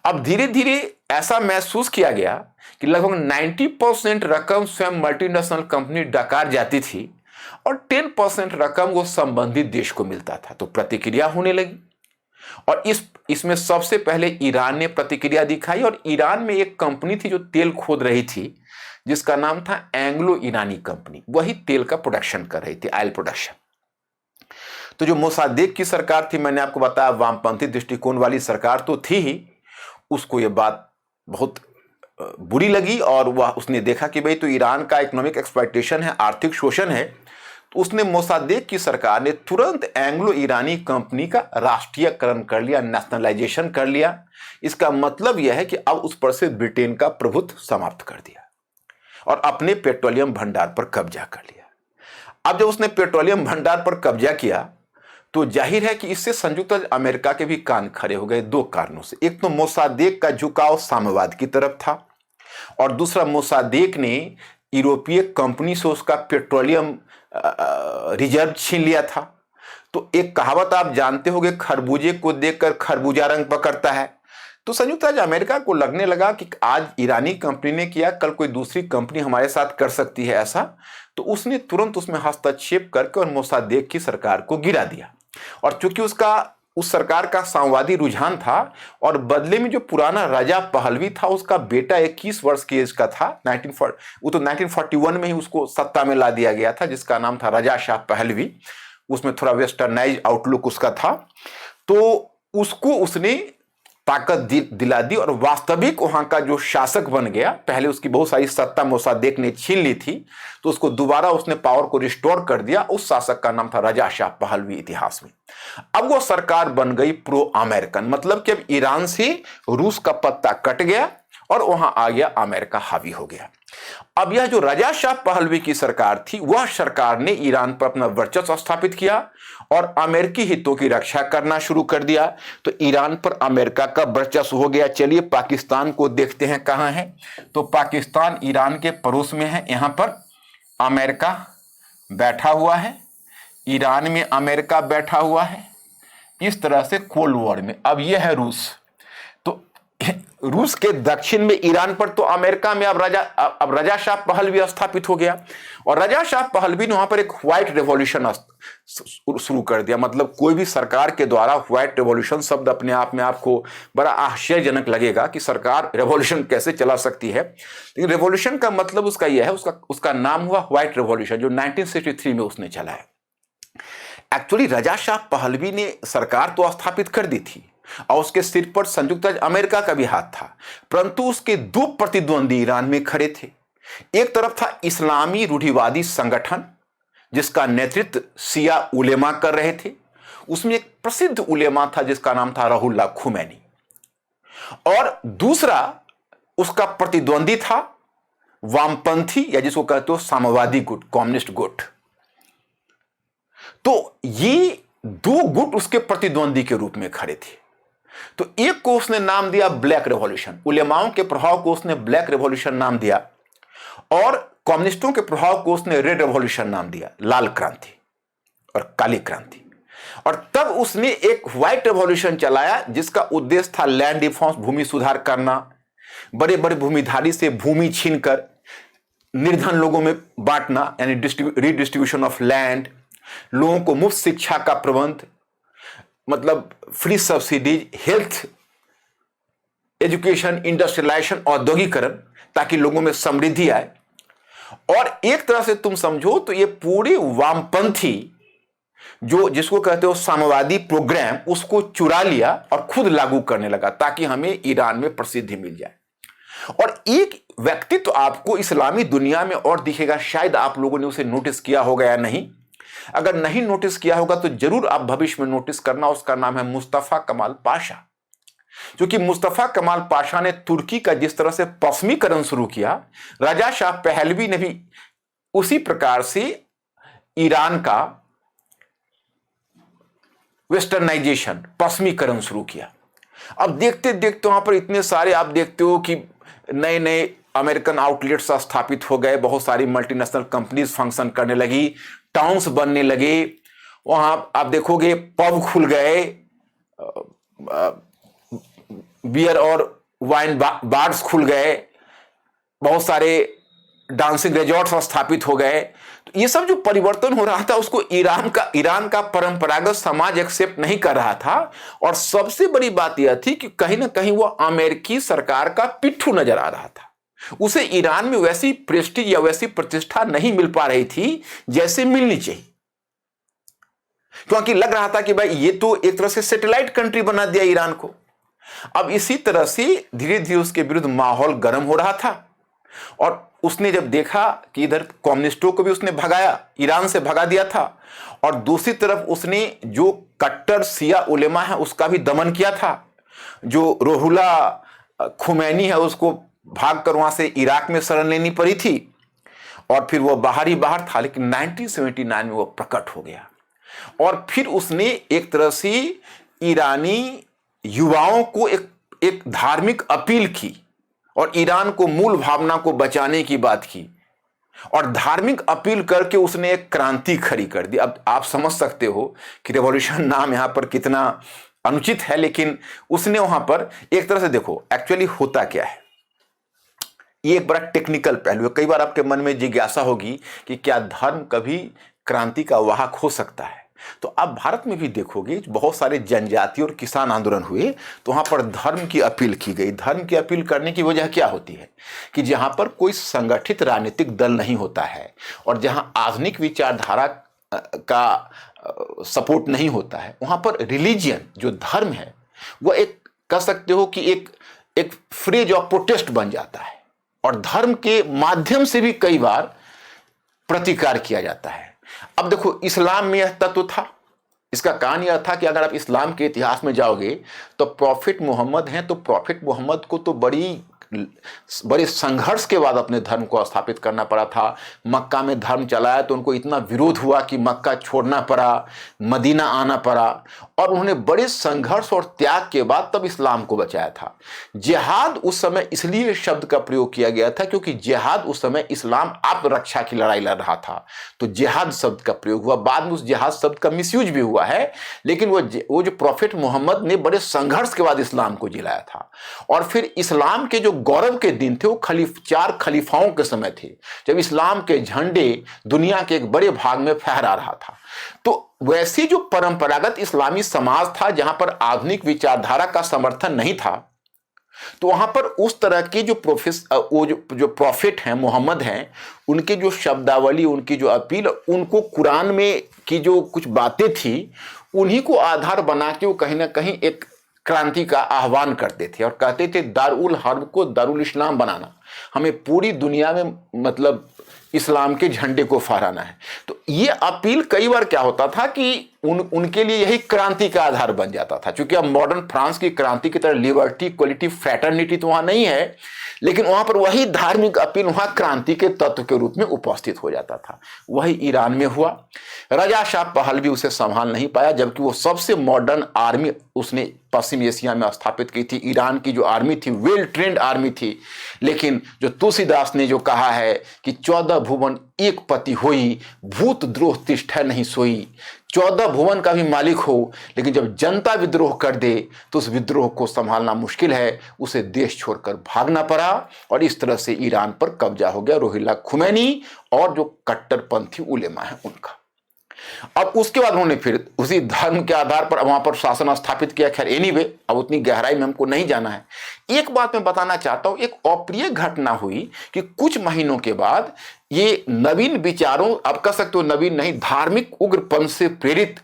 अब धीरे धीरे ऐसा महसूस किया गया कि लगभग 90% रकम स्वयं मल्टीनेशनल कंपनी डकार जाती थी और 10% रकम वो संबंधित देश को मिलता था। तो प्रतिक्रिया होने लगी, और इसमें सबसे पहले ईरान ने प्रतिक्रिया दिखाई। और ईरान में एक कंपनी थी जो तेल खोद रही थी, जिसका नाम था एंग्लो ईरानी कंपनी। वही तेल का प्रोडक्शन कर रही थी, ऑयल प्रोडक्शन। तो जो मोसादेक की सरकार थी, मैंने आपको बताया वामपंथी दृष्टिकोण वाली सरकार तो थी ही, उसको ये बात बहुत बुरी लगी, और उसने देखा कि भाई तो ईरान का इकोनॉमिक एक्सप्लॉयटेशन है, आर्थिक शोषण है। तो उसने मोसादेक की सरकार ने तुरंत एंग्लो ईरानी कंपनी का राष्ट्रीयकरण कर लिया, नेशनलाइजेशन कर लिया। इसका मतलब यह है कि अब उस पर से ब्रिटेन का प्रभुत्व समाप्त कर दिया और अपने पेट्रोलियम भंडार पर कब्जा कर लिया। अब जब उसने पेट्रोलियम भंडार पर कब्जा किया तो जाहिर है कि इससे संयुक्त अमेरिका के भी कान खड़े हो गए, दो कारणों से। एक तो मोसादेक का झुकाव साम्यवाद की तरफ था, और दूसरा मोसादेक ने यूरोपीय कंपनी से उसका पेट्रोलियम रिजर्व छीन लिया था। तो एक कहावत आप जानते होंगे, खरबूजे को देखकर खरबूजा रंग पकड़ता है। तो संयुक्त राज्य अमेरिका को लगने लगा कि आज ईरानी कंपनी ने किया, कल कोई दूसरी कंपनी हमारे साथ कर सकती है ऐसा। तो उसने तुरंत उसमें हस्तक्षेप करके और मोसादेक की सरकार को गिरा दिया। और चूंकि उस सरकार का साम्यवादी रुझान था, और बदले में जो पुराना रजा पहलवी था, उसका बेटा 21 वर्ष की एज का था, 1941 में ही उसको सत्ता में ला दिया गया था, जिसका नाम था रजा शाह पहलवी। उसमें थोड़ा वेस्टर्नाइज आउटलुक उसका था। तो उसको उसने ताकत दिला दी और वास्तविक वहां का जो शासक बन गया। पहले उसकी बहुत सारी सत्ता मोसादेक ने छीन ली थी, तो उसको दोबारा उसने पावर को रिस्टोर कर दिया। उस शासक का नाम था रजा शाह पहलवी इतिहास में। अब वो सरकार बन गई प्रो अमेरिकन, मतलब कि अब ईरान से रूस का पत्ता कट गया और वहां आ गया, अमेरिका हावी हो गया। अब यह जो रजा शाह पहलवी की सरकार थी, वह सरकार ने ईरान पर अपना वर्चस्व स्थापित किया और अमेरिकी हितों की रक्षा करना शुरू कर दिया। तो ईरान पर अमेरिका का वर्चस्व हो गया। चलिए पाकिस्तान को देखते हैं कहां है। तो पाकिस्तान ईरान के पड़ोस में है। यहां पर अमेरिका बैठा हुआ है, ईरान में अमेरिका बैठा हुआ है, इस तरह से कोल्ड वॉर में। अब यह है रूस। तो रूस के दक्षिण में ईरान पर, तो अमेरिका में अब रजा शाह पहलवी स्थापित हो गया। और रजा शाह पहलवी ने वहां पर एक व्हाइट रेवोल्यूशन शुरू कर दिया। मतलब कोई भी सरकार के द्वारा व्हाइट रेवोल्यूशन शब्द अपने आप में आपको बड़ा आश्चर्यजनक लगेगा कि सरकार रेवोल्यूशन कैसे चला सकती है, लेकिन रेवोल्यूशन का मतलब उसका यह है, उसका नाम हुआ व्हाइट रेवोल्यूशन, जो 1963 में उसने चला है। एक्चुअली रजा शाह पहलवी ने सरकार तो स्थापित कर दी थी और उसके सिर पर संयुक्त राज्य अमेरिका का भी हाथ था, परंतु उसके दो प्रतिद्वंदी ईरान में खड़े थे। एक तरफ था इस्लामी रूढ़िवादी संगठन जिसका नेतृत्व शिया उलेमा कर रहे थे। उसमें एक प्रसिद्ध उलेमा था जिसका नाम था रुहुल्लाह खुमैनी, और दूसरा उसका प्रतिद्वंदी था वामपंथी, या जिसको कहते हो साम्यवादी गुट, कम्युनिस्ट गुट। तो ये दो गुट उसके प्रतिद्वंदी के रूप में खड़े थे। तो एक को उसने नाम दिया ब्लैक रेवोल्यूशन, उलेमाओं के प्रभाव को उसने ब्लैक रेवोल्यूशन नाम दिया, और कम्युनिस्टों के प्रभाव को उसने रेड रेवोल्यूशन नाम दिया, लाल क्रांति और काली क्रांति। और तब उसने एक व्हाइट रेवोल्यूशन चलाया जिसका उद्देश्य था लैंड रिफॉर्म्स, भूमि सुधार करना, बड़े बड़े भूमिधारी से भूमि छीनकर निर्धन लोगों में बांटना, यानी रीडिस्ट्रीब्यूशन ऑफ लैंड, लोगों को मुफ्त शिक्षा का प्रबंध, मतलब free subsidies, health, education, industrialisation, औद्योगिकरण, ताकि लोगों में समृद्धि आए। और एक तरह से तुम समझो तो ये पूरे वामपंथी जो जिसको कहते हो साम्यवादी प्रोग्राम, उसको चुरा लिया और खुद लागू करने लगा ताकि हमें ईरान में प्रसिद्धि मिल जाए। और एक व्यक्तित्व आपको इस्लामी दुनिया में और दिखेगा, शायद आप लोगों ने उसे नोटिस किया होगा या नहीं। अगर नहीं नोटिस किया होगा तो जरूर आप भविष्य में नोटिस करना। उसका नाम है मुस्तफा कमाल पाशा। क्योंकि मुस्तफा कमाल पाशा ने तुर्की का जिस तरह से पश्चिमीकरण शुरू किया, रजा शाह पहलवी ने भी उसी प्रकार से ईरान का वेस्टर्नाइजेशन, पश्चिमीकरण शुरू किया। अब देखते देखते वहां पर इतने सारे आप देखते हो कि नए नए अमेरिकन आउटलेट्स स्थापित हो गए, बहुत सारी मल्टीनेशनल कंपनीज फंक्शन करने लगी, टाउन्स बनने लगे, वहां आप देखोगे पब खुल गए, बियर और वाइन बार्स खुल गए, बहुत सारे डांसिंग रिजॉर्ट्स स्थापित हो गए। तो ये सब जो परिवर्तन हो रहा था उसको ईरान का परंपरागत समाज एक्सेप्ट नहीं कर रहा था। और सबसे बड़ी बात यह थी कि कहीं ना कहीं वो अमेरिकी सरकार का पिट्ठू नजर आ रहा था। उसे ईरान में वैसी प्रेस्टीज या वैसी प्रतिष्ठा नहीं मिल पा रही थी जैसे मिलनी चाहिए, क्योंकि लग रहा था कि भाई ये तो एक तरह से सैटेलाइट कंट्री बना दिया ईरान को। अब इसी तरह से धीरे धीरे उसके विरुद्ध माहौल गर्म हो रहा था। और उसने जब देखा कि इधर कम्युनिस्टों को भी उसने भगाया, ईरान से भगा दिया था, और दूसरी तरफ उसने जो कट्टर शिया उलेमा है उसका भी दमन किया था। जो रुहुल्लाह खुमैनी है उसको भागकर वहां से इराक में शरण लेनी पड़ी थी, और फिर वो बाहर ही बाहर था। लेकिन 1979 में वो प्रकट हो गया, और फिर उसने एक तरह से ईरानी युवाओं को एक धार्मिक अपील की और ईरान को मूल भावना को बचाने की बात की, और धार्मिक अपील करके उसने एक क्रांति खड़ी कर दी। अब आप समझ सकते हो कि रेवोल्यूशन नाम यहां पर कितना अनुचित है, लेकिन उसने वहां पर एक तरह से, देखो एक्चुअली होता क्या है, ये एक बड़ा टेक्निकल पहलू है। कई बार आपके मन में जिज्ञासा होगी कि क्या धर्म कभी क्रांति का वाहक हो सकता है। तो आप भारत में भी देखोगे बहुत सारे जनजाति और किसान आंदोलन हुए, तो वहां पर धर्म की अपील की गई। धर्म की अपील करने की वजह क्या होती है कि जहां पर कोई संगठित राजनीतिक दल नहीं होता है और जहां आधुनिक विचारधारा का सपोर्ट नहीं होता है, वहां पर रिलीजियन जो धर्म है वह एक कह सकते हो कि एक फ्रेज ऑफ प्रोटेस्ट बन जाता है, और धर्म के माध्यम से भी कई बार प्रतिकार किया जाता है। अब देखो इस्लाम में यह तत्व था। इसका कारण यह था कि अगर आप इस्लाम के इतिहास में जाओगे तो प्रॉफिट मोहम्मद हैं, तो प्रॉफिट मोहम्मद को तो बड़ी बड़े संघर्ष के बाद अपने धर्म को स्थापित करना पड़ा था। मक्का में धर्म चलाया तो उनको इतना विरोध हुआ कि मक्का छोड़ना पड़ा, मदीना आना पड़ा, और उन्होंने बड़े संघर्ष और त्याग के बाद तब इस्लाम को बचाया था। जिहाद उस समय इसलिए शब्द का प्रयोग किया गया था क्योंकि जिहाद उस समय इस्लाम आत्मरक्षा की लड़ाई लड़ रहा था, तो जिहाद शब्द का प्रयोग हुआ। बाद में उस जिहाद शब्द का मिसयूज भी हुआ है, लेकिन वो जो प्रॉफिट मोहम्मद ने बड़े संघर्ष के बाद इस्लाम को जिलाया था। और फिर इस्लाम के जो गौरव के दिन थे वो 4 खलीफाओं के समय थे, जब इस्लाम के झंडे दुनिया के एक बड़े भाग में फहरा रहा था। तो वैसे जो परंपरागत इस्लामी समाज था जहां पर आधुनिक विचारधारा का समर्थन नहीं था, तो वहां पर उस तरह की जो प्रॉफिट हैं, मोहम्मद हैं, उनके जो शब्दावली, उनकी जो अपील, उनको कुरान में की जो कुछ बातें थी, उन्हीं को आधार बना के वो कहीं ना कहीं एक क्रांति का आह्वान करते थे और कहते थे दारुल हर्ब को दारुल इस्लाम बनाना, हमें पूरी दुनिया में मतलब इस्लाम के झंडे को फहराना है। तो ये अपील कई बार क्या होता था कि उनके लिए यही क्रांति का आधार बन जाता था। क्योंकि अब मॉडर्न फ्रांस की क्रांति की तरह लिबर्टी, इक्वलिटी, फ्रैटर्निटी तो वहां नहीं है, लेकिन वहां पर वही धार्मिक अपील वहां क्रांति के तत्व के रूप में उपस्थित हो जाता था। वही ईरान में हुआ। रजा शाह पहलवी उसे संभाल नहीं पाया, जबकि वो सबसे मॉडर्न आर्मी उसने पश्चिम एशिया में स्थापित की थी। ईरान की जो आर्मी थी वेल ट्रेंड आर्मी थी, लेकिन जो तुलसीदास ने जो कहा है कि 14 भुवन एक पति होई, भूत द्रोह तिष्ठै नहीं सोई। 14 भुवन का भी मालिक हो, लेकिन जब जनता विद्रोह कर दे तो उस विद्रोह को संभालना मुश्किल है, उसे देश छोड़कर भागना पड़ा और इस तरह से ईरान पर कब्जा हो गया रुहुल्लाह खुमैनी और जो कट्टरपंथी उलेमा है उनका। अब उसके बाद उन्होंने फिर उसी धर्म के आधार पर वहां पर शासन स्थापित किया। खैर एनीवे, अब उतनी गहराई में हमको नहीं जाना है। एक बात मैं बताना चाहता हूं, एक अप्रिय घटना हुई कि कुछ महीनों के बाद ये नवीन विचारों, अब कह सकते हो नवीन नहीं, धार्मिक उग्रपंथ से प्रेरित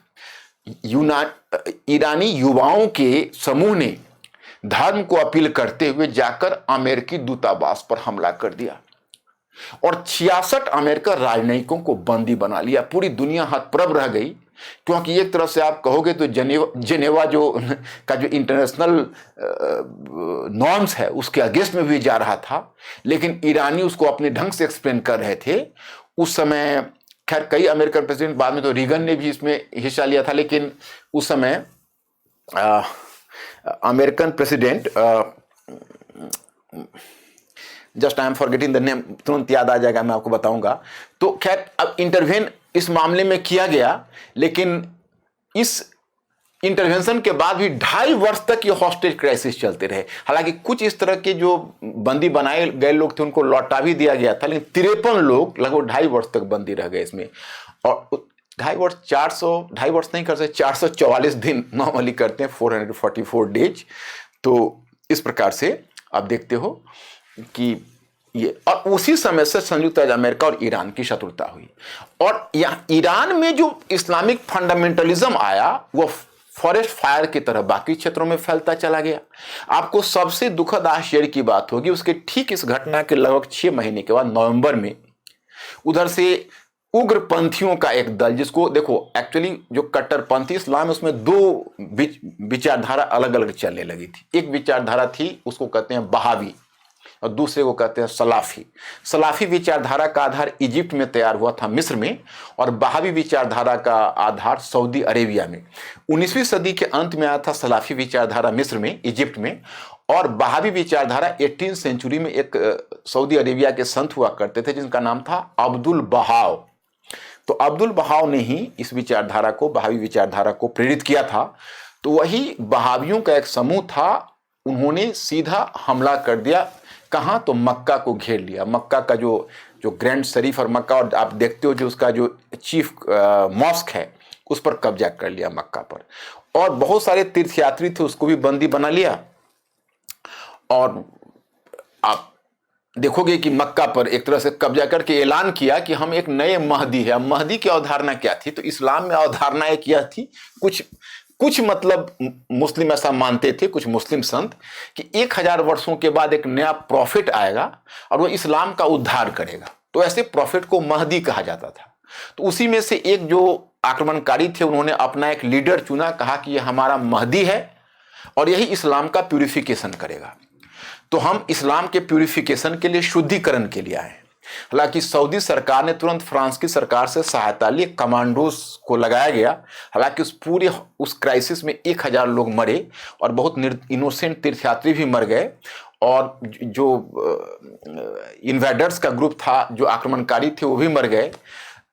ईरानी युवाओं के समूह ने धर्म को अपील करते हुए जाकर अमेरिकी दूतावास पर हमला कर दिया और 66 अमेरिकन राजनयिकों को बंदी बना लिया। पूरी दुनिया हतप्रभ रह गई, क्योंकि एक तरह से आप कहोगे तो जेनेवा का जो इंटरनेशनल नॉर्म्स है उसके अगेंस्ट में भी जा रहा था, लेकिन ईरानी उसको अपने ढंग से एक्सप्लेन कर रहे थे। उस समय खैर कई अमेरिकन प्रेसिडेंट, बाद में तो रीगन ने भी इसमें हिस्सा लिया था, लेकिन उस समय American president, just I am forgetting the name, तुरंत याद आ जाएगा, मैं आपको बताऊंगा। तो खैर अब इंटरवेन इस मामले में किया गया, लेकिन इस इंटरवेंशन के बाद भी 2.5 वर्ष तक ये हॉस्टेज क्राइसिस चलते रहे। हालांकि कुछ इस तरह के जो बंदी बनाए गए लोग थे उनको लौटा भी दिया गया था, लेकिन 53 लोग लगभग 2.5 वर्ष तक बंदी रह गए इसमें। और 2.5 वर्ष 2.5 वर्ष नहीं कर सकते, 444 दिन नॉर्मली करते हैं, 444 डेज। तो इस प्रकार से आप देखते हो कि ये, और उसी समय से संयुक्त राज्य अमेरिका और ईरान की शत्रुता हुई। और यहाँ ईरान में जो इस्लामिक फंडामेंटलिज्म आया वो फॉरेस्ट फायर की तरह बाकी क्षेत्रों में फैलता चला गया। आपको सबसे दुखद आश्चर्य की बात होगी, उसके ठीक इस घटना के लगभग 6 महीने के बाद नवंबर में उधर से उग्रपंथियों का एक दल, जिसको देखो एक्चुअली जो कट्टरपंथी इस्लाम है उसमें 2 विचारधारा अलग अलग चलने लगी थी। एक विचारधारा थी उसको कहते हैं बहावी और दूसरे को कहते हैं सलाफी। सलाफी विचारधारा का आधार इजिप्ट में तैयार हुआ था, मिस्र में, और बहावी विचारधारा का आधार सऊदी अरेबिया में। 19वीं सदी के अंत में आया था सलाफी विचारधारा मिस्र में, इजिप्ट में, और बहावी विचारधारा 18वीं सेंचुरी में एक सऊदी अरेबिया के संत हुआ करते थे जिनका नाम था अब्दुल बहाव। तो अब्दुल बहाव ने ही इस विचारधारा को, बहावी विचारधारा को प्रेरित किया था। तो वही बहावियों का एक समूह था, उन्होंने सीधा हमला कर दिया। कहाँ? तो मक्का को घेर लिया। मक्का का जो ग्रैंड शरीफ और मक्का, और आप देखते हो जो उसका जो चीफ मॉस्क है उस पर कब्जा कर लिया मक्का पर। और बहुत सारे तीर्थयात्री थे उसको भी बंदी बना लिया। और आप देखोगे कि मक्का पर एक तरह से कब्जा करके ऐलान किया कि हम एक नए महदी है। अब महदी की अवधारणा क्या थी? तो इस्लाम में अवधारणा एक यह थी, कुछ मतलब मुस्लिम ऐसा मानते थे, कुछ मुस्लिम संत, कि 1000 वर्षों के बाद एक नया प्रॉफिट आएगा और वो इस्लाम का उद्धार करेगा। तो ऐसे प्रॉफिट को महदी कहा जाता था। तो उसी में से एक जो आक्रमणकारी थे उन्होंने अपना एक लीडर चुना, कहा कि ये हमारा महदी है और यही इस्लाम का प्यूरिफिकेशन करेगा। तो हम इस्लाम के प्यूरिफिकेशन के लिए, शुद्धिकरण के लिए आए हैं। हालांकि सऊदी सरकार ने तुरंत फ्रांस की सरकार से सहायता ली, कमांडोज को लगाया गया। हालांकि उस क्राइसिस में 1000 लोग मरे और बहुत इनोसेंट तीर्थयात्री भी मर गए, और जो इन्वेडर्स का ग्रुप था, जो आक्रमणकारी थे, वो भी मर गए।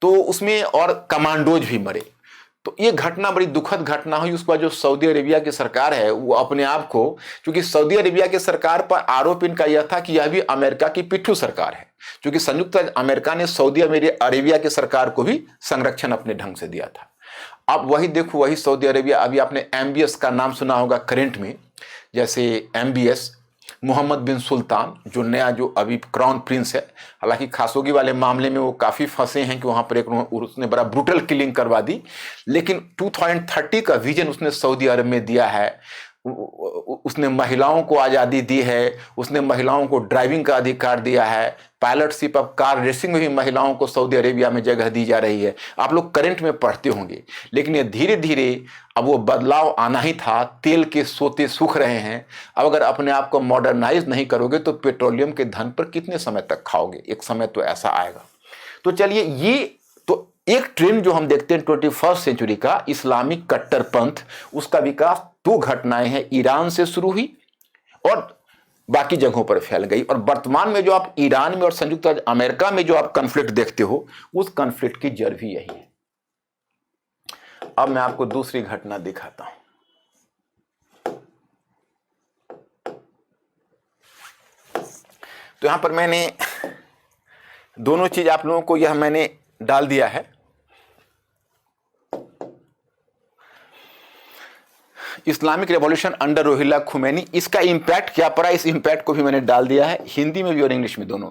तो उसमें और कमांडोज भी मरे। तो ये घटना बड़ी दुखद घटना हुई। उसके बाद जो सऊदी अरेबिया की सरकार है वो अपने आप को, क्योंकि सऊदी अरेबिया की सरकार पर आरोप इनका यह था कि यह भी अमेरिका की पिट्ठू सरकार है, क्योंकि संयुक्त राज्य अमेरिका ने सऊदी अरेबिया की सरकार को भी संरक्षण अपने ढंग से दिया था। अब वही देखो, वही सऊदी अरेबिया, अभी आपने MBS का नाम सुना होगा करंट में, जैसे MBS मोहम्मद बिन सुल्तान, जो नया, जो अभी क्राउन प्रिंस है। हालांकि खाशोगी वाले मामले में वो काफ़ी फंसे हैं कि वहाँ पर उसने बड़ा ब्रूटल किलिंग करवा दी, लेकिन 2030 का विजन उसने सऊदी अरब में दिया है। उसने महिलाओं को आज़ादी दी है, उसने महिलाओं को ड्राइविंग का अधिकार दिया है, पायलटशिप ऑफ कार रेसिंग में भी महिलाओं को सऊदी अरेबिया में जगह दी जा रही है। आप लोग करंट में पढ़ते होंगे। लेकिन ये धीरे धीरे अब वो बदलाव आना ही था। तेल के सोते सूख रहे हैं। अब अगर अपने आप को मॉडर्नाइज नहीं करोगे तो पेट्रोलियम के धन पर कितने समय तक खाओगे? एक समय तो ऐसा आएगा। तो चलिए, ये तो एक ट्रेंड जो हम देखते हैं 21st सेंचुरी का, इस्लामिक कट्टरपंथ, उसका विकास 2 घटनाएं हैं। ईरान से शुरू हुई और बाकी जगहों पर फैल गई। और वर्तमान में जो आप ईरान में और संयुक्त राज्य अमेरिका में जो आप कॉन्फ्लिक्ट देखते हो, उस कॉन्फ्लिक्ट की जड़ भी यही है। अब मैं आपको दूसरी घटना दिखाता हूं। तो यहां पर मैंने दोनों चीज आप लोगों को यह मैंने डाल दिया है। Islamic revolution under Rohilla Khomeini, इसका इंपैक्ट क्या पड़ा, इस इंपैक्ट को भी मैंने डाल दिया है, हिंदी में भी और इंग्लिश में दोनों।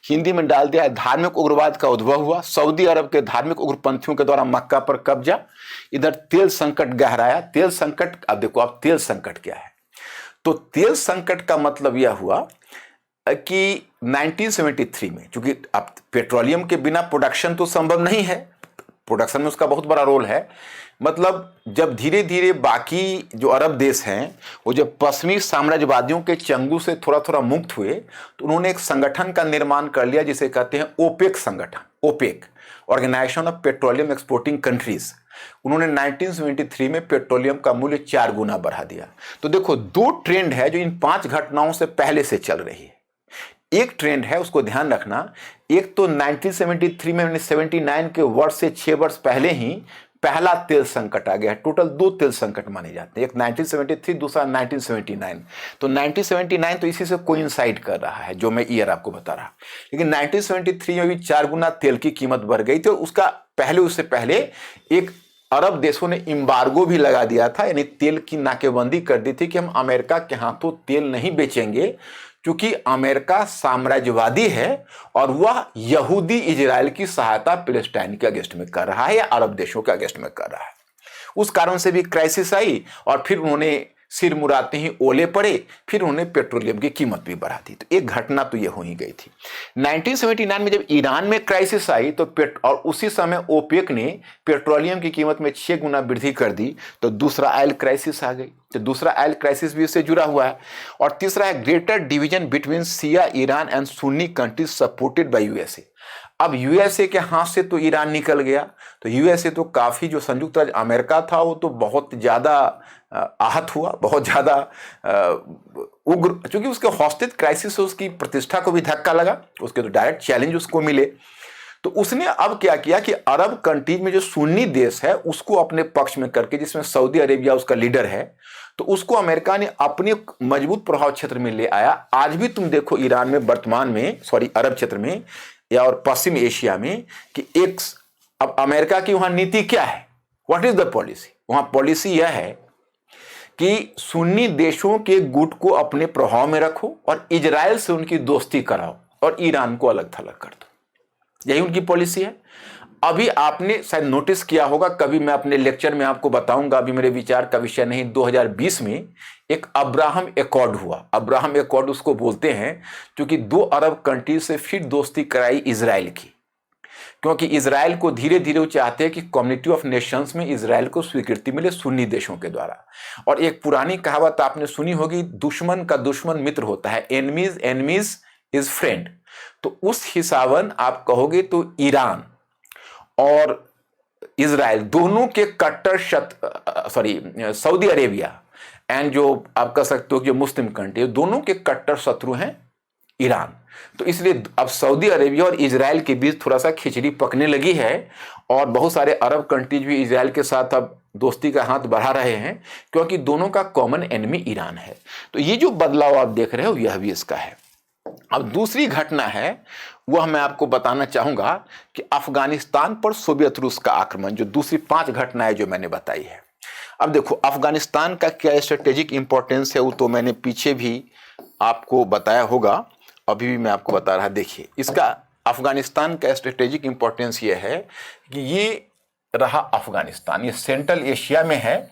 हिंदी में डाल दिया है। धार्मिक उग्रवाद का उद्भव हुआ। सऊदी अरब के धार्मिक उग्रपंथियों के द्वारा मक्का पर कब्जा। इधर तेल संकट गहराया। तेल संकट, अब देखो आप तेल संकट क्या है। तो तेल संकट का मतलब यह हुआ कि 1973 में, चूंकि अब पेट्रोलियम के बिना प्रोडक्शन तो संभव नहीं है, प्रोडक्शन में उसका बहुत बड़ा रोल है। मतलब जब धीरे धीरे बाकी जो अरब देश हैं वो जब पश्चिमी साम्राज्यवादियों के चंगुल से थोड़ा थोड़ा मुक्त हुए, तो उन्होंने एक संगठन का निर्माण कर लिया जिसे कहते हैं ओपेक संगठन, OPEC, organisation of petroleum exporting countries. उन्होंने 1973 में पेट्रोलियम का मूल्य 4 गुना बढ़ा दिया। तो देखो, 2 ट्रेंड है जो इन 5 घटनाओं से पहले से चल रही है। एक ट्रेंड है, उसको ध्यान रखना। एक तो 1973 में 79 के वर्ष से 6 वर्ष पहले ही पहला तेल संकट आ गया है। टोटल 2 तेल संकट माने जाते हैं, एक 1973, दूसरा 1979। तो 1979 तो इसी से कोइंसाइड कर रहा है जो मैं ईयर आपको बता रहा। लेकिन 1973 में भी 4 गुना तेल की कीमत बढ़ गई थी। उसका पहले, उससे पहले एक अरब देशों ने एम्बार्गो भी लगा दिया था, यानी तेल की नाकेबंदी कर दी थी कि हम अमेरिका के हाथों तेल नहीं बेचेंगे, क्योंकि अमेरिका साम्राज्यवादी है और वह यहूदी इजराइल की सहायता पैलेस्टाइन के अगेंस्ट में कर रहा है या अरब देशों के अगेंस्ट में कर रहा है। उस कारण से भी क्राइसिस आई और फिर उन्होंने सिर मुड़ाते ही ओले पड़े, फिर उन्होंने पेट्रोलियम की कीमत भी बढ़ा दी। तो एक घटना तो ये हो ही गई थी। 1979 में जब ईरान में क्राइसिस आई तो और उसी समय ओपेक ने पेट्रोलियम की कीमत में 6 गुना वृद्धि कर दी, तो दूसरा ऑयल क्राइसिस आ गई। तो दूसरा ऑयल क्राइसिस भी इससे जुड़ा हुआ है। और तीसरा है greater division between Shia Iran and Sunni countries supported by USA. अब यूएसए के हाथ से तो ईरान निकल गया, तो यूएसए तो काफी, जो संयुक्त राज्य अमेरिका था वो तो बहुत ज्यादा आहत हुआ, बहुत ज्यादा उग्र, क्योंकि उसके हौस्टिस क्राइसिस से उसकी प्रतिष्ठा को भी धक्का लगा, उसके तो डायरेक्ट चैलेंज उसको मिले। तो उसने अब क्या किया कि अरब कंट्रीज में जो सुन्नी देश है उसको अपने पक्ष में करके, जिसमें सऊदी अरेबिया उसका लीडर है, तो उसको अमेरिका ने अपने मजबूत प्रभाव क्षेत्र में ले आया। आज भी तुम देखो ईरान में वर्तमान में, अरब क्षेत्र में या और पश्चिम एशिया में, कि एक अब अमेरिका की वहां नीति क्या है, व्हाट इज द पॉलिसी? वहां पॉलिसी यह है कि सुन्नी देशों के गुट को अपने प्रभाव में रखो और इजराइल से उनकी दोस्ती कराओ और ईरान को अलग थलग कर दो। यही उनकी पॉलिसी है। अभी आपने शायद नोटिस किया होगा, कभी मैं अपने लेक्चर में आपको बताऊंगा, अभी मेरे विचार का विषय नहीं, 2020 में एक अब्राहम एकॉर्ड हुआ। अब्राहम एकॉर्ड उसको बोलते हैं, क्योंकि 2 अरब कंट्री से फिर दोस्ती कराई इजराइल की, क्योंकि इजराइल को धीरे धीरे वो चाहते हैं कि कम्युनिटी ऑफ नेशंस में इजराइल को स्वीकृति मिले सुन्नी देशों के द्वारा। और एक पुरानी कहावत आपने सुनी होगी, दुश्मन का दुश्मन मित्र होता है, एनमीज एनमीज इज फ्रेंड। तो उस हिसाबन आप कहोगे तो ईरान और इजराइल दोनों के कट्टर सऊदी अरेबिया एंड जो आप कह सकते हो कि मुस्लिम कंट्री, दोनों के कट्टर शत्रु हैं ईरान। तो इसलिए अब सऊदी अरेबिया और इजराइल के बीच थोड़ा सा खिचड़ी पकने लगी है और बहुत सारे अरब कंट्रीज भी इजराइल के साथ अब दोस्ती का हाथ बढ़ा रहे हैं, क्योंकि दोनों का कॉमन एनिमी ईरान है। तो ये जो बदलाव आप देख रहे हो यह भी इसका है। अब दूसरी घटना है वह मैं आपको बताना चाहूंगा कि अफगानिस्तान पर सोवियत रूस का आक्रमण, जो दूसरी 5 घटनाएं जो मैंने बताई है। अब देखो अफगानिस्तान का क्या स्ट्रेटेजिक इंपॉर्टेंस है वो तो मैंने पीछे भी आपको बताया होगा, अभी भी मैं आपको बता रहा। देखिए इसका अफगानिस्तान का स्ट्रेटेजिक इंपॉर्टेंस ये है कि ये रहा अफगानिस्तान, ये सेंट्रल एशिया में है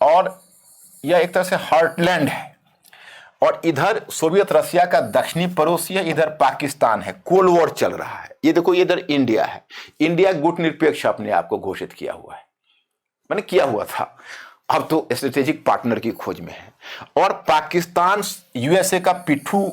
और यह एक तरह से हार्टलैंड है। और इधर सोवियत रसिया का दक्षिणी पड़ोसी है, इधर पाकिस्तान है, कोल्ड वॉर चल रहा है। ये देखो इधर इंडिया है, इंडिया गुटनिरपेक्ष अपने आप को घोषित किया हुआ है, मैंने किया हुआ था, अब तो स्ट्रेटेजिक पार्टनर की खोज में है। और पाकिस्तान यूएसए का पिट्ठू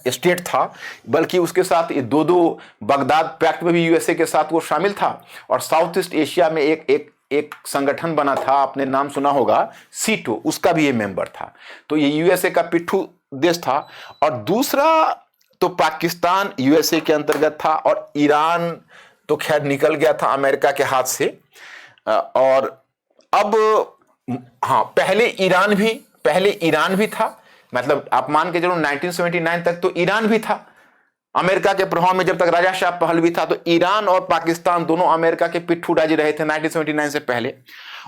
स्टेट था, बल्कि उसके साथ ये दो बगदाद पैक्ट में भी यूएसए के साथ वो शामिल था। और साउथ ईस्ट एशिया में एक संगठन बना था, आपने नाम सुना होगा, सीटो, उसका भी ये मेंबर था। तो ये यूएसए का पिट्ठू देश था। और दूसरा तो पाकिस्तान यूएसए के अंतर्गत था और ईरान तो खैर निकल गया था अमेरिका के हाथ से। और अब हाँ, पहले ईरान भी था, मतलब आप मान के चलो 1979 तक तो ईरान भी था अमेरिका के प्रभाव में, जब तक राजा शाह पहलवी था। तो ईरान और पाकिस्तान दोनों अमेरिका के पिट्ठू राज्य रहे थे 1979 से पहले।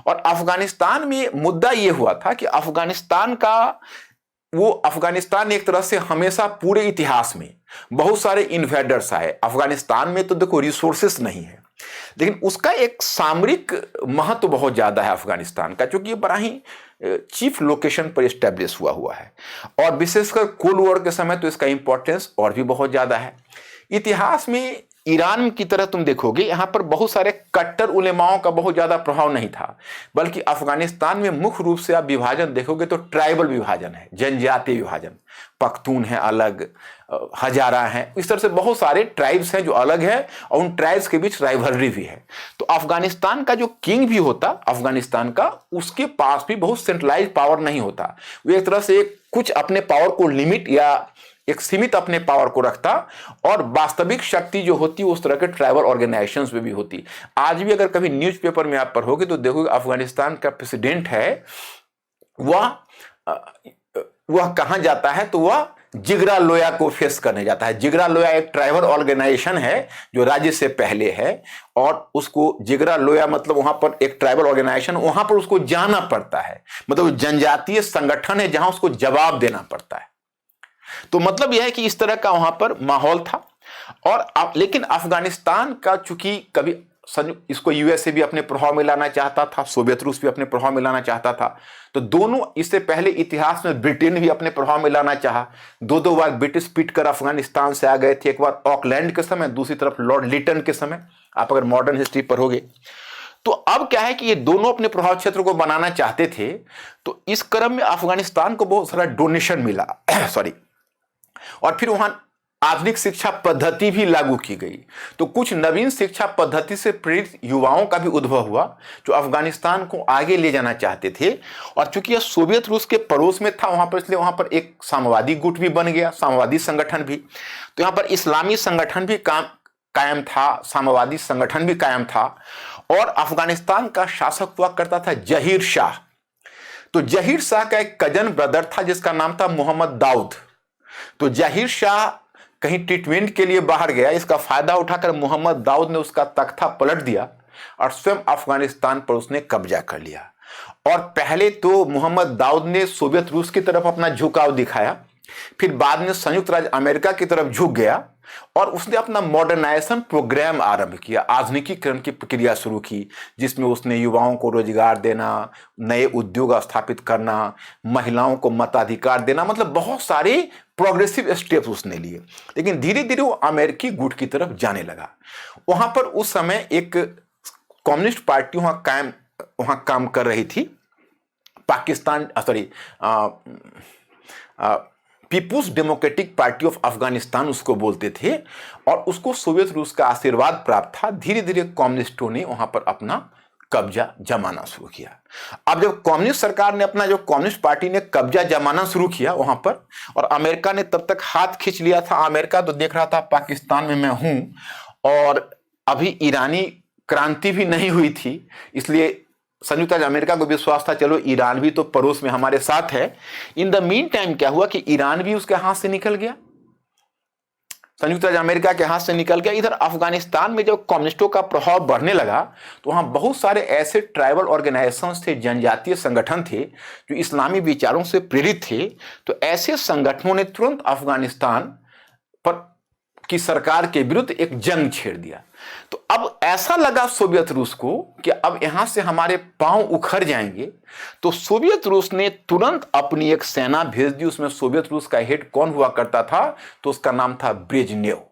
और अफगानिस्तान में मुद्दा यह हुआ था कि अफगानिस्तान एक तरह से हमेशा पूरे इतिहास में बहुत सारे इन्वेडर्स आए। अफगानिस्तान में तो देखो रिसोर्सेस नहीं है, लेकिन उसका एक सामरिक महत्व बहुत ज्यादा है अफगानिस्तान का, क्योंकि ये बड़ा ही चीफ लोकेशन पर स्टैब्लिश हुआ है। और विशेषकर कोल्ड वॉर के समय तो इसका इंपॉर्टेंस और भी बहुत ज्यादा है। इतिहास में ईरान की तरह तुम देखोगे यहां पर बहुत सारे कट्टर उलेमाओं का बहुत ज्यादा प्रभाव नहीं था, बल्कि अफगानिस्तान में मुख्य रूप से आप विभाजन देखोगे तो ट्राइबल विभाजन है, जनजातीय विभाजन। पख्तून है अलग, हजारा है, इस तरह से बहुत सारे ट्राइब्स हैं जो अलग है और उन ट्राइब्स के बीच राइवलरी भी है। तो अफगानिस्तान का जो किंग भी होता अफगानिस्तान का, उसके पास भी बहुत सेंट्रलाइज पावर नहीं होता। वो एक तरह से कुछ अपने पावर को लिमिट या एक सीमित अपने पावर को रखता, और वास्तविक शक्ति जो होती है उस तरह के ट्राइबल ऑर्गेनाइजेशंस में भी होती। आज भी अगर कभी न्यूज़पेपर में आप पढ़ोगे तो देखोगे अफगानिस्तान का प्रेसिडेंट है, वह कहां जाता है तो वह जिगरा लोया को फेस करने जाता है। जिगरा लोया एक ट्राइबल ऑर्गेनाइजेशन है जो राज्य से पहले है, और उसको जिगरा लोया मतलब वहां पर एक ट्राइबल ऑर्गेनाइजेशन, वहां पर उसको जाना पड़ता है, मतलब जनजातीय संगठन है जहां उसको जवाब देना पड़ता है। तो मतलब यह है कि इस तरह का वहां पर माहौल था। और लेकिन अफगानिस्तान का चूंकि कभी इसको यूएसए भी अपने प्रभाव में लाना चाहता था, सोवियत रूस भी अपने प्रभाव में लाना चाहता था, तो दोनों, इससे पहले इतिहास में ब्रिटेन भी अपने प्रभाव में लाना चाहा। 2 बार ब्रिटिश पीटकर अफगानिस्तान से आ गए थे, एक बार ऑकलैंड के समय, दूसरी तरफ लॉर्ड लिटन के समय, आप अगर मॉडर्न हिस्ट्री पढ़ोगे। तो अब क्या है कि ये दोनों अपने प्रभाव क्षेत्र को बनाना चाहते थे। तो इस क्रम में अफगानिस्तान को बहुत सारा डोनेशन मिला और फिर वहां आधुनिक शिक्षा पद्धति भी लागू की गई। तो कुछ नवीन शिक्षा पद्धति से प्रेरित युवाओं का भी उद्भव हुआ जो अफगानिस्तान को आगे ले जाना चाहते थे। और चूंकि यह सोवियत रूस के पड़ोस में था वहां पर, इसलिए वहां पर एक साम्यवादी गुट भी बन गया, साम्यवादी संगठन भी। तो यहां पर इस्लामी संगठन भी कायम था, साम्यवादी संगठन भी कायम था। और अफगानिस्तान का शासक हुआ करता था जहीर शाह। तो जहीर शाह का एक कजन ब्रदर था जिसका नाम था मोहम्मद दाऊद। तो जहीर शाह कहीं ट्रीटमेंट के लिए बाहर गया, इसका फायदा उठाकर मोहम्मद दाऊद ने उसका तख्ता पलट दिया और स्वयं अफगानिस्तान पर उसने कब्जा कर लिया। और पहले तो मोहम्मद दाऊद ने सोवियत रूस की तरफ अपना झुकाव दिखाया, फिर बाद में संयुक्त राज्य अमेरिका की तरफ झुक गया और उसने अपना मॉडर्नाइजेशन प्रोग्राम आरंभ किया, आधुनिकीकरण की प्रक्रिया शुरू की, जिसमें उसने युवाओं को रोजगार देना, नए उद्योग स्थापित करना, महिलाओं को मताधिकार देना, मतलब बहुत सारे प्रोग्रेसिव स्टेप्स उसने लिए। लेकिन धीरे धीरे वो अमेरिकी गुट की तरफ जाने लगा। वहां पर उस समय एक कम्युनिस्ट पार्टी वहां काम कर रही थी, Pakistan people's democratic party of Afghanistan उसको बोलते थे, और उसको सोवियत रूस का आशीर्वाद प्राप्त था। धीरे धीरे कम्युनिस्टों ने वहां पर अपना कब्जा जमाना शुरू किया। अब जब कम्युनिस्ट सरकार ने अपना, जो कम्युनिस्ट पार्टी ने कब्जा जमाना शुरू किया वहां पर, और अमेरिका ने तब तक हाथ खींच लिया था। अमेरिका तो देख रहा था पाकिस्तान में मैं हूं, और अभी ईरानी क्रांति भी नहीं हुई थी, इसलिए संयुक्त राज्य अमेरिका को विश्वास था चलो ईरान भी तो पड़ोस में हमारे साथ है। इन द मीन टाइम क्या हुआ कि ईरान भी उसके हाथ से निकल गया, संयुक्त राज्य अमेरिका के हाथ से निकल गया। इधर अफगानिस्तान में जब कम्युनिस्टों का प्रभाव बढ़ने लगा तो वहां बहुत सारे ऐसे ट्राइबल ऑर्गेनाइजेशंस थे, जनजातीय संगठन थे जो इस्लामी विचारों से प्रेरित थे। तो ऐसे संगठनों ने तुरंत अफगानिस्तान पर की सरकार के विरुद्ध एक जंग छेड़ दिया। तो अब ऐसा लगा सोवियत रूस को कि अब यहां से हमारे पांव उखड़ जाएंगे। तो सोवियत रूस ने तुरंत अपनी एक सेना भेज दी। उसमें सोवियत रूस का हेड कौन हुआ करता था, तो उसका नाम था ब्रेजनेव,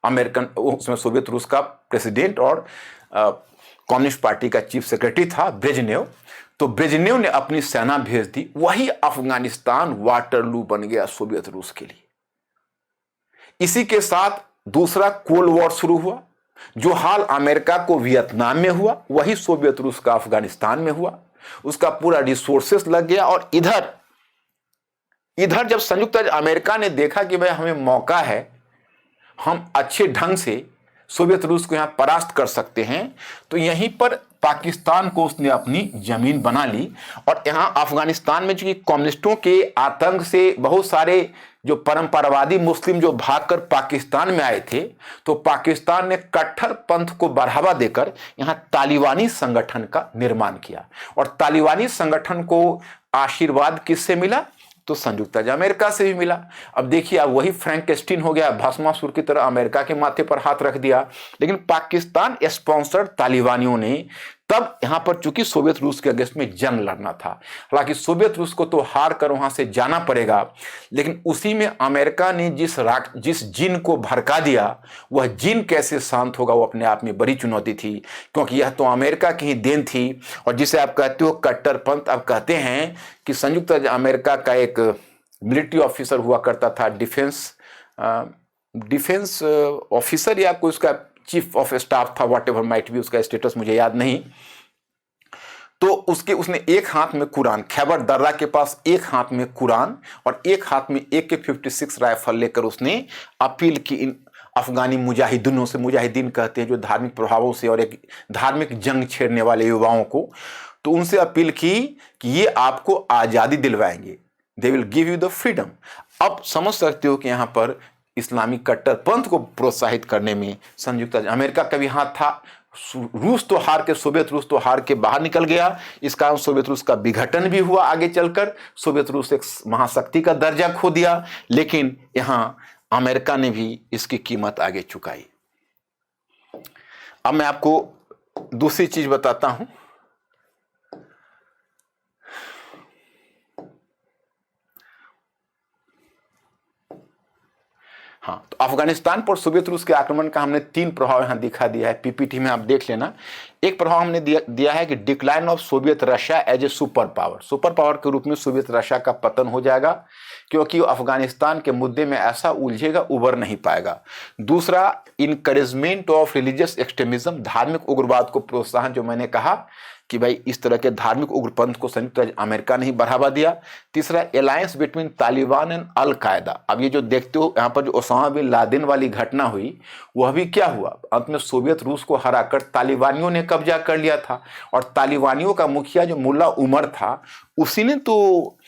अमेरिकन, उसमें सोवियत रूस का प्रेसिडेंट और कम्युनिस्ट पार्टी का चीफ सेक्रेटरी था ब्रेजनेव। तो ब्रेजनेव ने अपनी सेना भेज दी। वही अफगानिस्तान वाटरलू बन गया सोवियत रूस के लिए। इसी के साथ दूसरा कोल्ड वॉर शुरू हुआ। जो हाल अमेरिका को वियतनाम में हुआ, वही सोवियत रूस का अफगानिस्तान में हुआ। उसका पूरा रिसोर्सेस लग गया। और इधर जब संयुक्त राज्य अमेरिका ने देखा कि भाई हमें मौका है, हम अच्छे ढंग से सोवियत रूस को यहां परास्त कर सकते हैं, तो यहीं पर पाकिस्तान को उसने अपनी जमीन बना ली। और यहां अफगानिस्तान में चूंकि कम्युनिस्टों के आतंक से बहुत सारे जो परंपरावादी मुस्लिम जो भागकर पाकिस्तान में आए थे, तो पाकिस्तान ने कट्टर पंथ को बढ़ावा देकर यहां तालिबानी संगठन का निर्माण किया। और तालिबानी संगठन को आशीर्वाद किससे मिला, तो संयुक्त राज्य अमेरिका से भी मिला। अब देखिए, अब वही फ्रैंकेस्टीन हो गया, भस्मासुर की तरह अमेरिका के माथे पर हाथ रख दिया। लेकिन पाकिस्तान स्पॉन्सर्ड तालिबानियों ने तब यहां पर चूंकि सोवियत रूस के अगेंस्ट में जंग लड़ना था, हालांकि सोवियत रूस को तो हार कर वहां से जाना पड़ेगा, लेकिन उसी में अमेरिका ने जिस जिन को भड़का दिया, वह जिन कैसे शांत होगा, वो अपने आप में बड़ी चुनौती थी। क्योंकि यह तो अमेरिका की ही देन थी। और जिसे आप कहते हो कट्टरपंथ, आप कहते हैं कि संयुक्त राज्य अमेरिका का एक मिलिट्री ऑफिसर हुआ करता था, डिफेंस ऑफिसर या कोई उसका चीफ ऑफ स्टाफ था, व्हाट एवर माइट बी, उसका स्टेटस मुझे याद नहीं। तो उसने एक हाथ में कुरान, खैबर दर्रा के पास एक हाथ में कुरान और एक हाथ में AK-56 राइफल लेकर उसने अपील की इन अफगानी मुजाहिदीनों से, मुजाहिदीन कहते हैं जो धार्मिक प्रभावों से और एक धार्मिक जंग छेड़ने वाले युवाओं को, तो उनसे अपील की कि ये आपको आज़ादी दिलवाएंगे, they will give you the freedom. अब समझ सकते हो कि यहाँ पर इस्लामिक कट्टरपंथ को प्रोत्साहित करने में संयुक्त राज्य अमेरिका का भी हाथ था। रूस तो हार के, सोवियत रूस तो हार के बाहर निकल गया। इस कारण सोवियत रूस का विघटन भी हुआ। आगे चलकर सोवियत रूस एक महाशक्ति का दर्जा खो दिया। लेकिन यहां अमेरिका ने भी इसकी कीमत आगे चुकाई। अब मैं आपको दूसरी चीज बताता हूं। हाँ, तो अफगानिस्तान पर सोवियत रूस के आक्रमण का हमने 3 प्रभाव यहां दिखा दिया है, पीपीटी में आप देख लेना। एक प्रभाव हमने दिया है कि decline of Soviet Russia as a super power के रूप में सोवियत रशिया का पतन हो जाएगा, क्योंकि वो अफगानिस्तान के मुद्दे में ऐसा उलझेगा, उबर नहीं पाएगा। दूसरा, इनकरेजमेंट ऑफ रिलीजियस एक्सट्रीमिज्म, धार्मिक उग्रवाद को प्रोत्साहन, जो मैंने कहा कि भाई इस तरह के धार्मिक उग्रपंथ को संयुक्त राज्य अमेरिका ने ही बढ़ावा दिया। तीसरा, अलायंस बिटवीन तालिबान एंड अल कायदा। अब ये जो देखते हो यहाँ पर जो ओसामा बिन लादेन वाली घटना हुई, वह भी क्या हुआ, अंत में सोवियत रूस को हराकर तालिबानियों ने कब्जा कर लिया था। और तालिबानियों का मुखिया जो मुल्ला उमर था, उसी ने तो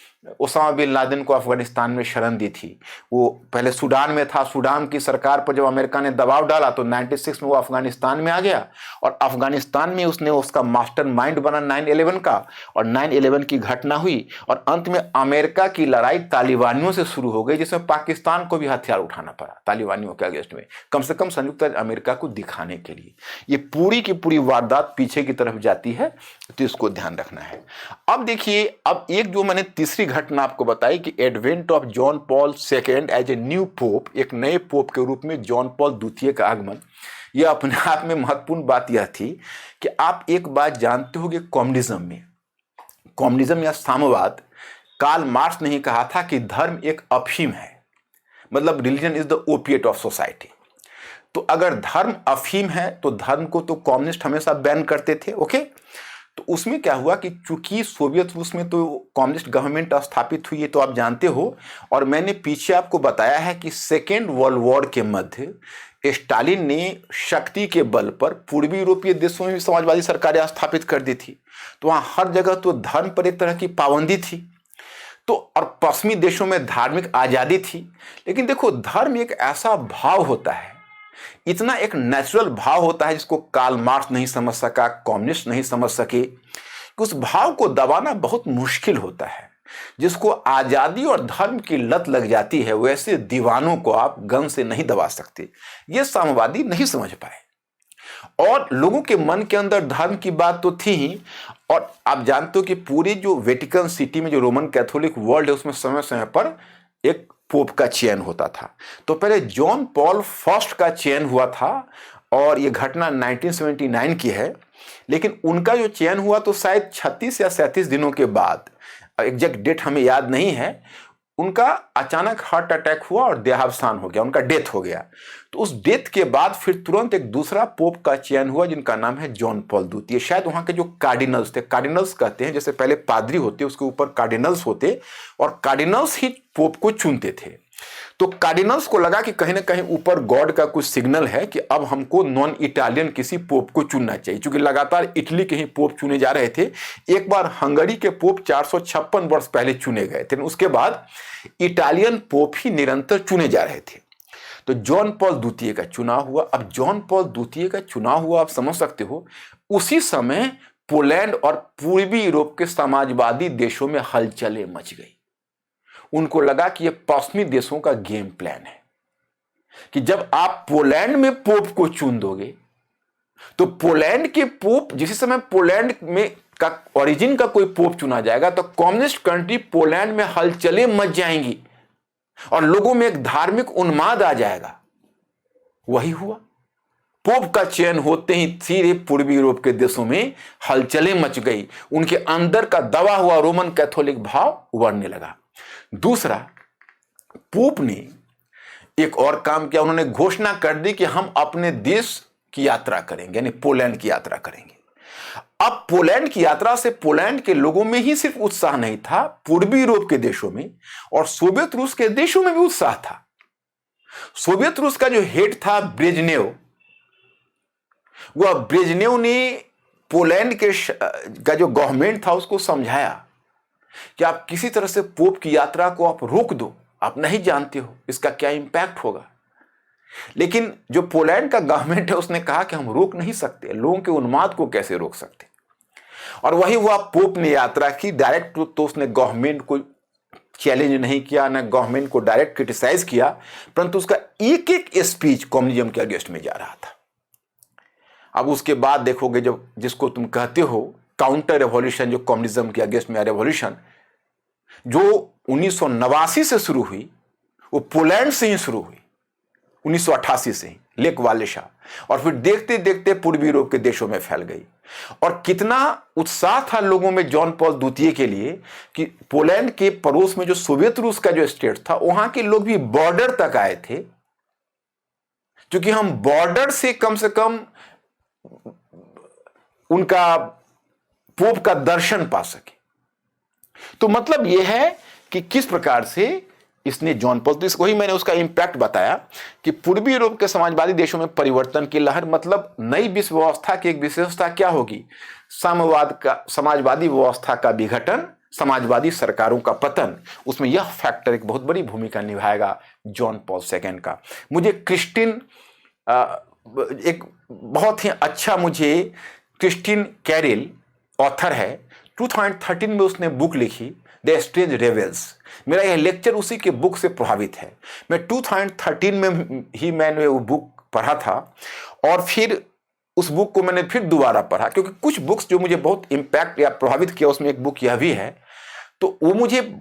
ओसामा बिन लादेन को अफगानिस्तान में शरण दी थी। वो पहले सूडान में था, सूडान की सरकार पर जब अमेरिका ने दबाव डाला तो 96 में वो अफगानिस्तान में आ गया और अफगानिस्तान में उसने उसका मास्टरमाइंड बना 9/11 का, और 9/11 की घटना हुई और अंत में अमेरिका की लड़ाई तालिबानियों से शुरू हो गई, जिसमें पाकिस्तान को भी हथियार उठाना पड़ा तालिबानियों के अगेंस्ट में, कम से कम संयुक्त अमेरिका को दिखाने के लिए। ये पूरी की पूरी वारदात पीछे की तरफ जाती है, तो इसको ध्यान रखना है। अब देखिए, अब एक जो मैंने तीसरी घटना आपको बताई कि advent of John Paul second as a new pope, एक नए पोप के रूप में जॉन पॉल द्वितीय का आगमन, यह अपने आप में महत्वपूर्ण बात यह थी कि आप एक बात जानते होंगे, कम्युनिज्म या साम्यवाद, कार्ल मार्क्स ने ही कहा था कि धर्म एक अफीम है, मतलब religion is the opiate of society. तो अगर धर्म अफीम है तो धर्म को तो कम्युनिस्ट हमेशा बैन करते थे, ओके। तो उसमें क्या हुआ कि चूंकि सोवियत रूस में तो कम्युनिस्ट गवर्नमेंट स्थापित हुई है, तो आप जानते हो, और मैंने पीछे आपको बताया है कि सेकेंड वर्ल्ड वॉर के मध्य स्टालिन ने शक्ति के बल पर पूर्वी यूरोपीय देशों में समाजवादी सरकारें स्थापित कर दी थी। तो वहाँ हर जगह तो धर्म पर एक तरह की पाबंदी थी, तो और पश्चिमी देशों में धार्मिक आज़ादी थी। लेकिन देखो, धर्म एक ऐसा भाव होता है, इतना एक नेचुरल भाव होता है जिसको कार्ल मार्क्स नहीं समझ सका, कम्युनिस्ट नहीं समझ सके, कि उस भाव को दबाना बहुत मुश्किल होता है। जिसको आज़ादी और धर्म की लत लग जाती है, वैसे दीवानों को आप गन से नहीं दबा सकते। ये साम्यवादी नहीं समझ पाए, और लोगों के मन के अंदर धर्म की बात तो थी ही। और आप जानते हो कि पूरी जो वेटिकन सिटी में जो रोमन कैथोलिक वर्ल्ड है, उसमें समय समय पर एक पोप का चयन होता था। तो पहले जॉन पॉल फर्स्ट का चयन हुआ था, और ये घटना 1979 की है। लेकिन उनका जो चयन हुआ तो शायद 36 या 37 दिनों के बाद, एग्जैक्ट डेट हमें याद नहीं है, उनका अचानक हार्ट अटैक हुआ और देहावसान हो गया, उनका डेथ हो गया। तो उस डेथ के बाद फिर तुरंत एक दूसरा पोप का चयन हुआ, जिनका नाम है जॉन पॉल द्वितीय। शायद वहाँ के जो कार्डिनल्स थे, कार्डिनल्स कहते हैं, जैसे पहले पादरी होते उसके ऊपर कार्डिनल्स होते, और कार्डिनल्स ही पोप को चुनते थे। तो कार्डिनल्स को लगा कि कहीं ना कहीं ऊपर गॉड का कुछ सिग्नल है कि अब हमको नॉन इटालियन किसी पोप को चुनना चाहिए, क्योंकि लगातार इटली के ही पोप चुने जा रहे थे। एक बार हंगरी के पोप 456 वर्ष पहले चुने गए थे, उसके बाद इटालियन पोप ही निरंतर चुने जा रहे थे। तो जॉन पॉल द्वितीय का चुनाव हुआ। अब जॉन पॉल द्वितीय का चुनाव हुआ, आप समझ सकते हो, उसी समय पोलैंड और पूर्वी यूरोप के समाजवादी देशों में हलचलें मच गई। उनको लगा कि यह पश्चिमी देशों का गेम प्लान है कि जब आप पोलैंड में पोप को चुन दोगे, तो पोलैंड के पोप, जिस समय पोलैंड में का ओरिजिन का कोई पोप चुना जाएगा, तो कम्युनिस्ट कंट्री पोलैंड में हलचलें मच जाएंगी और लोगों में एक धार्मिक उन्माद आ जाएगा। वही हुआ, पोप का चयन होते ही सीधे पूर्वी यूरोप के देशों में हलचलें मच गई। उनके अंदर का दबा हुआ रोमन कैथोलिक भाव उभरने लगा। दूसरा, पोप ने एक और काम किया, उन्होंने घोषणा कर दी कि हम अपने देश की यात्रा करेंगे, यानी पोलैंड की यात्रा करेंगे। अब पोलैंड की यात्रा से पोलैंड के लोगों में ही सिर्फ उत्साह नहीं था, पूर्वी यूरोप के देशों में और सोवियत रूस के देशों में भी उत्साह था। सोवियत रूस का जो हेड था ब्रेजनेव, वह ब्रेजनेव ने पोलैंड के का जो गवर्नमेंट था उसको समझाया कि आप किसी तरह से पोप की यात्रा को आप रोक दो, आप नहीं जानते हो इसका क्या इंपैक्ट होगा। लेकिन जो पोलैंड का गवर्नमेंट है उसने कहा कि हम रोक नहीं सकते, लोगों के उन्माद को कैसे रोक सकते। और वही हुआ, पोप ने यात्रा की। डायरेक्ट तो उसने गवर्नमेंट को चैलेंज नहीं किया, ना गवर्नमेंट को डायरेक्ट क्रिटिसाइज किया, परंतु उसका एक एक स्पीच कम्युनिज्म के अगेंस्ट में जा रहा था। अब उसके बाद देखोगे, जब जिसको तुम कहते हो काउंटर रेवोल्यूशन, जो कम्युनिज्म के अगेंस्ट में रेवोल्यूशन जो 1989 से शुरू हुई, वो पोलैंड से ही शुरू हुई, 1988 से ही, लेक वालेशा, और फिर देखते देखते पूर्वी यूरोप के देशों में फैल गई। और कितना उत्साह था लोगों में जॉन पॉल द्वितीय के लिए कि पोलैंड के पड़ोस में जो सोवियत रूस का जो स्टेट था, वहां के लोग भी बॉर्डर तक आए थे, क्योंकि हम बॉर्डर से कम उनका पोप का दर्शन पा सके। तो मतलब यह है कि किस प्रकार से इसने जॉन पॉल, तो वही मैंने उसका इंपैक्ट बताया कि पूर्वी यूरोप के समाजवादी देशों में परिवर्तन की लहर, मतलब नई विश्व व्यवस्था की एक विशेषता क्या होगी, साम्यवाद का, समाजवादी व्यवस्था का विघटन समाजवादी सरकारों का पतन, उसमें यह फैक्टर एक बहुत बड़ी भूमिका निभाएगा जॉन पॉल सेकंड का। मुझे एक बहुत ही अच्छा क्रिस्टिन कैरेल ऑथर है, 2013 में उसने बुक लिखी द स्ट्रेंज रेवेल्स। मेरा यह लेक्चर उसी के बुक से प्रभावित है। मैं 2013 में ही मैंने वो बुक पढ़ा था और फिर उस बुक को मैंने फिर दोबारा पढ़ा, क्योंकि कुछ बुक्स जो मुझे बहुत इम्पैक्ट या प्रभावित किया, उसमें एक बुक यह भी है। तो वो मुझे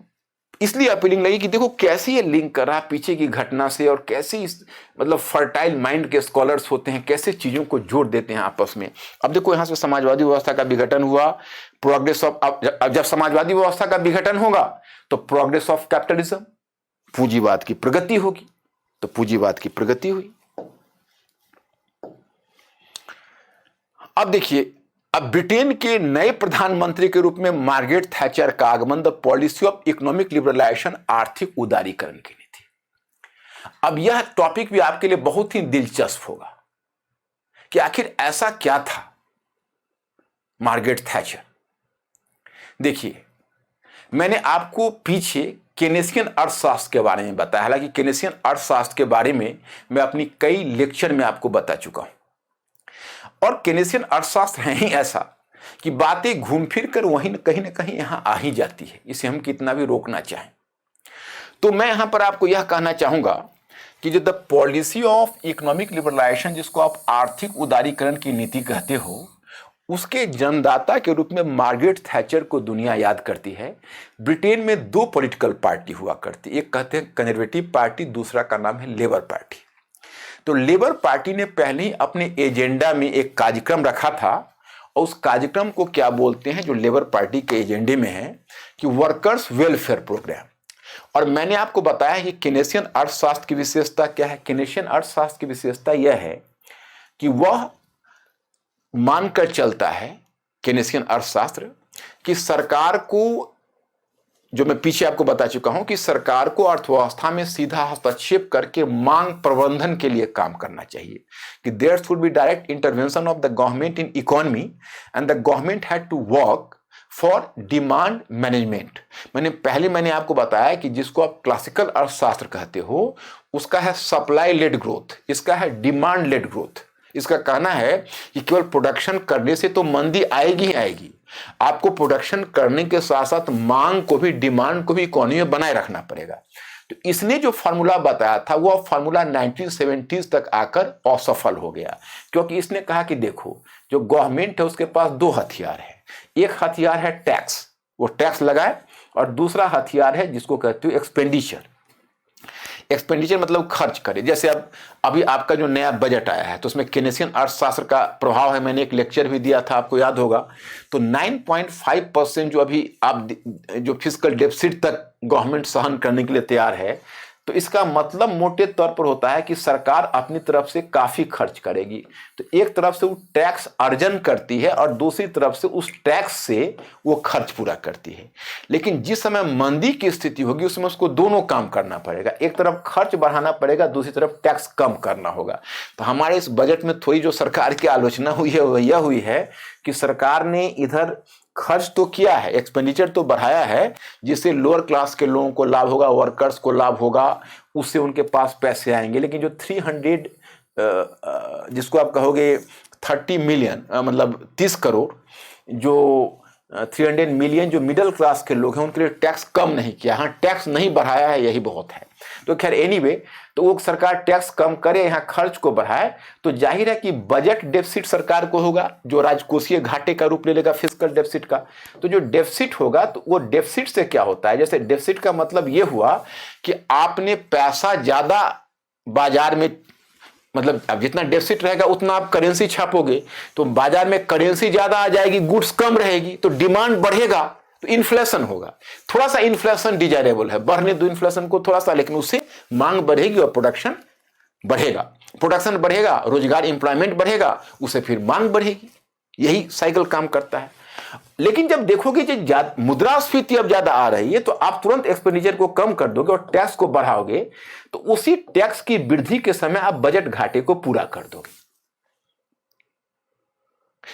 इसलिए अपीलिंग लगी कि देखो कैसे ये लिंक कर रहा पीछे की घटना से, और कैसे मतलब फर्टाइल माइंड के स्कॉलर्स होते हैं, कैसे चीजों को जोड़ देते हैं आपस में। अब देखो यहां से समाजवादी व्यवस्था का विघटन हुआ, प्रोग्रेस ऑफ, अब जब समाजवादी व्यवस्था का विघटन होगा तो प्रोग्रेस ऑफ कैपिटलिज्म, पूंजीवाद की प्रगति होगी, तो पूंजीवाद की प्रगति हुई। अब देखिए, अब ब्रिटेन के नए प्रधानमंत्री के रूप में मार्गरेट थैचर का आगमन, the policy of economic liberalisation, आर्थिक उदारीकरण की नीति। अब यह टॉपिक भी आपके लिए बहुत ही दिलचस्प होगा कि आखिर ऐसा क्या था मार्गरेट थैचर। देखिए, मैंने आपको पीछे केनेसियन अर्थशास्त्र के बारे में बताया, हालांकि केनेसियन अर्थशास्त्र के बारे में मैं अपनी कई लेक्चर में आपको बता चुका हूं। और केनेसियन अर्थशास्त्र है ही ऐसा कि बातें घूम फिर कर वहीं कहीं ना कहीं यहां आ ही जाती है, इसे हम कितना भी रोकना चाहें। तो मैं यहां पर आपको यह कहना चाहूंगा कि जो the policy of economic liberalisation, जिसको आप आर्थिक उदारीकरण की नीति कहते हो, उसके जन्मदाता के रूप में मार्गरेट थैचर को दुनिया याद करती है। ब्रिटेन में दो पॉलिटिकल पार्टी हुआ करती, एक कहते हैं कंजर्वेटिव पार्टी, दूसरा का नाम है लेबर पार्टी। तो लेबर पार्टी ने पहले ही अपने एजेंडा में एक कार्यक्रम रखा था, और उस कार्यक्रम को क्या बोलते हैं, जो लेबर पार्टी के एजेंडे में है, कि वर्कर्स वेलफेयर प्रोग्राम। और मैंने आपको बताया कि केनेसियन अर्थशास्त्र की विशेषता क्या है। केनेसियन अर्थशास्त्र की विशेषता यह है कि वह मानकर चलता है, केनेसियन अर्थशास्त्र, कि सरकार को, जो मैं पीछे आपको बता चुका हूं, कि सरकार को अर्थव्यवस्था में सीधा हस्तक्षेप करके मांग प्रबंधन के लिए काम करना चाहिए, कि there should be direct intervention of the government in economy and the government had to work for demand management. मैंने आपको बताया कि जिसको आप क्लासिकल अर्थशास्त्र कहते हो, उसका है सप्लाई लेड ग्रोथ, इसका है डिमांड लेड ग्रोथ। इसका कहना है कि केवल प्रोडक्शन करने से तो मंदी आएगी ही आएगी, आपको प्रोडक्शन करने के साथ साथ मांग को भी, डिमांड को भी इकोनॉमी में बनाए रखना पड़ेगा। तो इसने जो फार्मूला बताया था, वो फार्मूला 1970s तक आकर असफल हो गया, क्योंकि इसने कहा कि देखो, जो गवर्नमेंट है उसके पास दो हथियार है। एक हथियार है टैक्स, वो टैक्स लगाए, और दूसरा हथियार है जिसको कहते हो एक्सपेंडिचर। एक्सपेंडिचर मतलब खर्च करे। जैसे अब अभी आपका जो नया बजट आया है, तो उसमें केनेसियन अर्थशास्त्र का प्रभाव है, मैंने एक लेक्चर भी दिया था, आपको याद होगा। तो 9.5% जो अभी आप जो फिस्कल डेफिसिट तक गवर्नमेंट सहन करने के लिए तैयार है, तो इसका मतलब मोटे तौर पर होता है कि सरकार अपनी तरफ से काफी खर्च करेगी। तो एक तरफ से वो टैक्स अर्जन करती है और दूसरी तरफ से उस टैक्स से वो खर्च पूरा करती है। लेकिन जिस समय मंदी की स्थिति होगी, उसमें उसको दोनों काम करना पड़ेगा, एक तरफ खर्च बढ़ाना पड़ेगा, दूसरी तरफ टैक्स कम करना होगा। तो हमारे इस बजट में थोड़ी जो सरकार की आलोचना हुई है वह यह हुई है कि सरकार ने इधर खर्च तो किया है, एक्सपेंडिचर तो बढ़ाया है, जिससे लोअर क्लास के लोगों को लाभ होगा, वर्कर्स को लाभ होगा, उससे उनके पास पैसे आएंगे। लेकिन जो 300 जिसको आप कहोगे 30 मिलियन, मतलब 30 करोड़, जो 300 मिलियन जो मिडिल क्लास के लोग हैं, उनके लिए टैक्स कम नहीं किया, हाँ टैक्स नहीं बढ़ाया है, यही बहुत है। तो खैर एनीवे, तो वो सरकार टैक्स कम करे, यहाँ खर्च को बढ़ाए, तो जाहिर है कि बजट डेफिसिट सरकार को होगा, जो राजकोषीय घाटे का रूप ले लेगा फिस्कल डेफिसिट का। तो जो डेफिसिट होगा, तो वो डेफिसिट से क्या होता है, जैसे डेफिसिट का मतलब ये हुआ कि आपने पैसा ज्यादा बाजार में, मतलब अब जितना डेफिसिट रहेगा उतना आप करेंसी छापोगे, तो बाजार में करेंसी ज्यादा आ जाएगी, गुड्स कम रहेगी, तो डिमांड बढ़ेगा, तो इन्फ्लेशन होगा। थोड़ा सा इन्फ्लेशन डिजायरेबल है, बढ़ने दो इन्फ्लेशन को थोड़ा सा, लेकिन उससे मांग बढ़ेगी और प्रोडक्शन बढ़ेगा। प्रोडक्शन बढ़ेगा, रोजगार, एम्प्लॉयमेंट बढ़ेगा, उससे फिर मांग बढ़ेगी। यही साइकिल काम करता है। लेकिन जब देखोगे कि मुद्रास्फीति अब ज्यादा आ रही है, तो आप तुरंत एक्सपेंडिचर को कम कर दोगे और टैक्स को बढ़ाओगे, तो उसी टैक्स की वृद्धि के समय आप बजट घाटे को पूरा कर दोगे।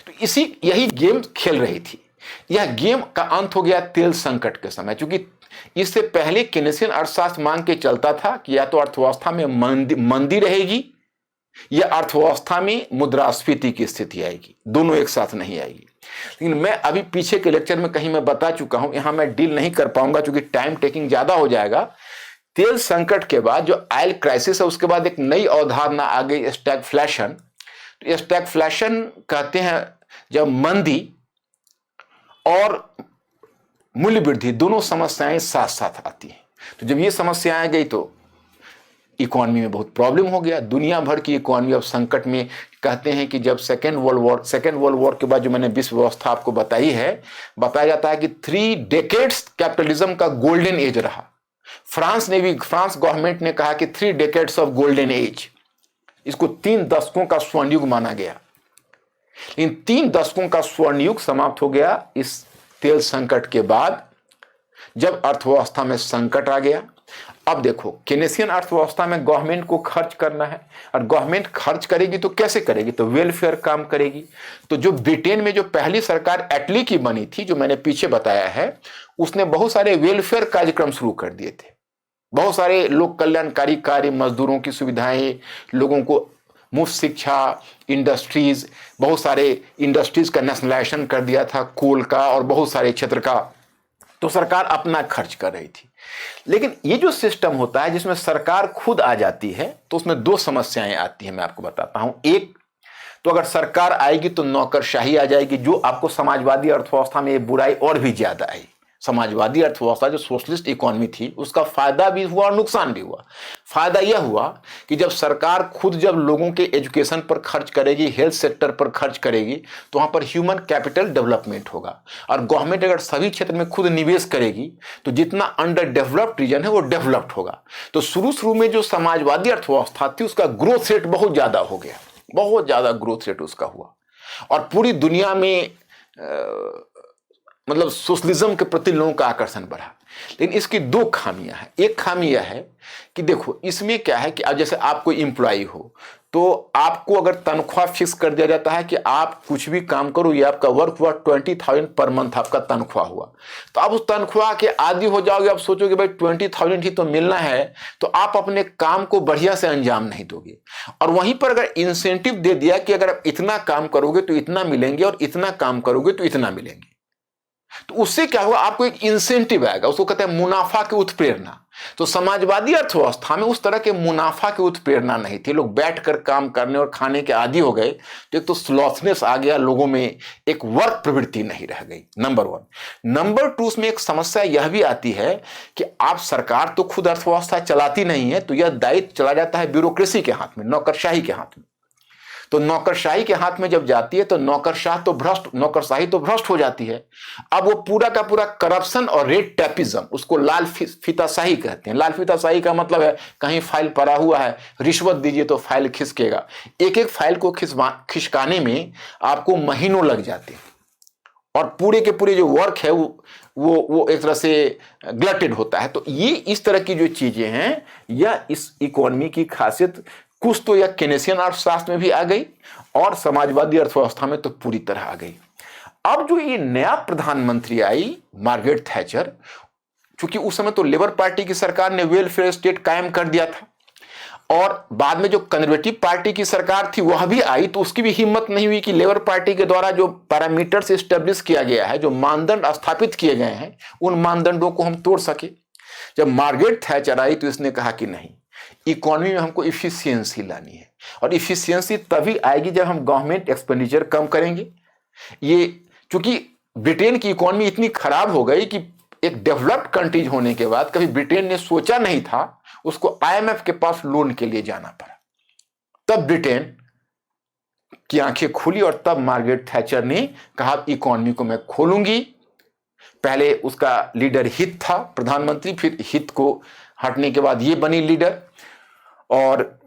तो यही गेम खेल रही थी यह गेम का अंत हो गया तेल संकट के समय, क्योंकि इससे पहले केनेसियन अर्थशास्त्र मांग के चलता था कि या तो अर्थव्यवस्था में मंदी रहेगी या अर्थव्यवस्था में मुद्रास्फीति की स्थिति आएगी, दोनों एक साथ नहीं आएगी। लेकिन मैं अभी पीछे के लेक्चर में कहीं मैं बता चुका हूं, यहां मैं डील नहीं कर पाऊंगा क्योंकि टाइम टेकिंग ज्यादा हो जाएगा। तेल संकट के बाद जो ऑयल क्राइसिस है, उसके बाद एक नई अवधारणा आ गई स्टैगफ्लेशन। तो स्टैगफ्लेशन कहते हैं जब मंदी और मूल्य वृद्धि दोनों समस्याएं साथ साथ आती हैं। तो जब ये समस्याएं आ गई तो इकोनॉमी में बहुत प्रॉब्लम हो गया। दुनिया भर की इकोनॉमी अब संकट में। कहते हैं कि जब सेकेंड वर्ल्ड वॉर के बाद जो मैंने विश्व व्यवस्था आपको बताई है, बताया जाता है कि 3 डेकेड्स कैपिटलिज्म का गोल्डन एज रहा। फ्रांस गवर्नमेंट ने कहा कि 3 डेकेड्स ऑफ गोल्डन एज, इसको 3 दशकों का स्वर्ण युग माना गया। इन 3 दशकों का स्वर्ण युग समाप्त हो गया इस तेल संकट के बाद, जब अर्थव्यवस्था में संकट आ गया। अब देखो, केनेसियन अर्थव्यवस्था में गवर्नमेंट को खर्च करना है, और गवर्नमेंट खर्च करेगी तो कैसे करेगी? तो वेलफेयर काम करेगी। तो जो ब्रिटेन में जो पहली सरकार एटली की बनी थी, जो मैंने पीछे बताया है, उसने बहुत सारे वेलफेयर कार्यक्रम शुरू कर दिए थे। बहुत सारे लोक कल्याणकारी कार्य, मजदूरों की सुविधाएं, लोगों को मुफ्त शिक्षा, इंडस्ट्रीज, बहुत सारे इंडस्ट्रीज का नेशनलाइजेशन कर दिया था, कोल का और बहुत सारे क्षेत्र का। तो सरकार अपना खर्च कर रही थी। लेकिन ये जो सिस्टम होता है जिसमें सरकार खुद आ जाती है, तो उसमें 2 समस्याएं आती हैं, मैं आपको बताता हूं। एक तो अगर सरकार आएगी तो नौकरशाही आ जाएगी, जो आपको समाजवादी अर्थव्यवस्था में ये बुराई और भी ज्यादा आई। समाजवादी अर्थव्यवस्था जो सोशलिस्ट इकोनॉमी थी, उसका फायदा भी हुआ और नुकसान भी हुआ। फायदा यह हुआ कि जब सरकार खुद जब लोगों के एजुकेशन पर खर्च करेगी, हेल्थ सेक्टर पर खर्च करेगी, तो वहां पर ह्यूमन कैपिटल डेवलपमेंट होगा। और गवर्नमेंट अगर सभी क्षेत्र में खुद निवेश करेगी तो जितना अंडर डेवलप्ड रीजन है वो डेवलप्ड होगा। तो शुरू में जो समाजवादी अर्थव्यवस्था थी, उसका ग्रोथ रेट बहुत ज्यादा हो गया, बहुत ज्यादा ग्रोथ रेट उसका हुआ, और पूरी दुनिया में मतलब सोशलिज्म के प्रति लोगों का आकर्षण बढ़ा। लेकिन इसकी 2 खामियां हैं। एक खामी यह है कि देखो, इसमें क्या है कि अब जैसे आप कोई एम्प्लॉय हो, तो आपको अगर तनख्वाह फिक्स कर दिया जाता है कि आप कुछ भी काम करो, ये आपका वर्क हुआ 20,000 पर मंथ आपका तनख्वाह हुआ, तो आप उस तनख्वाह के आदी हो जाओगे। आप सोचोगे भाई 20,000 ही तो मिलना है, तो आप अपने काम को बढ़िया से अंजाम नहीं दोगे। और वहीं पर अगर इंसेंटिव दे दिया कि अगर आप इतना काम करोगे तो इतना मिलेंगे, और इतना काम करोगे तो इतना मिलेंगे, तो उससे क्या हुआ, आपको एक इंसेंटिव आएगा, उसको कहते हैं मुनाफा की उत्प्रेरणा। तो समाजवादी अर्थव्यवस्था में उस तरह के मुनाफा की उत्प्रेरणा नहीं थी। लोग बैठकर काम करने और खाने के आदी हो गए, तो एक तो स्लॉथनेस आ गया, लोगों में एक वर्क प्रवृत्ति नहीं रह गई, नंबर 1। नंबर 2, उसमें एक समस्या यह भी आती है कि आप सरकार तो खुद अर्थव्यवस्था चलाती नहीं है, तो यह दायित्व चला जाता है ब्यूरोक्रेसी के हाथ में, नौकरशाही के हाथ में। तो नौकरशाही के हाथ में जब जाती है तो नौकरशाही तो भ्रष्ट हो जाती है। अब वो पूरा का पूरा करप्शन और रेड टेपिज्म, उसको लाल फीताशाही कहते हैं। लाल फीताशाही का मतलब है कहीं फाइल पड़ा हुआ है, रिश्वत दीजिए तो फाइल खिसकेगा। एक एक फाइल को खिसकाने में आपको महीनों लग जाते हैं, और पूरे के पूरे जो वर्क है वो एक तरह से ग्लटेड होता है। तो ये इस तरह की जो चीजें हैं, या इस इकोनॉमी की खासियत कुछ तो या केनेसियन अर्थशास्त्र में भी आ गई, और समाजवादी अर्थव्यवस्था में तो पूरी तरह आ गई। अब जो ये नया प्रधानमंत्री आई, मार्गरेट थैचर, क्योंकि उस समय तो लेबर पार्टी की सरकार ने वेलफेयर स्टेट कायम कर दिया था, और बाद में जो कंजर्वेटिव पार्टी की सरकार थी वह भी आई, तो उसकी भी हिम्मत नहीं हुई कि लेबर पार्टी के द्वारा जो पैरामीटर्स एस्टेब्लिश किया गया है, जो मानदंड स्थापित किए गए हैं, उन मानदंडों को हम तोड़ सके। जब मार्गरेट थैचर आई तो इसने कहा कि नहीं, इकोनॉमी में हमको इफिशियंसी लानी है, और इफिशियंसी तभी आएगी जब हम गवर्नमेंट एक्सपेंडिचर कम करेंगे। ये चूंकि ब्रिटेन की इकोनॉमी इतनी खराब हो गई कि एक डेवलप्ड कंट्रीज होने के बाद कभी ब्रिटेन ने सोचा नहीं था, उसको IMF के पास लोन के लिए जाना पड़ा। तब ब्रिटेन की आंखें खुली, और तब मार्गरेट थैचर ने कहा इकोनॉमी को मैं खोलूंगी। पहले उसका लीडर हित था, प्रधानमंत्री, फिर हित को हटने के बाद ये बनी लीडर, और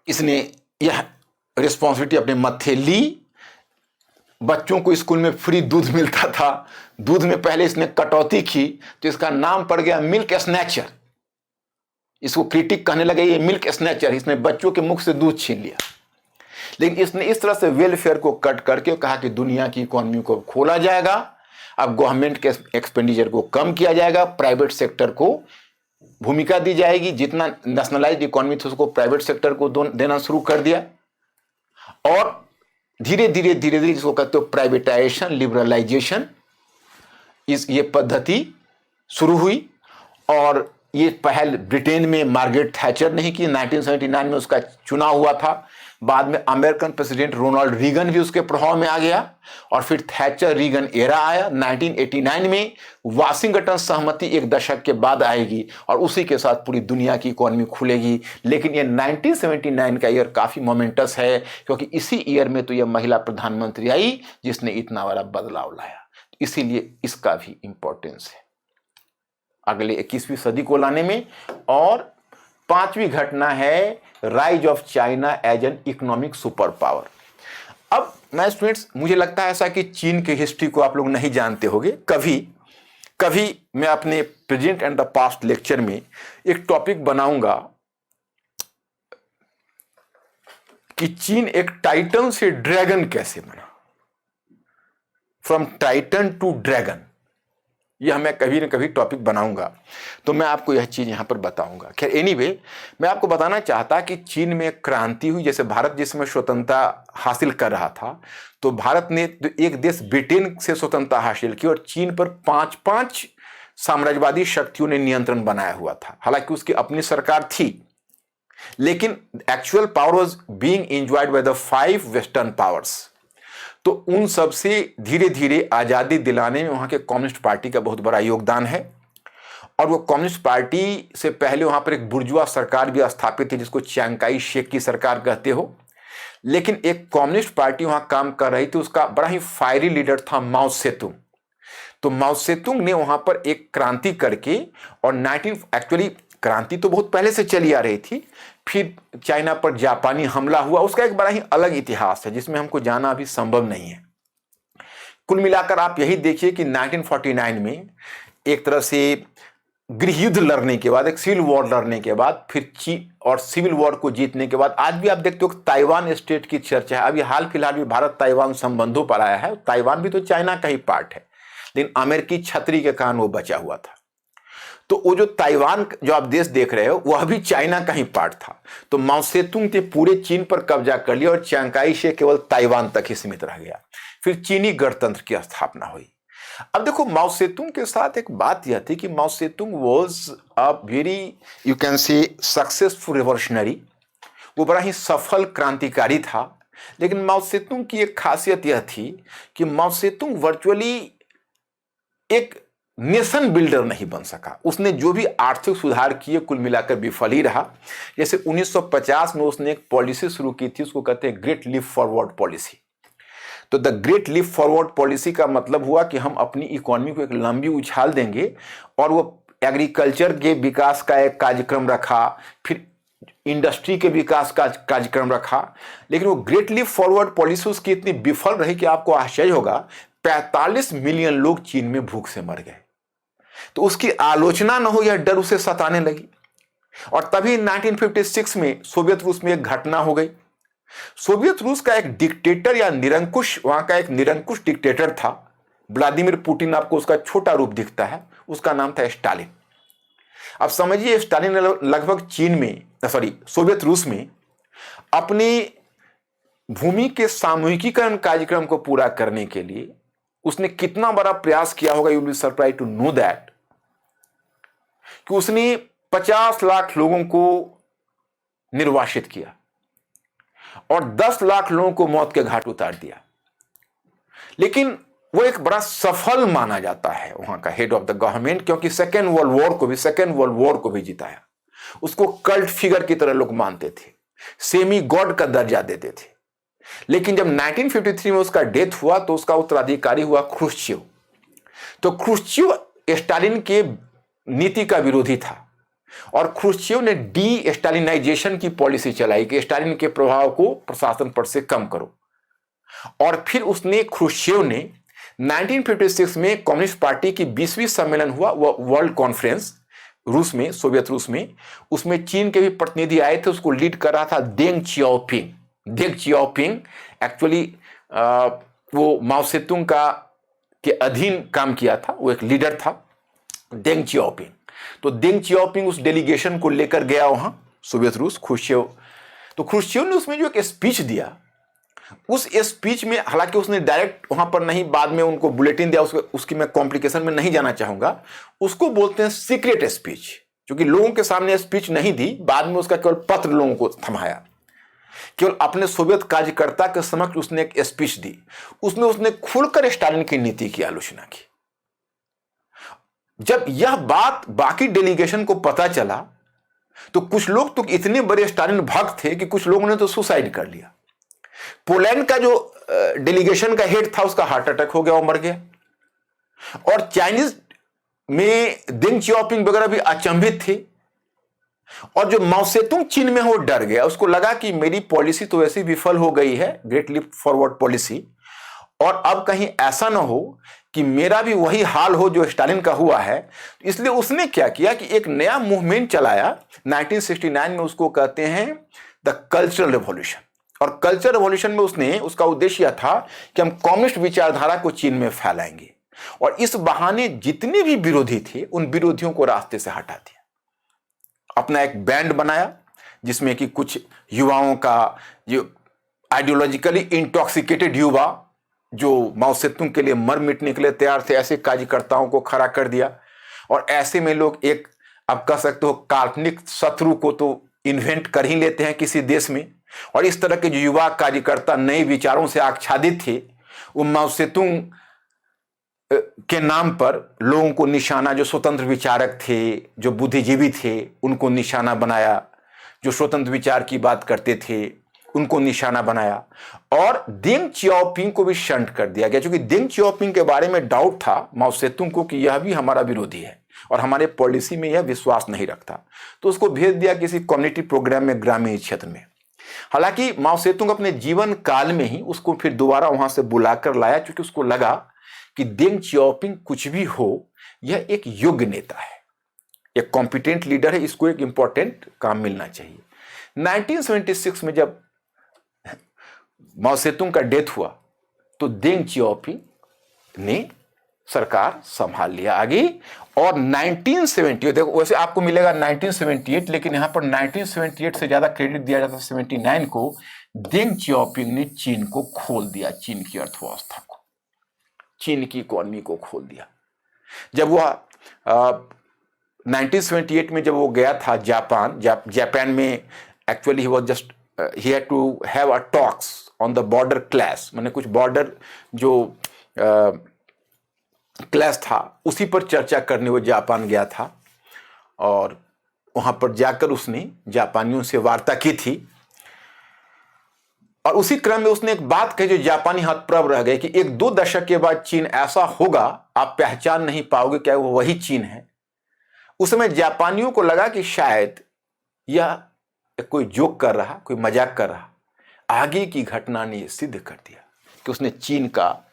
इसने यह रिस्पॉन्सिबिलिटी अपने मत्थे ली। बच्चों को स्कूल में फ्री दूध मिलता था, दूध में पहले इसने कटौती की, तो इसका नाम पड़ गया मिल्क स्नैचर। इसको क्रिटिक कहने लगे ये मिल्क स्नैचर, इसने बच्चों के मुख से दूध छीन लिया। लेकिन इसने इस तरह से वेलफेयर को कट करके कहा कि दुनिया की इकोनॉमी को खोला जाएगा, अब गवर्नमेंट के एक्सपेंडिचर को कम किया जाएगा, प्राइवेट सेक्टर को भूमिका दी जाएगी, जितना नेशनलाइज्ड इकोनॉमी थी उसको प्राइवेट सेक्टर को देना शुरू कर दिया, और धीरे धीरे जिसको कहते हो प्राइवेटाइजेशन, लिबरलाइजेशन, ये पद्धति शुरू हुई। और ये पहल ब्रिटेन में मार्gaरेट थैचर ने ही की, 1979 में उसका चुनाव हुआ था। बाद में अमेरिकन प्रेसिडेंट रोनाल्ड रीगन भी उसके प्रभाव में आ गया, और फिर थैचर रीगन एरा आया। 1989 में वाशिंगटन सहमति एक दशक के बाद आएगी, और उसी के साथ पूरी दुनिया की इकोनॉमी खुलेगी। लेकिन ये 1979 का ईयर काफी मोमेंटस है, क्योंकि इसी ईयर में तो यह महिला प्रधानमंत्री आई जिसने इतना बड़ा बदलाव लाया, इसीलिए इसका भी इंपॉर्टेंस है अगले 21वीं सदी को लाने में। और पांचवी घटना है rise of China as an economic super power. अब मैं स्टूडेंट्स, मुझे लगता है ऐसा कि चीन की हिस्ट्री को आप लोग नहीं जानते होंगे। कभी मैं अपने present and the past lecture में एक टॉपिक बनाऊंगा कि चीन एक टाइटन से ड्रैगन कैसे बना, फ्रॉम टाइटन टू ड्रैगन। यह मैं कभी न कभी टॉपिक बनाऊंगा, तो मैं आपको यह चीज यहां पर बताऊंगा। खैर एनीवे, मैं आपको बताना चाहता कि चीन में क्रांति हुई। जैसे भारत जिस समय स्वतंत्रता हासिल कर रहा था, तो भारत ने एक देश ब्रिटेन से स्वतंत्रता हासिल की, और चीन पर 5 साम्राज्यवादी शक्तियों ने नियंत्रण बनाया हुआ था। हालांकि उसकी अपनी सरकार थी, लेकिन actual power was being enjoyed by the 5 western powers. तो उन सब से धीरे धीरे आजादी दिलाने में वहां के कम्युनिस्ट पार्टी का बहुत बड़ा योगदान है। और वो कम्युनिस्ट पार्टी से पहले वहां पर एक बुर्जुआ सरकार भी स्थापित थी, जिसको चियांग काई शेक की सरकार कहते हो। लेकिन एक कम्युनिस्ट पार्टी वहां काम कर रही थी, उसका बड़ा ही फायरी लीडर था माओ सेतुंग। तो माओ सेतुंग ने वहां पर एक क्रांति करके, और एक्चुअली क्रांति तो बहुत पहले से चली आ रही थी, फिर चाइना पर जापानी हमला हुआ, उसका एक बड़ा ही अलग इतिहास है जिसमें हमको जाना अभी संभव नहीं है। कुल मिलाकर आप यही देखिए कि 1949 में एक तरह से गृह युद्ध लड़ने के बाद, एक सिविल वॉर लड़ने के बाद, फिर चीन और सिविल वॉर को जीतने के बाद आज भी आप देखते हो ताइवान स्टेट की चर्चा है। अभी हाल फिलहाल भी भारत ताइवान संबंधों पर आया है। ताइवान भी तो चाइना का ही पार्ट है, लेकिन अमेरिकी छतरी के कारण वो बचा हुआ था। तो वो जो ताइवान जो आप देश देख रहे हो, वह भी चाइना का ही पार्ट था। तो माओ सेतुंग ने पूरे चीन पर कब्जा कर लिया, और चियांग काई शेक केवल ताइवान तक ही सीमित रह गया। फिर चीनी गणतंत्र की स्थापना हुई। अब देखो, माओ सेतुंग के साथ एक बात यह थी कि Mao Tsetung was a very, you can say, successful revolutionary. वो बड़ा ही सफल क्रांतिकारी था। लेकिन माओ सेतुंग की एक खासियत यह थी कि माओ सेतुंग वर्चुअली एक नेशन बिल्डर नहीं बन सका। उसने जो भी आर्थिक सुधार किए कुल मिलाकर विफल ही रहा। जैसे 1950 में उसने एक पॉलिसी शुरू की थी, उसको कहते हैं ग्रेट लीप फॉरवर्ड पॉलिसी। तो the great leap forward policy का मतलब हुआ कि हम अपनी इकोनॉमी को एक लंबी उछाल देंगे, और वो एग्रीकल्चर के विकास का एक कार्यक्रम रखा, फिर इंडस्ट्री के विकास का कार्यक्रम रखा। लेकिन वो ग्रेट लीप फॉरवर्ड पॉलिसी उसकी इतनी विफल रही कि आपको आश्चर्य होगा, 45 मिलियन लोग चीन में भूख से मर गए। तो उसकी आलोचना न हो, यह डर उसे सताने लगी। और तभी 1956 में सोवियत रूस में एक घटना हो गई। सोवियत रूस का एक डिक्टेटर या निरंकुश, वहां का एक निरंकुश डिक्टेटर था, व्लादिमीर पुतिन। आपको उसका छोटा रूप दिखता है, उसका नाम था स्टालिन। अब समझिए, स्टालिन ने लगभग सोवियत रूस में अपनी भूमि के सामूहिकीकरण कार्यक्रम को पूरा करने के लिए उसने कितना बड़ा प्रयास किया होगा। You will be surprise to know that कि उसने 50 लाख लोगों को निर्वासित किया और 10 लाख लोगों को मौत के घाट उतार दिया। लेकिन वो एक बड़ा सफल माना जाता है वहां का हेड ऑफ द गवर्नमेंट, क्योंकि सेकेंड वर्ल्ड वॉर को भी जिताया। उसको कल्ट फिगर की तरह लोग मानते थे, सेमी गॉड का दर्जा देते थे। लेकिन जब 1953 में उसका डेथ हुआ तो उसका उत्तराधिकारी हुआ ख्रुश्चेव। तो ख्रुश्चेव स्टालिन के नीति का विरोधी था, और ख्रुश्चेव ने डी स्टालिनाइजेशन की पॉलिसी चलाई कि स्टालिन के प्रभाव को प्रशासन पर से कम करो। और फिर ख्रुश्चेव ने 1956 में कम्युनिस्ट पार्टी की 20वीं सम्मेलन हुआ, वो वर्ल्ड कॉन्फ्रेंस रूस में, सोवियत रूस में। उसमें चीन के भी प्रतिनिधि आए थे, उसको लीड कर रहा था देंग चियाओपिंग एक्चुअली वो माओ सेतुंग का के अधीन काम किया था, वो एक लीडर था डेंग चियाओपिंग। तो डेंग चियाओपिंग उस डेलीगेशन को लेकर गया वहां सोवियत रूस, ख्रुश्चेव। तो ख्रुश्चेव ने उसमें जो एक स्पीच दिया, उस स्पीच में हालांकि उसने डायरेक्ट वहां पर नहीं, बाद में उनको बुलेटिन दिया, उसकी मैं कॉम्प्लिकेशन में नहीं जाना चाहूंगा। उसको बोलते हैं सीक्रेट स्पीच, क्योंकि लोगों के सामने स्पीच नहीं दी, बाद में उसका केवल पत्र लोगों को थमाया। केवल अपने सोवियत कार्यकर्ता के समक्ष उसने एक स्पीच दी, उसमें उसने खुलकर स्टालिन की नीति की आलोचना की। जब यह बात बाकी डेलीगेशन को पता चला तो कुछ लोग तो इतने बड़े स्टालिन भक्त थे कि कुछ लोगों ने तो सुसाइड कर लिया। पोलैंड का जो डेलीगेशन का हेड था उसका हार्ट अटैक हो गया, वो मर गया। और चाइनीज में डेंग चियाओपिंग वगैरह भी अचंभित थे। और जो माओ सेतुंग चीन में वो डर गया, उसको लगा कि मेरी पॉलिसी तो वैसी विफल हो गई है, ग्रेट लीप फॉरवर्ड पॉलिसी, और अब कहीं ऐसा ना हो कि मेरा भी वही हाल हो जो स्टालिन का हुआ है। इसलिए उसने क्या किया कि एक नया मूवमेंट चलाया 1969 में, उसको कहते हैं द कल्चरल रेवोल्यूशन। और कल्चरल रेवोल्यूशन में उसका उद्देश्य यह था कि हम कम्युनिस्ट विचारधारा को चीन में फैलाएंगे, और इस बहाने जितने भी विरोधी थे उन विरोधियों को रास्ते से हटा दिया। अपना एक बैंड बनाया जिसमें कि कुछ युवाओं का, जो आइडियोलॉजिकली इंटॉक्सिकेटेड युवा जो माओ सेतुंग के लिए मर मिटने के लिए तैयार थे, ऐसे कार्यकर्ताओं को खड़ा कर दिया। और ऐसे में लोग एक, आप कह सकते हो, काल्पनिक शत्रु को तो इन्वेंट कर ही लेते हैं किसी देश में। और इस तरह के जो युवा कार्यकर्ता नए विचारों से आच्छादित थे, वो माओ सेतुंग के नाम पर लोगों को निशाना, जो स्वतंत्र विचारक थे, जो बुद्धिजीवी थे, उनको निशाना बनाया। जो स्वतंत्र विचार की बात करते थे उनको निशाना बनाया। और डेंग चियाओपिंग को भी शंट कर दिया गया, क्योंकि डेंग चियाओपिंग के बारे में डाउट था माओ सेतुंग को कि यह भी हमारा विरोधी है और हमारे पॉलिसी में यह विश्वास नहीं रखता। तो उसको भेज दिया किसी कम्युनिटी प्रोग्राम में ग्रामीण क्षेत्र में। हालांकि माओ सेतुंग अपने जीवन काल में ही उसको फिर दोबारा वहां से बुलाकर लाया, क्योंकि उसको लगा कि डेंग चियाओपिंग कुछ भी हो, यह एक योग्य नेता है, एक कॉम्पिटेंट लीडर है, इसको एक इंपॉर्टेंट काम मिलना चाहिए। 1976 में जब माओ सेतुंग का डेथ हुआ तो डेंग चियाओपिंग ने सरकार संभाल लिया आगे। और 1978, देखो वैसे आपको मिलेगा 1978, लेकिन यहां पर 1978 से ज्यादा क्रेडिट दिया जाता है 79 को। डेंग चियाओपिंग ने चीन को खोल दिया, चीन की अर्थव्यवस्था को, चीन की इकोनॉमी को खोल दिया। जब वह 1978 में जब वो गया था जापान में, actually he was just he had to have a talks on the border clash, माने कुछ बॉर्डर जो क्लैश था उसी पर चर्चा करने वो जापान गया था। और वहां पर जाकर उसने जापानियों से वार्ता की थी। और उसी क्रम में उसने एक बात कही जो जापानी हतप्रभ रह गए कि 1-2 दशक के बाद चीन ऐसा होगा आप पहचान नहीं पाओगे क्या वो वही चीन है। उस समय जापानियों को लगा कि शायद यह कोई जोक कर रहा, कोई मजाक कर रहा। आगे की घटना ने यह सिद्ध कर दिया कि उसने चीन का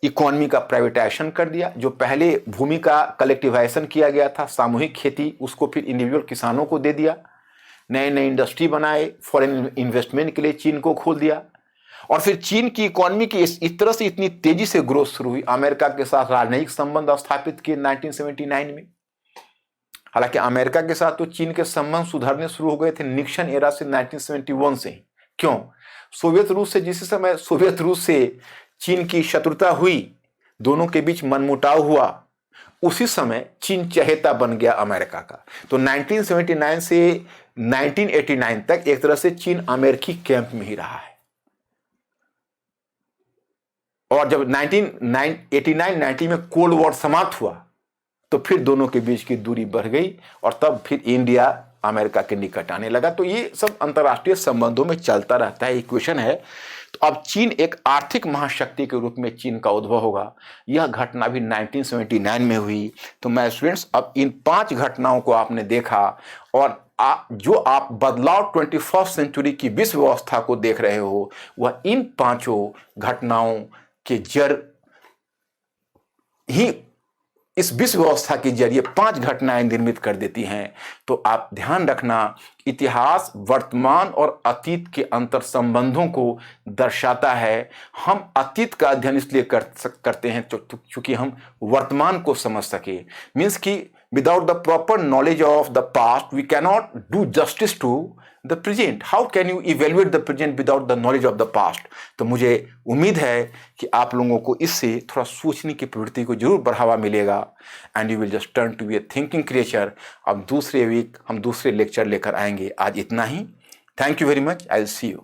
इकोनॉमी का प्राइवेटाइजेशन कर दिया। जो पहले भूमि का कलेक्टिवाइजेशन किया गया था, सामूहिक खेती, उसको फिर इंडिविजुअल किसानों को दे दिया। नए नए इंडस्ट्री बनाए, फॉरेन इन्वेस्टमेंट के लिए चीन को खोल दिया। और फिर चीन की इकोनॉमी की इस तरह से इतनी तेजी से ग्रोथ शुरू हुई। अमेरिका के साथ राजनयिक संबंध स्थापित किए 1979 में। हालांकि अमेरिका के साथ तो चीन के संबंध सुधरने शुरू हो गए थे निक्सन एरा से, 1971 से ही। क्यों? सोवियत रूस से, जिस समय सोवियत रूस से चीन की शत्रुता हुई, दोनों के बीच मनमुटाव हुआ, उसी समय चीन चहेता बन गया अमेरिका का। तो 1979 से 1989 तक एक तरह से चीन अमेरिकी कैंप में ही रहा है। और जब 1989-90 में कोल्ड वॉर समाप्त हुआ तो फिर दोनों के बीच की दूरी बढ़ गई और तब फिर इंडिया अमेरिका के निकट आने लगा। तो ये सब अंतर्राष्ट्रीय संबंधों में चलता रहता है, इक्वेशन है। तो अब चीन एक आर्थिक महाशक्ति के रूप में चीन का उद्भव होगा। यह घटना भी 1979 में हुई। तो मैं स्टूडेंट्स, अब इन 5 घटनाओं को आपने देखा और जो आप बदलाव 21st सेंचुरी की विश्व व्यवस्था को देख रहे हो, वह इन 5 घटनाओं के जड़ ही इस विश्व व्यवस्था के जरिए 5 घटनाएं निर्मित कर देती हैं। तो आप ध्यान रखना, इतिहास वर्तमान और अतीत के अंतर संबंधों को दर्शाता है। हम अतीत का अध्ययन इसलिए करते हैं क्योंकि हम वर्तमान को समझ सके। मीन्स कि without the proper knowledge of the past we cannot do justice to the present. How can you evaluate the present without the knowledge of the past. तो मुझे उम्मीद है कि आप लोगों को इससे थोड़ा सोचने की प्रवृत्ति को जरूर बढ़ावा मिलेगा and you will just turn to be a thinking creature. अब दूसरे वीक हम दूसरे लेक्चर लेकर आएंगे। आज इतना ही। Thank you very much. I will see you.